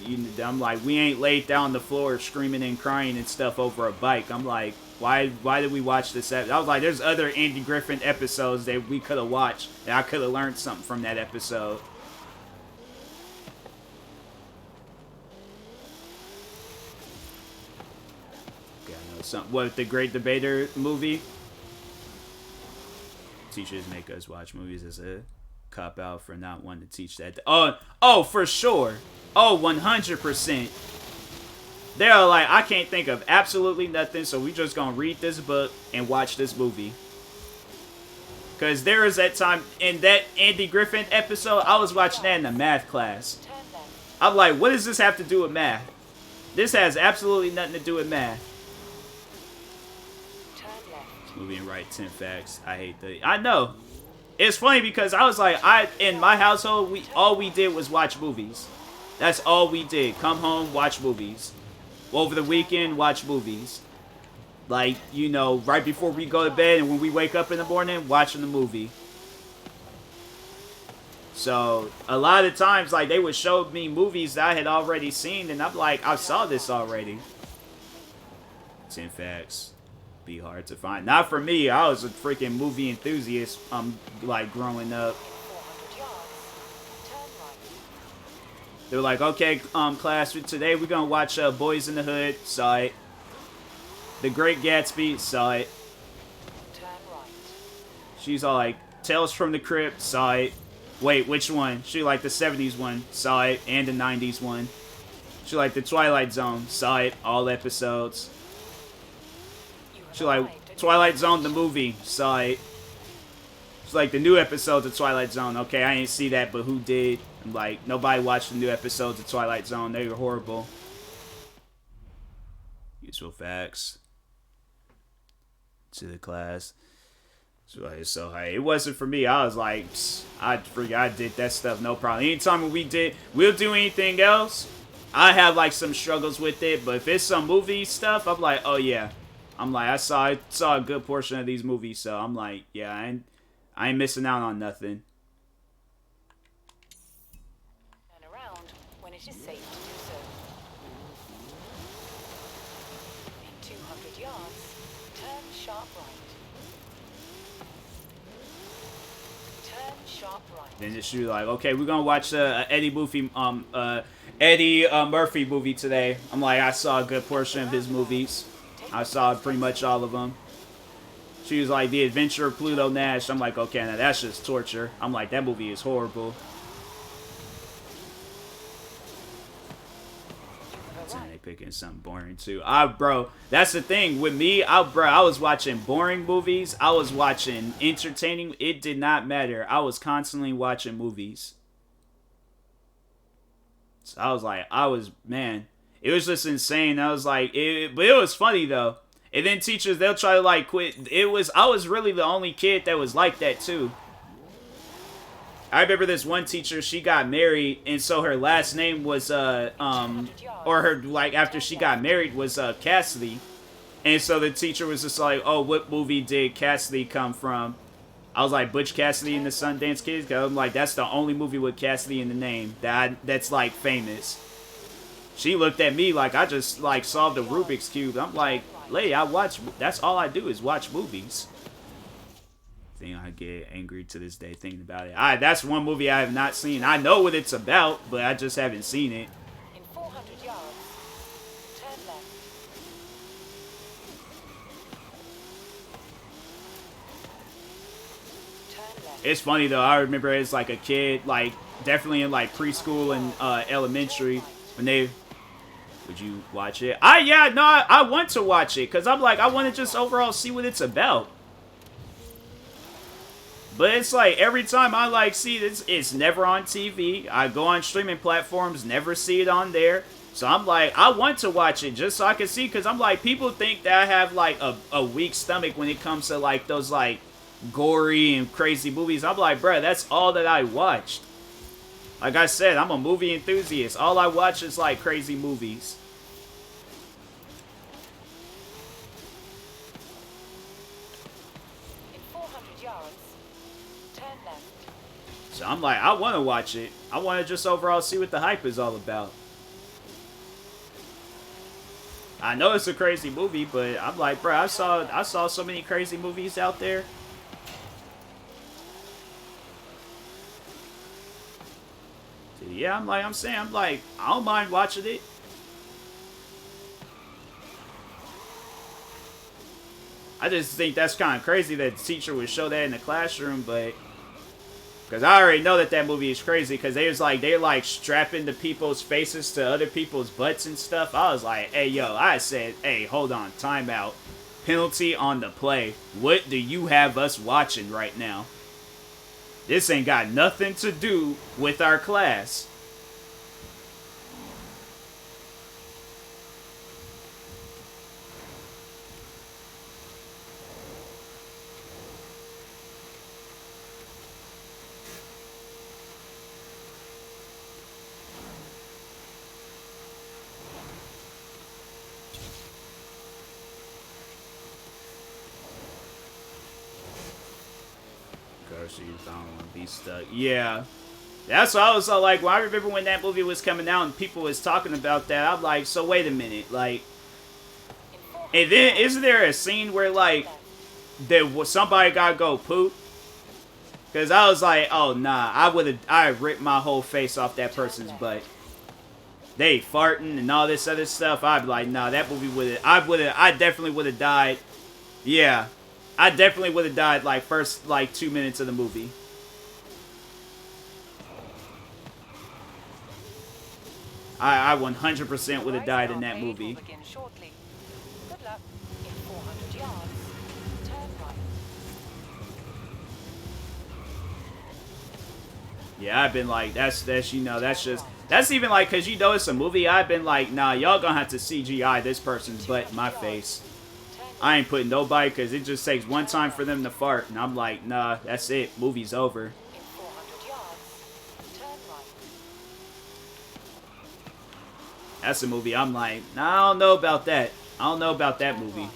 we ain't laid down on the floor screaming and crying and stuff over a bike. I'm like, why did we watch this episode? I was like, there's other Andy Griffin episodes that we could have watched. And I could have learned something from that episode. What, the Great Debater movie? Teachers make us watch movies as a cop-out for not wanting to teach that. Oh, for sure. Oh, 100%. They're like, I can't think of absolutely nothing, so we just gonna read this book and watch this movie. Because there was that time, in that Andy Griffin episode, I was watching that in a math class. I'm like, what does this have to do with math? This has absolutely nothing to do with math. Movie and write 10 facts. I hate that. I know. It's funny because I was like, in my household, all we did was watch movies. That's all we did. Come home, watch movies. Over the weekend, watch movies. Like, you know, right before we go to bed and when we wake up in the morning, watching the movie. So, a lot of times, like, they would show me movies that I had already seen, and I'm like, I saw this already. 10 facts. Be hard to find. Not for me. I was a freaking movie enthusiast, like, growing up. They were like, okay, class, today we're gonna watch Boys in the Hood. Saw it. The Great Gatsby. Saw it. She's all like, Tales from the Crypt. Saw it. Wait, which one? She liked the 70s one. Saw it. And the 90s one. She liked the Twilight Zone. Saw it. All episodes. She like Twilight Zone the movie. Saw it. It's like the new episodes of Twilight Zone. Okay, I didn't see that, but who did? I'm like, nobody watched the new episodes of Twilight Zone. They were horrible. Useful facts. To the class. So hey, it wasn't for me. I was like, I did that stuff, no problem. Anytime we'll do anything else, I have like some struggles with it. But if it's some movie stuff, I'm like, oh yeah. I'm like, I saw a good portion of these movies, so I'm like, yeah, I ain't missing out on nothing. Turn around when it is safe to do so. In 200 yards, turn sharp right. Turn sharp right. Then she was like, okay, we're gonna watch Eddie Murphy movie today. I'm like, I saw a good portion of his movies. I saw pretty much all of them. She was like, The Adventure of Pluto Nash. I'm like, okay, now that's just torture. I'm like, that movie is horrible. They picking something boring too. Bro, that's the thing with me. I was watching boring movies. I was watching entertaining. It did not matter. I was constantly watching movies. So I was like, man, it was just insane. I was like, but it was funny though. And then teachers, they'll try to like quit. I was really the only kid that was like that too. I remember this one teacher, she got married, and so her last name was, or her, like, after she got married was, Cassidy. And so the teacher was just like, oh, what movie did Cassidy come from? I was like, Butch Cassidy and the Sundance Kid? Cause I'm like, that's the only movie with Cassidy in the name that's, like, famous. She looked at me like I just, like, solved a Rubik's Cube. I'm like, lady, that's all I do is watch movies. I get angry to this day thinking about it. That's one movie I have not seen. I know what it's about, but I just haven't seen it. In 400 yards, turn left. Turn left. It's funny though. I remember as like a kid, like definitely in like preschool and elementary, when would you watch it? I want to watch it because I'm like I want to just overall see what it's about. But it's like, every time I, like, see this, it's never on TV. I go on streaming platforms, never see it on there. So I'm like, I want to watch it just so I can see, because I'm like, people think that I have, like, a weak stomach when it comes to, like, those, like, gory and crazy movies. I'm like, bruh, that's all that I watched. Like I said, I'm a movie enthusiast. All I watch is, like, crazy movies. So I'm like, I want to watch it. I want to just overall see what the hype is all about. I know it's a crazy movie, but I'm like, bro, I saw so many crazy movies out there. So yeah, I'm like, I don't mind watching it. I just think that's kind of crazy that the teacher would show that in the classroom, but because I already know that movie is crazy, because they're like strapping the people's faces to other people's butts and stuff. I was like, hey, yo, I said, hey, hold on, timeout. Penalty on the play. What do you have us watching right now? This ain't got nothing to do with our class. So you don't want to be stuck. Yeah. That's what I was like, well, I remember when that movie was coming out and people was talking about that. I'm like, so wait a minute. Like, and then isn't there a scene where, like, somebody got to go poop? Because I was like, oh, nah. I ripped my whole face off that person's butt. They farting and all this other stuff. I'd be like, nah, that movie I definitely would have died. Yeah. I definitely would have died, like, first, like, 2 minutes of the movie. I 100% would have died in that movie. Yeah, I've been like, that's even like, because you know it's a movie, I've been like, nah, y'all gonna have to CGI this person's butt in my face. I ain't putting nobody, because it just takes one time for them to fart, and I'm like, nah, that's it. Movie's over. That's a movie I'm like, nah, I don't know about that. I don't know about that movie.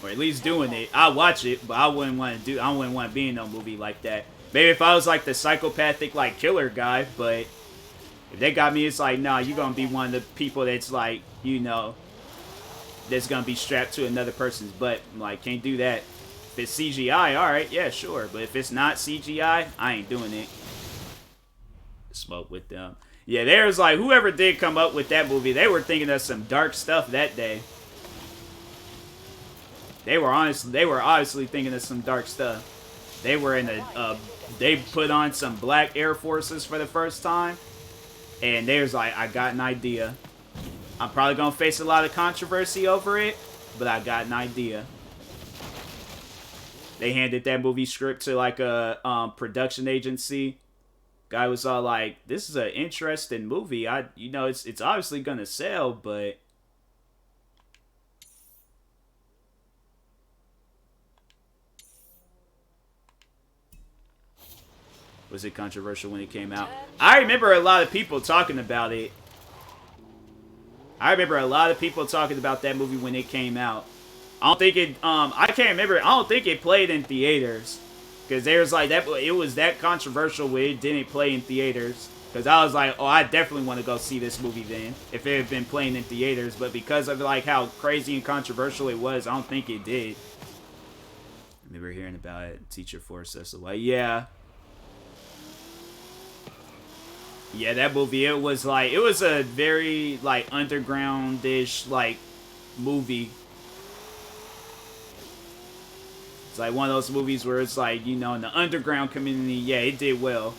Or at least doing it. I'll watch it, but I wouldn't want to be in no movie like that. Maybe if I was like the psychopathic, like, killer guy, but if they got me, it's like, nah, you're going to be one of the people that's like, you know, that's going to be strapped to another person's butt. I'm like, can't do that. If it's CGI, alright, yeah, sure. But if it's not CGI, I ain't doing it. Smoke with them. Yeah, there's like, whoever did come up with that movie, they were thinking of some dark stuff that day. They were obviously thinking of some dark stuff. They were in they put on some black Air Forces for the first time. And they was like, I got an idea. I'm probably going to face a lot of controversy over it, but I got an idea. They handed that movie script to like a production agency. Guy was all like, this is an interesting movie. It's obviously going to sell, but... Was it controversial when it came out? I remember a lot of people talking about it. I remember a lot of people talking about that movie when it came out. I don't think it, I can't remember. I don't think it played in theaters. Because there was like, it was that controversial when it didn't play in theaters. Because I was like, oh, I definitely want to go see this movie then. If it had been playing in theaters. But because of like how crazy and controversial it was, I don't think it did. I remember hearing about it. Teacher forced us to like, yeah. Yeah, that movie, it was a very, like, underground-ish, like, movie. It's like one of those movies where it's like, in the underground community, yeah, it did well.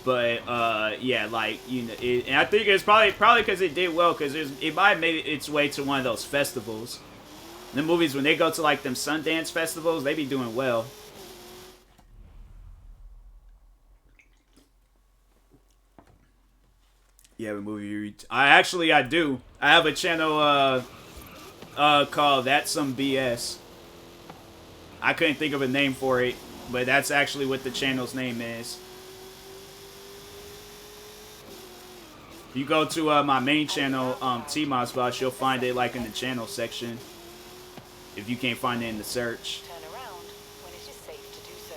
But, yeah, like, and I think it's probably because it did well, because it might have made its way to one of those festivals. The movies, when they go to, like, them Sundance festivals, they be doing well. Yeah, a movie. I do. I have a channel called That's Some BS. I couldn't think of a name for it, but that's actually what the channel's name is. If you go to my main channel, TMossBoss, you'll find it like in the channel section. If you can't find it in the search. Turn around when it is safe to do so.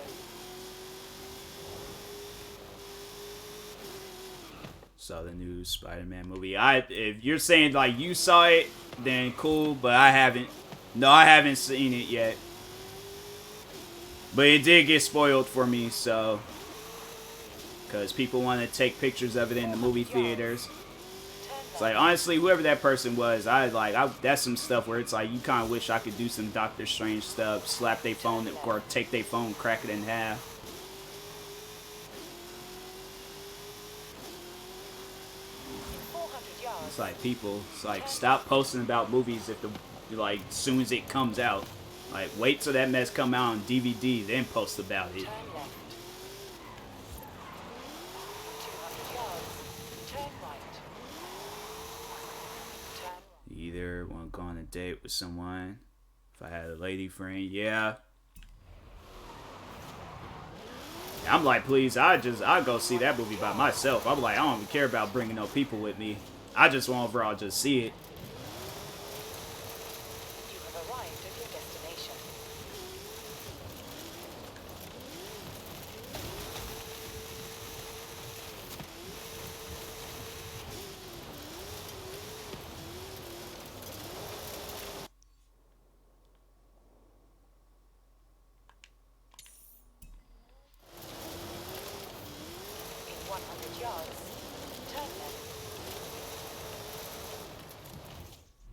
Saw the new Spider-Man movie. If you're saying like you saw it, then cool, but I haven't. No, I haven't seen it yet. But it did get spoiled for me, so because people want to take pictures of it in the movie theaters. It's like, honestly, whoever that person was, that's some stuff where it's like you kind of wish I could do some Doctor Strange stuff, slap their phone or take their phone, crack it in half. It's like people, it's like stop posting about movies if as soon as it comes out. Like wait till that mess come out on DVD, then post about it. You either want to go on a date with someone. If I had a lady friend, yeah. I'm like, please, I'll go see that movie by myself. I'm like, I don't even care about bringing no people with me. I just want overall just see it. You have arrived at your destination. In 100 yards, turn left.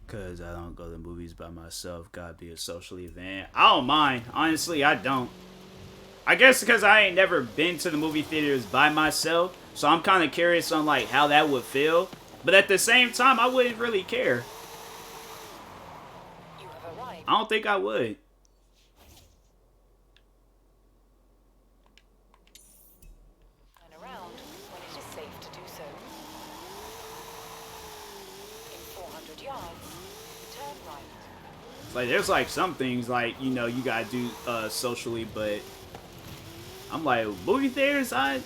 Because I don't go to movies by myself. Gotta be a social event. I don't mind. Honestly, I don't. I guess because I ain't never been to the movie theaters by myself. So I'm kind of curious on like how that would feel. But at the same time, I wouldn't really care. You have arrived. I don't think I would. Turn around when it is safe to do so. In 400 yards, turn right. Like, there's like some things like, you gotta do socially, but I'm like, movie theaters, I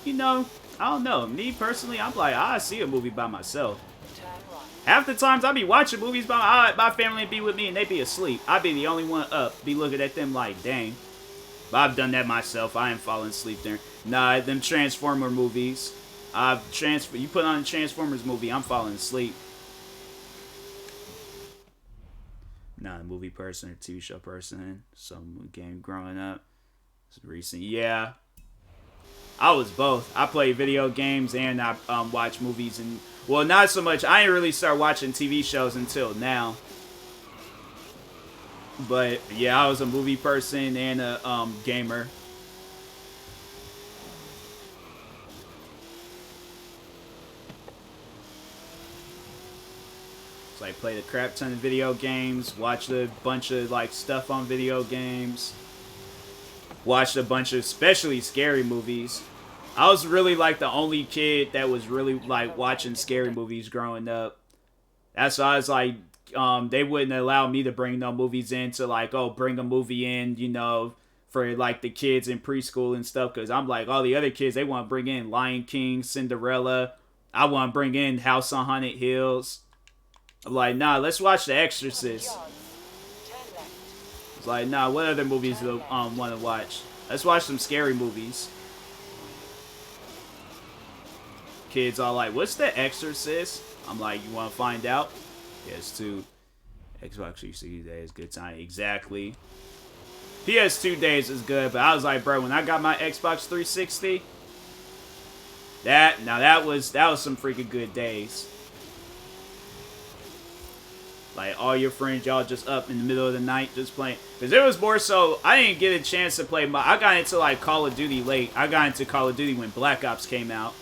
don't know. Me personally, I'm like, I see a movie by myself. Turn right. Half the times I be watching movies by my family be with me and they be asleep. I be the only one up, be looking at them like, dang. But I've done that myself. I ain't falling asleep there. Nah, them Transformer movies. You put on a Transformers movie, I'm falling asleep. not a movie person or TV show person. Some game growing up. It's recent. Yeah. I was both. I played video games and I watch movies, and well, not so much. I didn't really start watching TV shows until now. But yeah, I was a movie person and a gamer. So I played a crap ton of video games, watched a bunch of like stuff on video games, watched a bunch of especially scary movies. I was really like the only kid that was really like watching scary movies growing up. That's why I was like, they wouldn't allow me to bring no movies in to like, oh, bring a movie in, you know, for like the kids in preschool and stuff. Cause I'm like, all the other kids, they want to bring in Lion King, Cinderella. I want to bring in House on Haunted Hills. I'm like, nah, let's watch The Exorcist. It's like, nah, what other movies do want to watch? Let's watch some scary movies. Kids all like, what's The Exorcist? I'm like, you want to find out? PS2. Xbox 360 days, good time. Exactly. PS2 days is good, but I was like, bro, when I got my Xbox 360, that was some freaking good days. Like, all your friends, y'all just up in the middle of the night just playing. Because it was more so, I didn't get a chance to play I got into, like, Call of Duty late. I got into Call of Duty when Black Ops came out.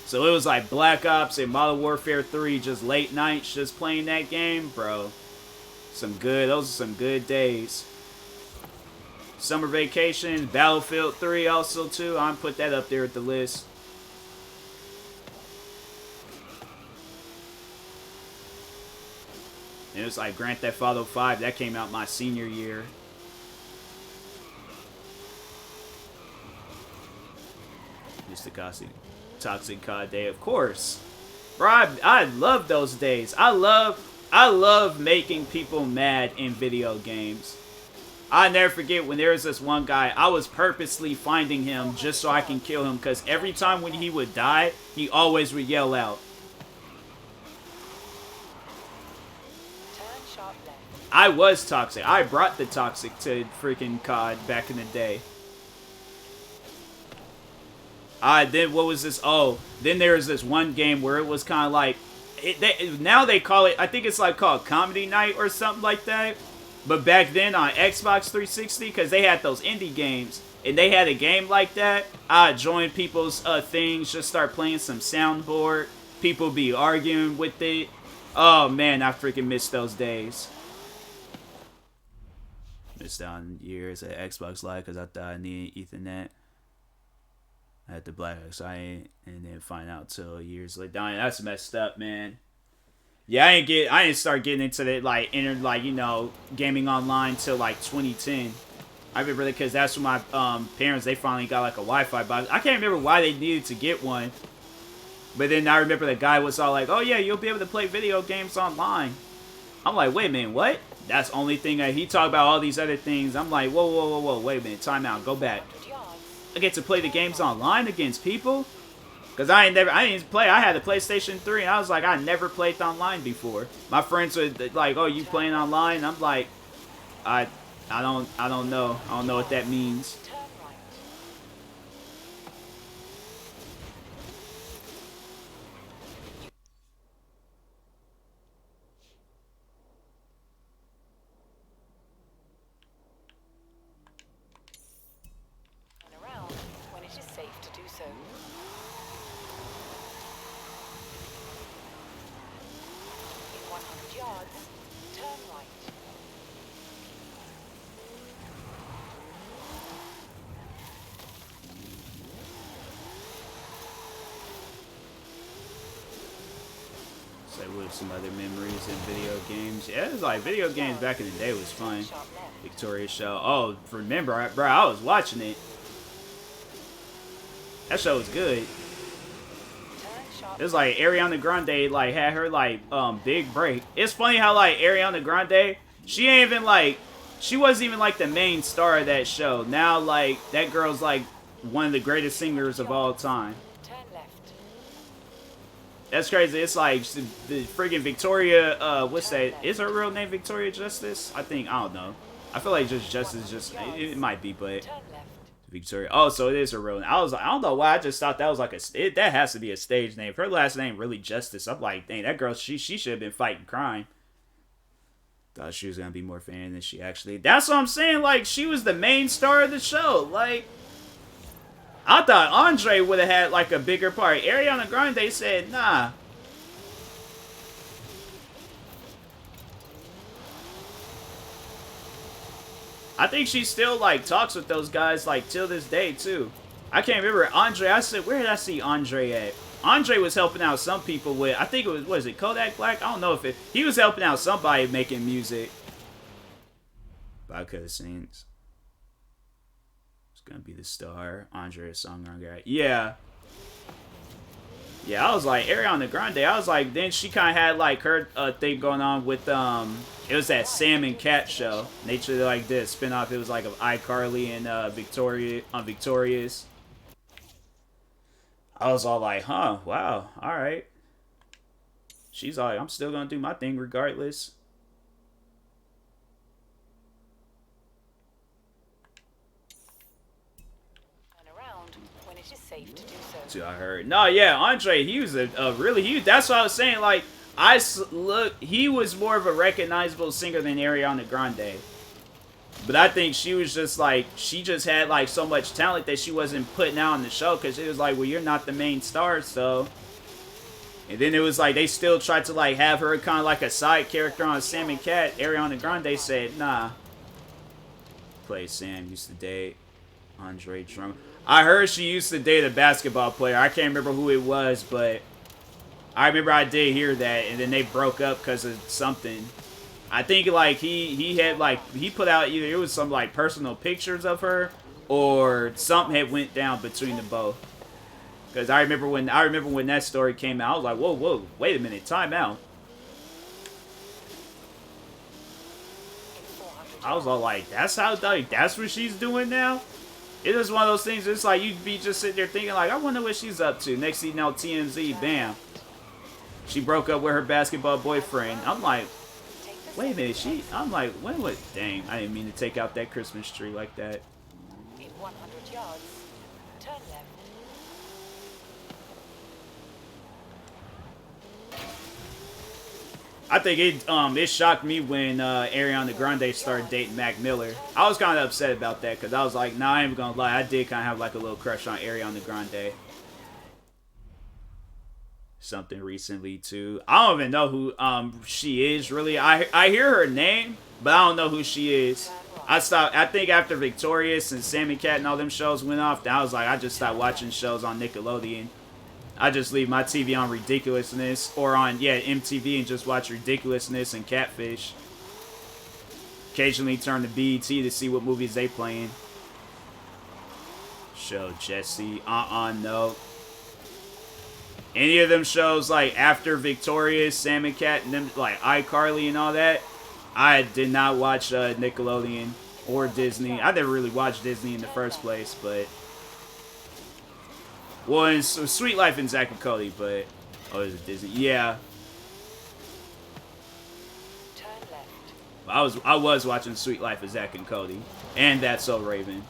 So it was, like, Black Ops and Modern Warfare 3, just late nights, just playing that game. Bro, those are some good days. Summer Vacation, Battlefield 3 also, too. I'm put that up there at the list. And it was like Grand Theft Auto 5. That came out my senior year. Mr. Toxic COD Day, of course. Bro, I love those days. I love making people mad in video games. I never forget when there was this one guy, I was purposely finding him just so I can kill him, because every time when he would die, he always would yell out. I was toxic. I brought the toxic to freaking COD back in the day. Then what was this? Oh, then there was this one game where it was kind of like, now they call it, I think it's like called Comedy Night or something like that. But back then on Xbox 360, because they had those indie games, and they had a game like that, I'd join people's things, just start playing some soundboard. People be arguing with it. Oh man, I freaking miss those days. Missed out on years at Xbox Live because I thought I needed Ethernet. I had the Black Ops and then find out till years later. That's messed up, man. Yeah, I didn't start getting into that you know, gaming online till like 2010. I remember that because that's when my parents, they finally got like a Wi-Fi box. I can't remember why they needed to get one, but then I remember the guy was all like, "Oh yeah, you'll be able to play video games online." I'm like, wait a minute, what? That's the only thing he talked about all these other things. I'm like, whoa, wait a minute, time out, go back. I get to play the games online against people? Because I didn't play. I had a PlayStation 3, and I was like, I never played online before. My friends were like, oh, you playing online? And I'm like, I don't know. I don't know what that means. Some other memories in video games. Yeah, it was like video games back in the day was fun. Victoria Show. Oh, remember, bro, I was watching it. That show was good. It was like Ariana Grande like had her like big break. It's funny how like Ariana Grande, she wasn't even like the main star of that show. Now like that girl's like one of the greatest singers of all time. That's crazy. It's like the freaking Victoria, what's that? Is her real name Victoria Justice? I think, I don't know. I feel like just Justice, just, it might be, but Victoria. Oh, so it is her real name. I was like, I don't know why, I just thought that was like that has to be a stage name. If her last name really Justice, I'm like, dang, that girl, she should have been fighting crime. Thought she was gonna be more fan than she actually. That's what I'm saying. Like, she was the main star of the show. Like, I thought Andre would have had like a bigger part. Ariana Grande said, nah. I think she still like talks with those guys like till this day too. I can't remember Andre. I said, where did I see Andre at? Andre was helping out some people with, I think it was, what is it, Kodak Black? I don't know if it, he was helping out somebody making music. But I could have seen it's gonna be the star. Andre, a songwriter. Yeah. Yeah, I was like, Ariana Grande, I was like, then she kind of had like her thing going on with, it was that Sam and Cat show. Nature like this spinoff, it was like of iCarly and Victoria on Victorious. I was all like, huh, wow, alright. She's like, I'm still gonna do my thing regardless. Around when it is safe to do so. I heard. No, yeah, Andre, he was a really huge. That's what I was saying. Like, he was more of a recognizable singer than Ariana Grande. But I think she was just like, she just had like so much talent that she wasn't putting out on the show because it was like, well, you're not the main star, so. And then it was like they still tried to like have her kind of like a side character on Sam and Cat. Ariana Grande said, nah. Play Sam used to date Andre Drummond. I heard she used to date a basketball player. I can't remember who it was, but I remember I did hear that, and then they broke up because of something. I think like he had like he put out either it was some like personal pictures of her or something had went down between the both. Because I remember when that story came out, I was like, whoa, wait a minute, time out. I was all like, that's what she's doing now? It is one of those things, it's like you'd be just sitting there thinking like, I wonder what she's up to. Next thing you know, TMZ, bam. She broke up with her basketball boyfriend. I'm like, wait a minute, I'm like, what? Dang, I didn't mean to take out that Christmas tree like that. In 100 yards, turn left. I think it shocked me when Ariana Grande started dating Mac Miller. I was kind of upset about that because I was like, nah, I ain't gonna lie, I did kind of have like a little crush on Ariana Grande. Something recently too. I don't even know who she is really. I hear her name, but I don't know who she is. I think after Victorious and Sammy Cat and all them shows went off, I was like, I just stopped watching shows on Nickelodeon. I just leave my TV on Ridiculousness or on MTV and just watch Ridiculousness and Catfish. Occasionally turn to BET to see what movies they playing. Show Jesse. No. Any of them shows like after Victorious, Sam and Cat, and them like iCarly and all that, I did not watch Nickelodeon or Disney. I never really watched Disney in the first place, but well, it's Sweet Life and Zack and Cody, but is it Disney? Yeah. I was watching Sweet Life of Zack and Cody and That's So Raven.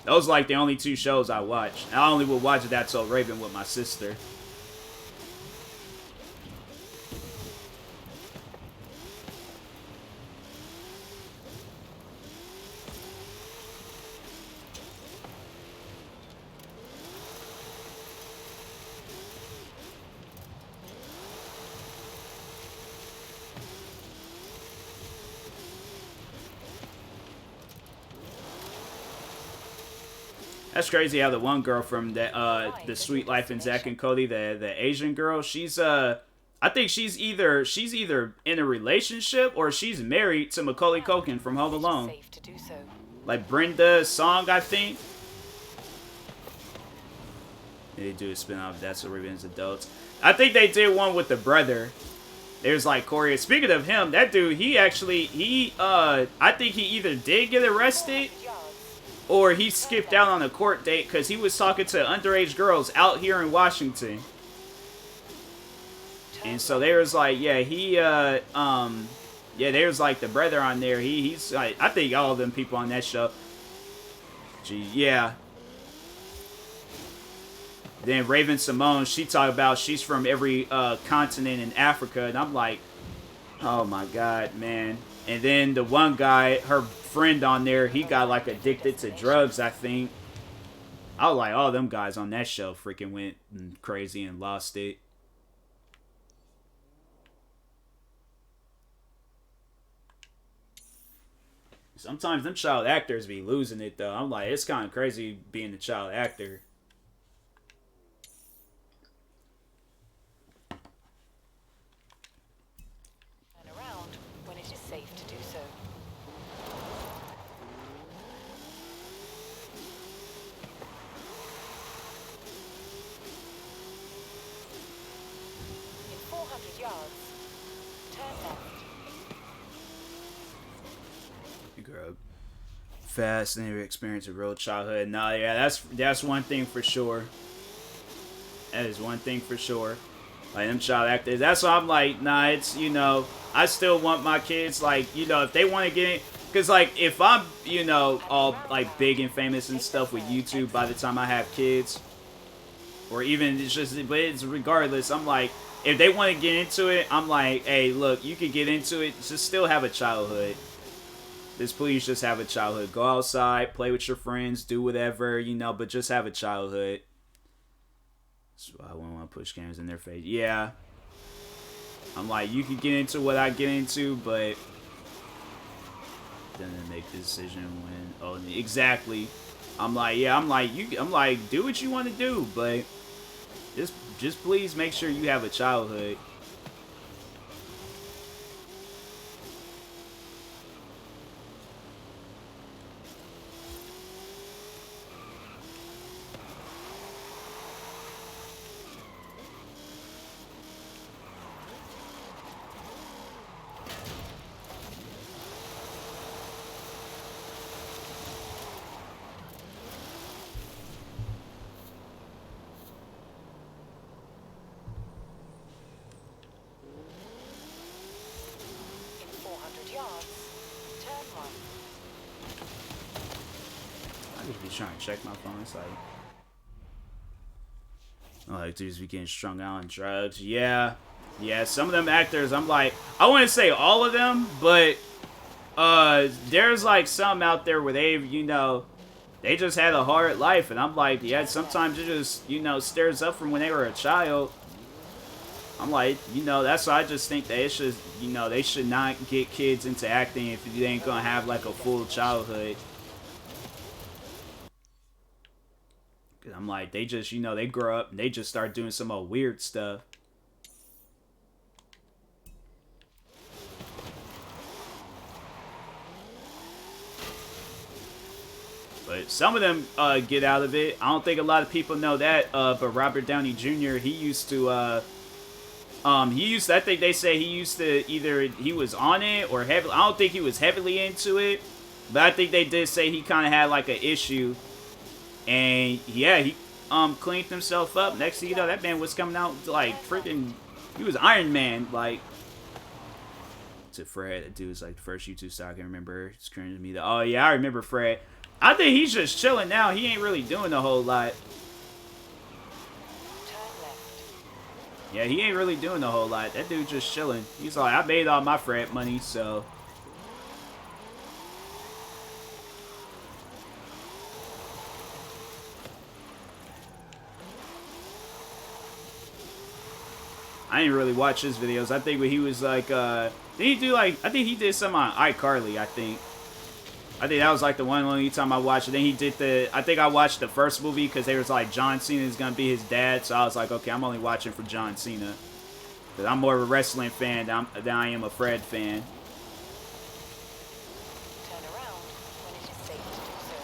Those like the only two shows I watched. I only would watch That's So Raven with my sister. That's crazy how the one girl from the Sweet Life and Zack and Cody, the Asian girl, she's I think she's either in a relationship or she's married to Macaulay Culkin from Home Alone. Like Brenda Song, I think. They do a spin-off That's What Raven's Adults. I think they did one with the brother. There's like Corey. Speaking of him, that dude, I think he either did get arrested or he skipped out on a court date because he was talking to underage girls out here in Washington. And so there was like, yeah, yeah, there's like the brother on there. He's like, I think all of them people on that show. Gee, yeah. Then Raven Simone, she talked about she's from every continent in Africa, and I'm like, oh my god, man. And then the one guy, her friend on there, he got like addicted to drugs, I think. I was like, all them guys on that show freaking went crazy and lost it. Sometimes them child actors be losing it, though. I'm like, it's kind of crazy being a child actor. Turn around when it is safe to do so. In 400 yards, turn left. Girl, fast and experience of real childhood. Nah, yeah, that's one thing for sure. That is one thing for sure. Like, them child actors. That's why I'm like, nah, it's, you know, I still want my kids, like, you know, if they want to get in. Because, like, if I'm, you know, all, like, big and famous and stuff with YouTube by the time I have kids, or even it's just, but it's regardless, I'm like, if they want to get into it, I'm like, hey, look, you can get into it, just still have a childhood. Just please just have a childhood. Go outside, play with your friends, do whatever, you know, but just have a childhood. That's why I wouldn't want to push cameras in their face. Yeah. I'm like, you can get into what I get into, but then make the decision when, oh, exactly. I'm like, yeah, I'm like, do what you want to do, but just please make sure you have a childhood. Trying to check my phone. It's like, oh, like dudes be getting strung out on drugs. Yeah, some of them actors, I'm like, I wouldn't say all of them, but there's like some out there where they've, you know, they just had a hard life, and I'm like, yeah, sometimes it just, you know, stirs up from when they were a child. I'm like, you know, that's why I just think that it's just, you know, they should not get kids into acting if they ain't gonna have like a full childhood. Cause I'm like, they just, you know, they grow up and they just start doing some old weird stuff. But some of them get out of it. I don't think a lot of people know that. But Robert Downey Jr., he used to, I think they say he used to either, he was on it or heavily, I don't think he was heavily into it. But I think they did say he kind of had like an issue. And yeah, he cleaned himself up. Next thing you know, that man was coming out like freaking, he was Iron Man. Like, to Fred, that dude was like the first YouTube star I can remember. It's cringe to me. Oh yeah, I remember Fred. I think he's just chilling now. He ain't really doing a whole lot. Yeah, he ain't really doing a whole lot. That dude just chilling. He's like, I made all my Fred money, so. I didn't really watch his videos. I think when he was like, did he do like, I think he did some on iCarly, I think. I think that was like the only time I watched it. Then he did I think I watched the first movie because they was like, John Cena is going to be his dad. So I was like, okay, I'm only watching for John Cena. Because I'm more of a wrestling fan than I am a Fred fan. Turn around when it is safe to do so.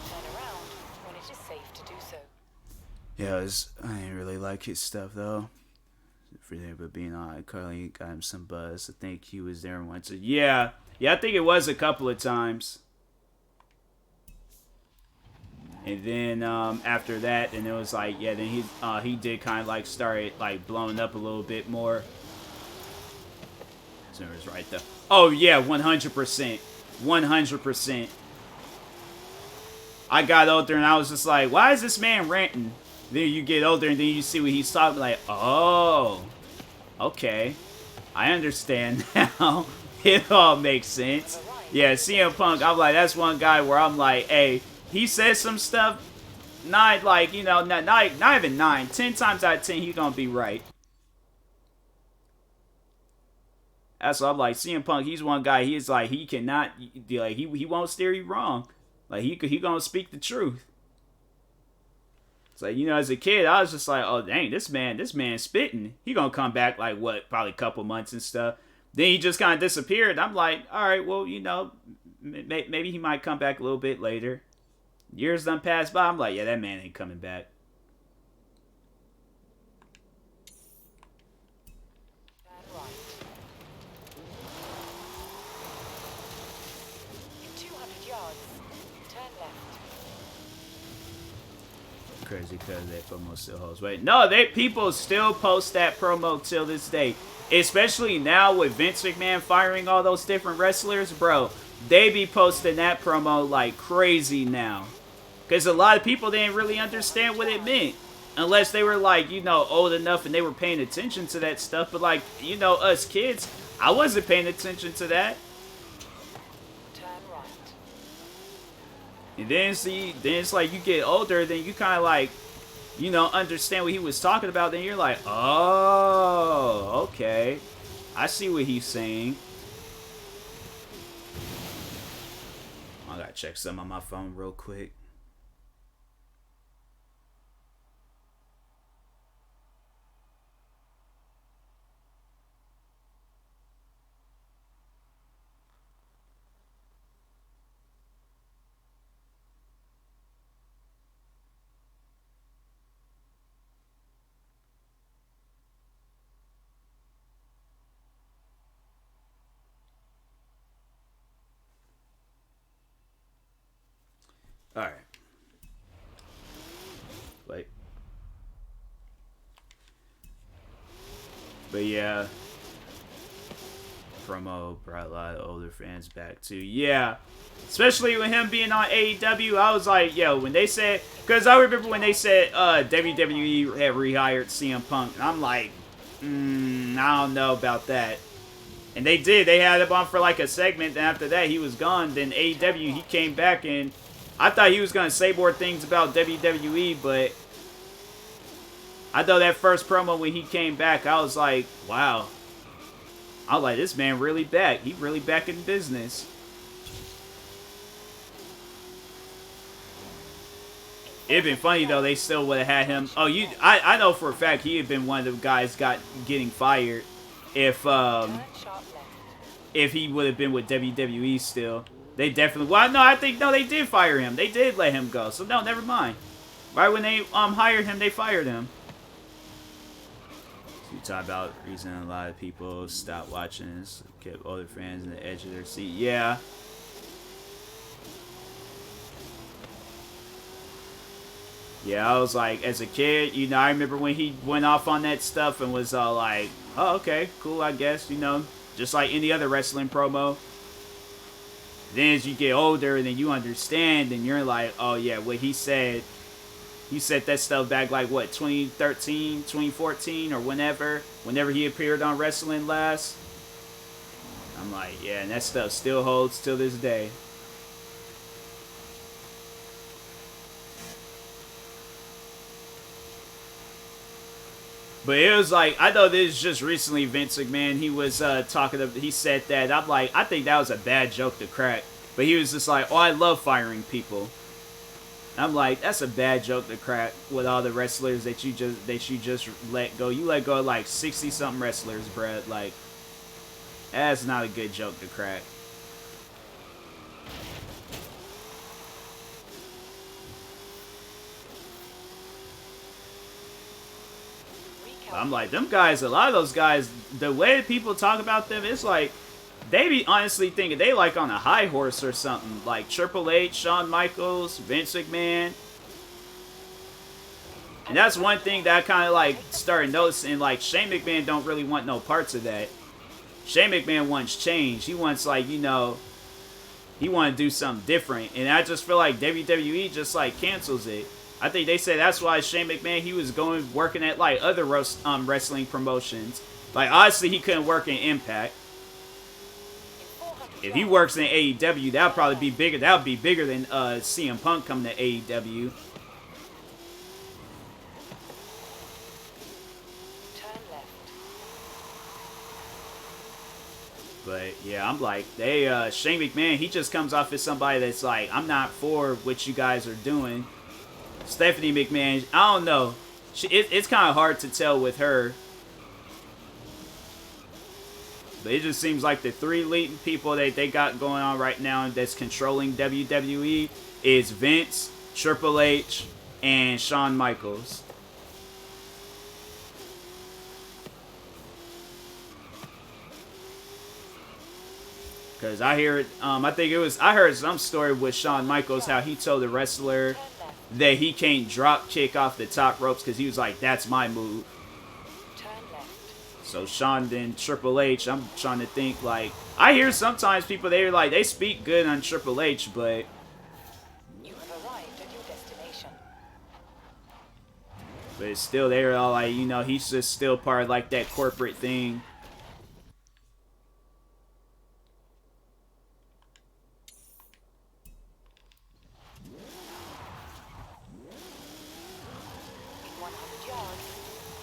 Turn Yeah, I didn't really like his stuff though. For there, but being on, Carly got him some buzz. I think he was there once. Yeah, I think it was a couple of times. And then after that, and it was like, yeah, then he did kind of like started like blowing up a little bit more. So it was right there. Oh yeah, 100%, 100%. I got older and I was just like, why is this man ranting? Then you get older and then you see what he's talking like, oh, okay, I understand now. It all makes sense. Yeah, CM Punk, I'm like, that's one guy where I'm like, hey, he says some stuff, not like, you know, not even 9, 10 times out of 10, he's gonna be right. That's what I'm like, CM Punk, he's one guy, he's like, he cannot, like, he won't steer you wrong. Like, he gonna speak the truth. It's like, you know, as a kid, I was just like, oh, dang, this man spitting. He gonna come back, like, what, probably a couple months and stuff. Then he just kind of disappeared. I'm like, all right, well, you know, maybe he might come back a little bit later. Years done passed by. I'm like, yeah, that man ain't coming back. Crazy because that promo still holds. Wait, no, people still post that promo till this day. Especially now with Vince McMahon firing all those different wrestlers, bro. They be posting that promo like crazy now. Because a lot of people didn't really understand what it meant. Unless they were like, you know, old enough and they were paying attention to that stuff. But like, you know, us kids, I wasn't paying attention to that. And then it's like you get older, then you kind of like, you know, understand what he was talking about. Then you're like, oh, okay. I see what he's saying. I gotta check something on my phone real quick. Alright. Wait. But yeah. Promo brought a lot of older fans back too. Yeah. Especially with him being on AEW, I was like, yo, when they said, because I remember when they said WWE had rehired CM Punk, and I'm like, I don't know about that. And they did. They had him on for like a segment, and after that, he was gone. Then AEW, he came back, and I thought he was going to say more things about WWE, but I thought that first promo when he came back, I was like, wow. I was like, this man really back. He really back in business. It'd been funny, though. They still would have had him. Oh, I know for a fact he had been one of the guys getting fired if he would have been with WWE still. They definitely... Well, no, I think... No, they did fire him. They did let him go. So, no, never mind. Right when they hired him, they fired him. So you talk about the reason a lot of people stopped watching is kept older fans in the edge of their seat. Yeah. Yeah, I was like, as a kid, you know, I remember when he went off on that stuff and was all like, oh, okay, cool, I guess, you know, just like any other wrestling promo. Then as you get older and then you understand and you're like, oh yeah, what he said that stuff back like what, 2013, 2014 or whenever he appeared on Wrestling last. I'm like, yeah, and that stuff still holds till this day. But it was like, I know this is just recently Vince McMahon, he was he said that, I'm like, I think that was a bad joke to crack. But he was just like, oh, I love firing people. I'm like, that's a bad joke to crack with all the wrestlers that you just let go. You let go of like 60-something wrestlers, bruh. Like, that's not a good joke to crack. I'm like, them guys, a lot of those guys, the way people talk about them, it's like, they be honestly thinking they like on a high horse or something. Like Triple H, Shawn Michaels, Vince McMahon. And that's one thing that I kind of like started noticing. Like Shane McMahon don't really want no parts of that. Shane McMahon wants change. He wants, like, you know, he want to do something different. And I just feel like WWE just like cancels it. I think they say that's why Shane McMahon, he was working at like other wrestling promotions. Like honestly, he couldn't work in Impact. If he works in AEW, that'll probably be bigger. That'll be bigger than CM Punk coming to AEW. But yeah, I'm like, Shane McMahon, he just comes off as somebody that's like, I'm not for what you guys are doing. Stephanie McMahon, I don't know. It's kind of hard to tell with her. But it just seems like the three leading people that they got going on right now that's controlling WWE is Vince, Triple H, and Shawn Michaels. Because I hear it, I heard some story with Shawn Michaels, how he told the wrestler that he can't drop kick off the top ropes because he was like, that's my move. So Shawn, then Triple H, I'm trying to think, like, I hear sometimes people, they're like, they speak good on Triple H, but You have arrived at your destination. but it's still, they're all like, you know, he's just still part of like that corporate thing. In 100 yards,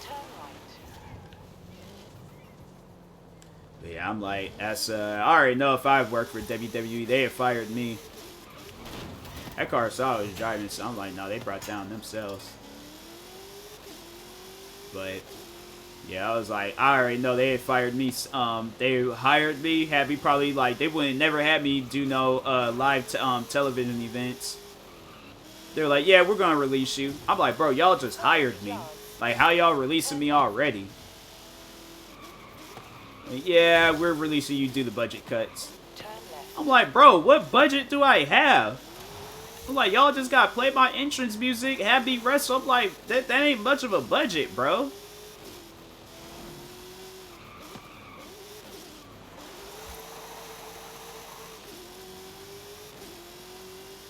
turn right. But yeah, I'm like, that's, I already know if I worked for WWE, they have fired me. That car I saw was driving, so I'm like, no, they brought down themselves. But yeah, I was like, I already know they had fired me. They hired me, had me probably like, they wouldn't never had me do no live television events. They're like, yeah, we're gonna release you. I'm like, bro, y'all just hired me. Like, how y'all releasing me already? Like, yeah, we're releasing you, do the budget cuts. I'm like, bro, what budget do I have? I'm like, y'all just gotta play my entrance music, have me wrestle. I'm like, that ain't much of a budget, bro.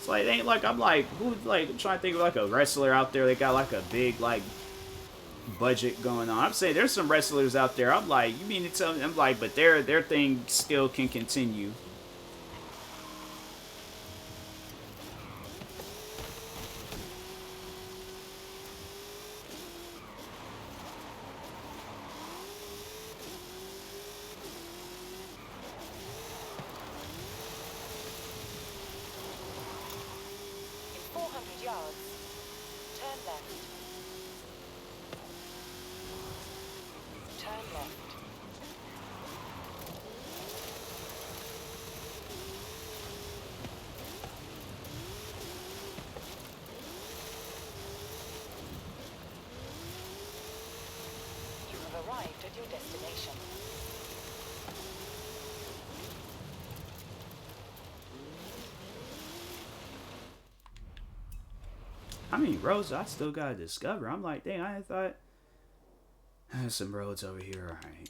It's like, it ain't like, I'm like, who, like, I'm trying to think of like a wrestler out there that got like a big, like, budget going on. I'm saying there's some wrestlers out there, I'm like, you mean to tell me, I'm like, but their thing still can continue. In 400 yards, turn left. Turn left. You have arrived at your destination. How many roads I still gotta discover? I'm like, dang, I thought there's some roads over here. Alright.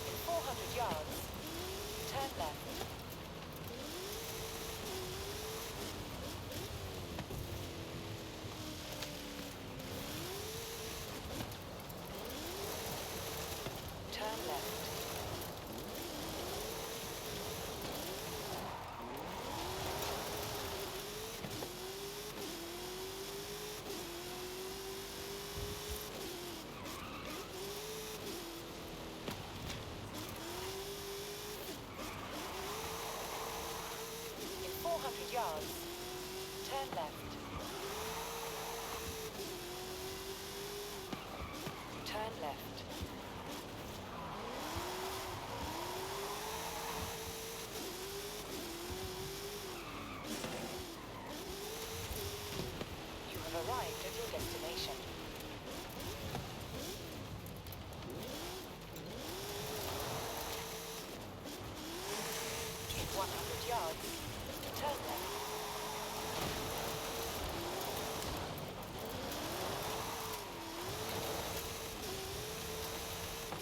In 400 yards, turn left. Turn left. In 400 yards, turn left. Turn left. You have arrived at your destination. 100 yards. Turn left.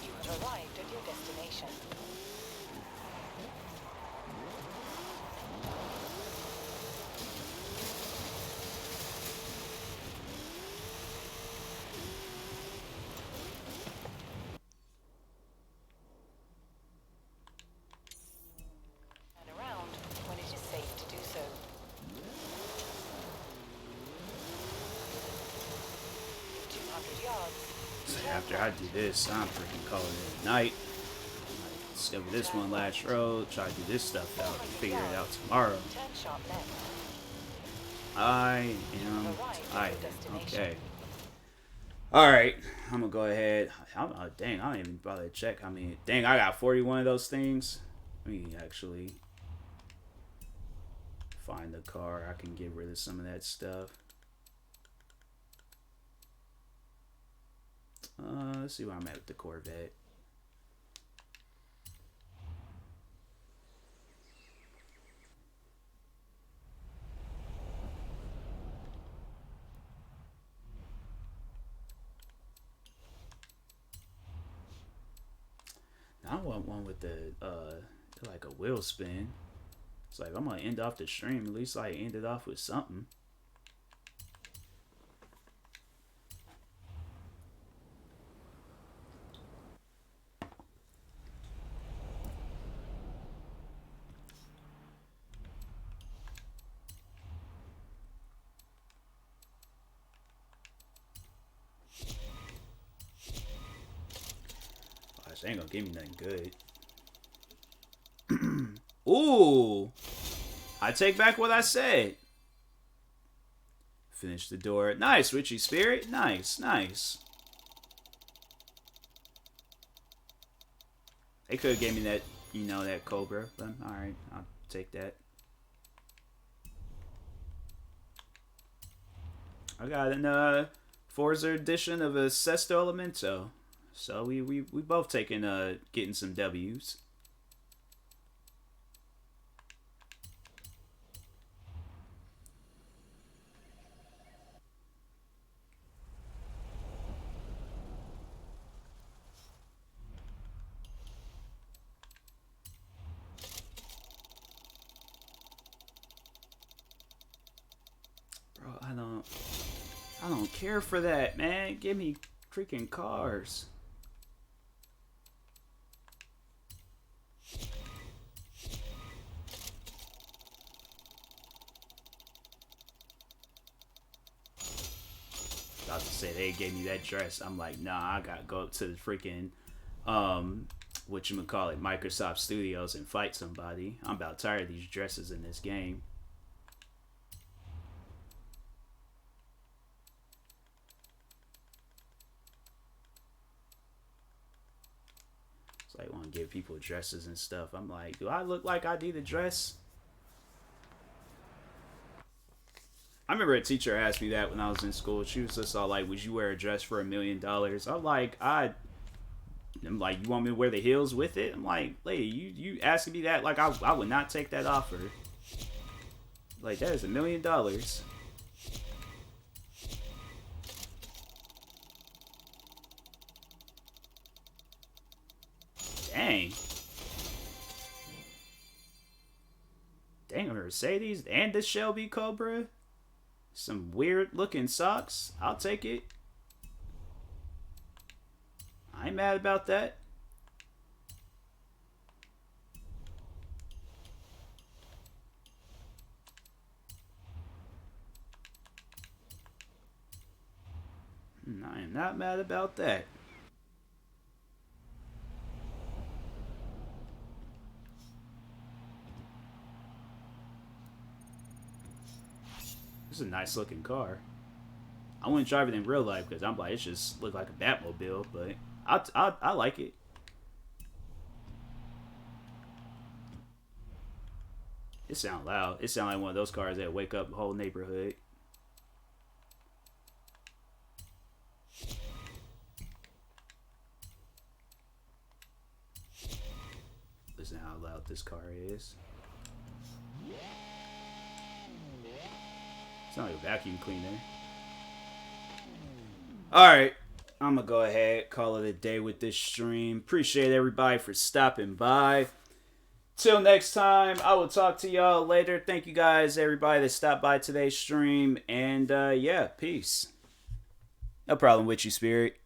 You have arrived at your destination. Turn around when it is safe to do so. In 200 yards. So after I do this, I'm freaking calling it a night. I discover this one last road, try to do this stuff out, figure it out tomorrow. Turn sharp left. I am tired. Okay. Alright, I'm gonna go ahead. Dang, I don't even bother to check. I mean, dang, I got 41 of those things. Let me actually find the car. I can get rid of some of that stuff. Let's see where I'm at with the Corvette. I want one with the like a wheel spin. It's like I'm gonna end off the stream. At least I end it off with something. Gosh, they ain't gonna give me nothing good. Ooh, I take back what I said. Finish the door. Nice, Witchy Spirit. Nice, nice. They could have gave me that, you know, that Cobra, but alright, I'll take that. I got an Forza edition of Assetto Elemento. So we both taking getting some W's. Bro, I don't care for that, man. Give me freaking cars. About to say they gave me that dress. I'm like, nah, I gotta go up to the freaking whatchamacallit, Microsoft Studios and fight somebody. I'm about tired of these dresses in this game. It's like, want to give people dresses and stuff. I'm like, do I look like I need a dress? I remember a teacher asked me that when I was in school. She was just all like, would you wear a dress for $1 million? I'm like, I'm like, you want me to wear the heels with it? I'm like, lady, you asking me that? Like, I would not take that offer. Like, that is $1 million. Dang. Dang, a Mercedes and the Shelby Cobra. Some weird looking socks. I'll take it. I ain't mad about that. I am not mad about that. This is a nice looking car. I wouldn't drive it in real life because I'm like, it just look like a Batmobile, but I like it. It sound loud. It sound like one of those cars that wake up the whole neighborhood. Listen how loud this car is. It's not like a vacuum cleaner. Alright. I'm going to go ahead, call it a day with this stream. Appreciate everybody for stopping by. Till next time, I will talk to y'all later. Thank you guys, everybody that stopped by today's stream. And yeah, peace. No problem with you, Spirit.